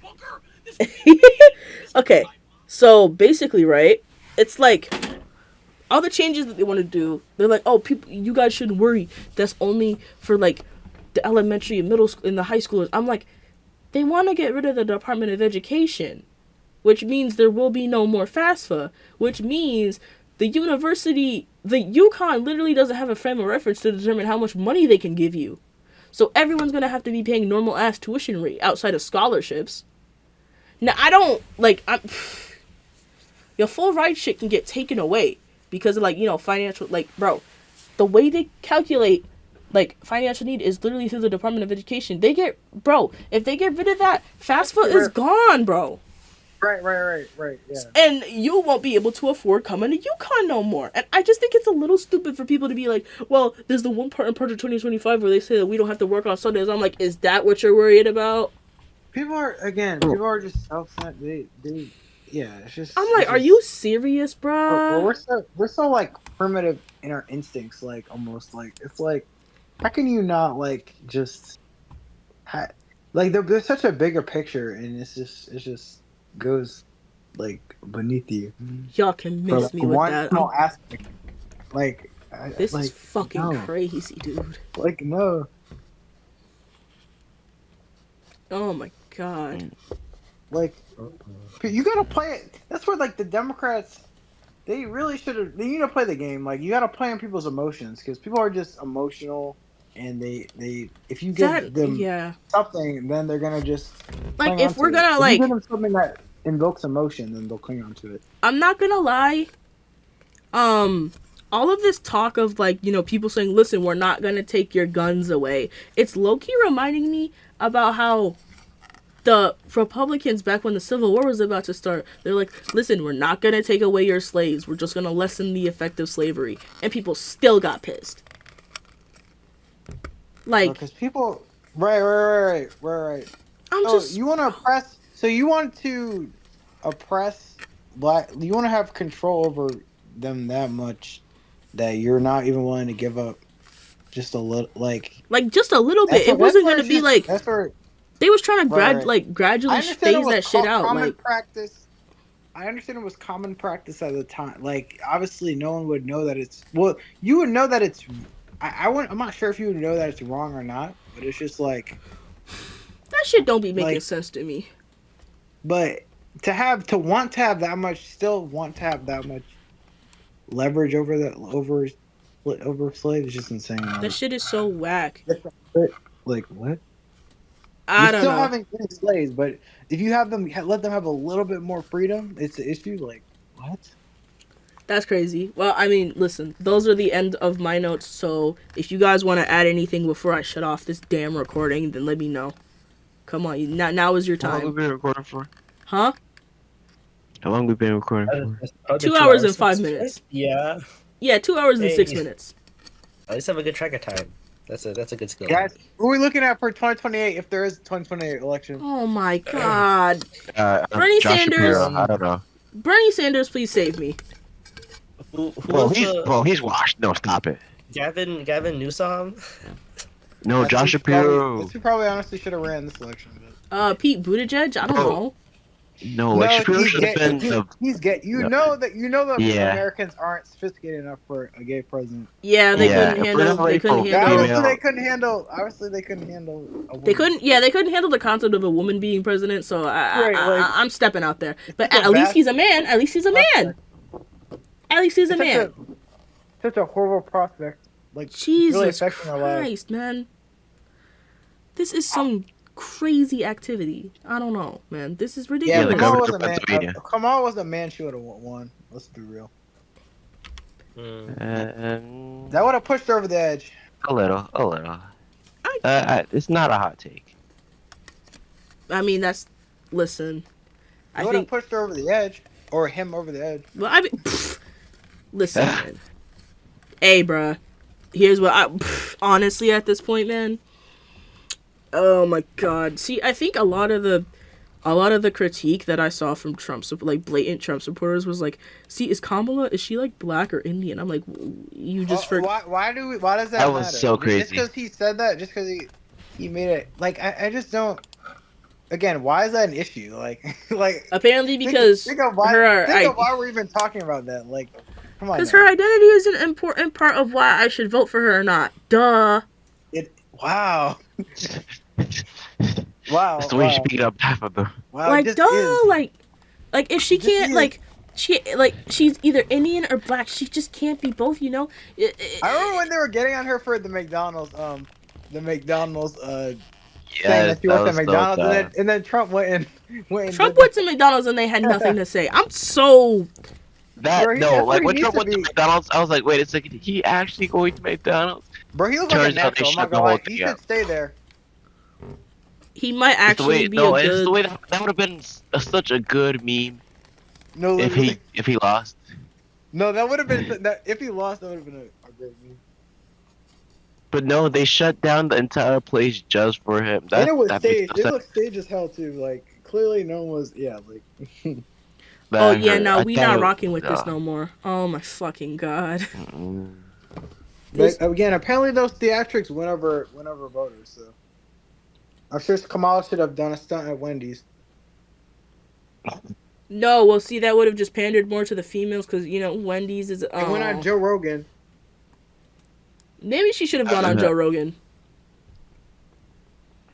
okay, so basically, right, it's like, all the changes that they want to do, they're like, oh, people, you guys shouldn't worry. That's only for, like, the elementary and middle school and the high schoolers. I'm like, they want to get rid of the Department of Education, which means there will be no more FAFSA, which means the university, the UConn literally doesn't have a frame of reference to determine how much money they can give you. So everyone's going to have to be paying normal-ass tuition rate outside of scholarships. Now, I don't, like, your full ride shit can get taken away. Because of, like, you know, financial, like, bro, the way they calculate, like, financial need is literally through the Department of Education. They get, bro, if they get rid of that, FAFSA is gone, bro. right. Yeah. And you won't be able to afford coming to UConn no more. And I just think it's a little stupid for people to be like, well, there's the one part in Project 2025 where they say that we don't have to work on Sundays. I'm like, is that what you're worried about? People are just self-centered. They yeah. It's just. I'm like, it's are just- you serious, bro? We're so like primitive in our instincts. Like almost like it's like how can you not like just like there's such a bigger picture, and it just goes like beneath you Y'all can for miss like me with one that. small aspect. Like, This is like fucking no, crazy, dude. like no, Oh my god. like you gotta play it. That's where like the Democrats. They really should have. They need to play the game. Like you got to play on people's emotions because people are just emotional, and they if you That give them yeah. something, then they're gonna just Like cling on if we're to it. gonna If you give like, them something that invokes emotion, then they'll cling on to it. I'm not gonna lie. All of this talk of like, people saying, "Listen, we're not gonna take your guns away." It's low key reminding me about how the Republicans back when the Civil War was about to start, they're like, "Listen, we're not gonna take away your slaves. We're just gonna lessen the effect of slavery," and people still got pissed. Like, Because people, right. I'm So just you want to oppress? So you want to oppress black? You want to have control over them that much that you're not even willing to give up just a little, like just a little bit. It That's wasn't where gonna it's be just like that's where they was trying to right. I gradually understand it phase was that shit out. common Like, practice. I understand it was common practice at the time. Like obviously, no one would know that it's well. You would know that it's. I wouldn't. I'm not sure if you would know that it's wrong or not. But it's just that shit don't be making like. sense to me. But to want to have that much, still want to have that much leverage over over slaves is just insane. That shit is so whack. Like what? You're I don't still know. having slaves, but if you have them, let them have a little bit more freedom, it's an issue. Like what? That's crazy. Well, I mean, listen, those are the end of my notes. So if you guys want to add anything before I shut off this damn recording, then let me know. Come on, now is your How long we time. been recording for? Huh? How long we been recording for? It's probably 2 2 hours and at 5 this minutes. point. Yeah. Yeah, 2 hours and Hey. 6 minutes. At least have a good track of time. That's a good skill. Guys, what are we looking at for 2028? If there is a 2028 election, Oh my god. Uh, Bernie Josh Sanders. Shapiro. I don't know. Bernie Sanders, please save me. Who Bro, was the he's washed. No, stop it. Gavin Newsom? No, Josh Shapiro. That's who probably honestly should have ran this election. Pete Buttigieg? I don't Bro. know. No, like Shapiro should have been the. He's gay. You No. know that Yeah. Americans aren't sophisticated enough for a gay president. Yeah, they Yeah, couldn't if we're handle. not They ready couldn't for handle. female- Obviously, they couldn't handle. A woman. They couldn't. Yeah, they couldn't handle the concept of a woman being president. So Right, like- I'm stepping out there. But such a at least vast- he's a man. At least he's a man. At least he's a man. Such a horrible prospect. Like Jesus really affecting our lives. Christ, man. This is some crazy activity. I don't know, man. This is Yeah, ridiculous. the Kamal governor was of a man. Pennsylvania. Kamal was a man. She would have won. Let's be real. That would have pushed her over the edge. A little. It's not a hot take. I mean, that's. Listen. I It would have think. pushed her over the edge, or him over the edge. Well, I mean, listen, man. Hey, bruh. Here's what honestly, at this point, man. Oh my god. See, I think a lot of the critique that I saw from like blatant Trump supporters was like, see, is she like black or Indian? I'm like, you just Why does that That matter? was so crazy. Just because he said that, just because he made it. Like I just don't. Again, why is that an issue? Like apparently because think of why we're even talking about that. Like, come on. Because now. her identity is an important part of why I should vote for her or not. Duh. Wow. Wow. That's the way you speak up half of them. Wow. Like, it just duh. is. Like if she Just can't, is. she's either Indian or black. She just can't be both, you know? I remember when they were getting on her for the McDonald's, saying Yeah, that she worked at was so McDonald's, dumb. and then Trump went and Trump did went to McDonald's and they had nothing to say. I'm so... That Bro, that's no, where like he when needs Trump to went to be. McDonald's, I was like, wait a second, he actually going to McDonald's? Bro, he looks like a Turns out they natural. I'm shut not the gonna whole lie. He thing should up. stay there. He might actually be a It's good... the way that would have been such a good meme No, if literally. he lost. No, that would have been that. If he lost, that would have been a great meme. But no, they shut down the entire place just for him. And it was that staged. makes It no looked staged as hell too. Like clearly, no one was. Yeah, like. sense. Oh, That yeah, hurt. no, I we thought not it- rocking with this no more. Oh, my fucking God. Mm. This- But again, apparently those theatrics went over voters. So I'm sure Kamala should have done a stunt at Wendy's. No, well, see, that would have just pandered more to the females because Wendy's is. It went on Joe Rogan. Maybe she should have gone on Joe Rogan.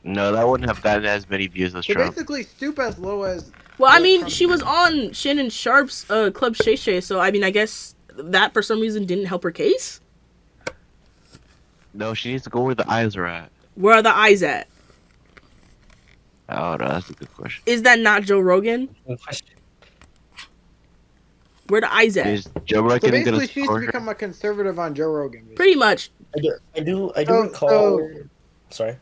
No, that wouldn't have gotten as many views as So Trump. basically, stoop as low as. Well, I Yeah, mean, Trump she was did. on Shannon Sharp's Club Shay Shay, so I mean, I guess that for some reason didn't help her case. No, she needs to go where the eyes are at. Where are the eyes at? Oh no, that's a good question. Is that not Joe Rogan? Question. Where the eyes at? Is Joe So Rogan basically, gonna she needs to support her? become a conservative on Joe Rogan. basically. Pretty much. I do So- recall. Sorry.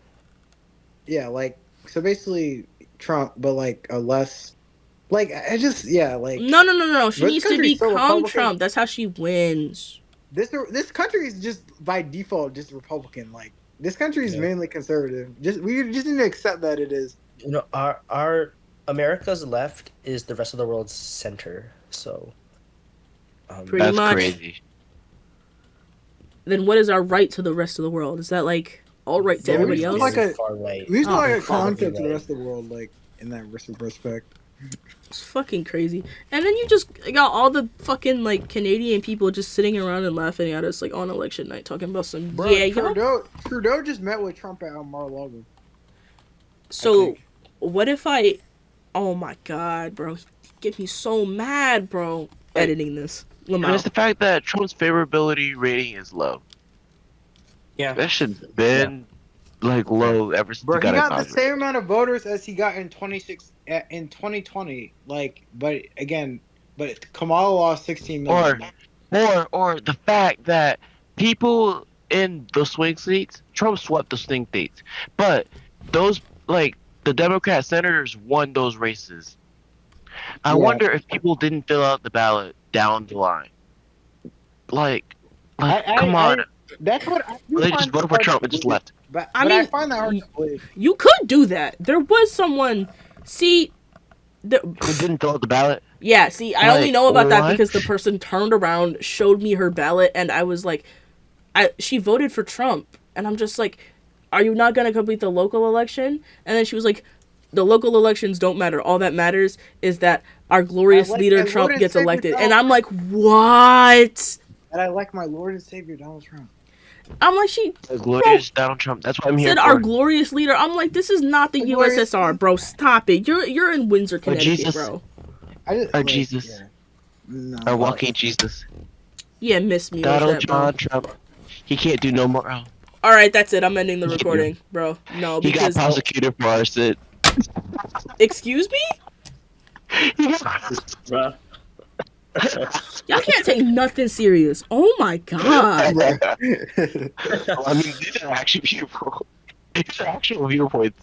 Yeah, like so basically Trump, but like a less, like I just like No. She This needs to country's so become Republican. Trump. That's how she wins. this country is just by default just Republican. Like this country is Yeah. mainly conservative. We just need to accept that it is. You know, our America's left is the rest of the world's center. So. Pretty That's much. crazy. Then what is our right to the rest of the world? Is that like all right to Yeah, everybody we else? just like a- far right. We just Oh, like a fuck. concept to the rest of the world, like in that respect. It's fucking crazy. And then you just got all the fucking like Canadian people just sitting around and laughing at us like on election night talking about some Bro, yeah. You know? Trudeau just met with Trump at Mar-a-Lago. So think. what if I? Oh my god, bro! You get me so mad, bro. Editing this. And Lamau. it's the fact that Trump's favorability rating is low. Yeah. That should been like low ever since Bro, he he got got the inaugurated. same amount of voters as he got in 2020. Like, but Kamala lost 16 million. Or the fact that people in the swing states, Trump swept the swing states, but those like the Democrat senators won those races. I Yeah. wonder if people didn't fill out the ballot down the line. Like, come on. That's what I do They find just voted for hard Trump to and just believe. left. But I I mean, find that hard to believe. You could do that. There was someone. See, Who didn't fill out the ballot? yeah. See, I only Like, know about that what? because the person turned around, showed me her ballot, and I was like, she voted for Trump, and I'm just like, are you not gonna complete the local election? And then she was like, the local elections don't matter. All that matters is that our glorious I like leader my Trump Lord and gets Savior elected. Donald And I'm like, what? And I like my Lord and Savior Donald Trump. I'm like, she The glorious Donald Trump. That's what I'm here said for. our glorious leader. I'm like, this is not the The glorious- USSR, bro. Stop it. You're in Windsor, Connecticut, Jesus. bro. I just, Our like, Jesus. yeah. No. Our walking Jesus. Yeah, miss me. with Donald that, bro. John Trump. He can't do no more. Oh, All right, that's it. I'm ending the recording, bro. No, he got because prosecuted for arson. excuse me, He got- Bruh. y'all can't take nothing serious. Oh my god. I mean, these are actually beautiful. These are actual viewpoints.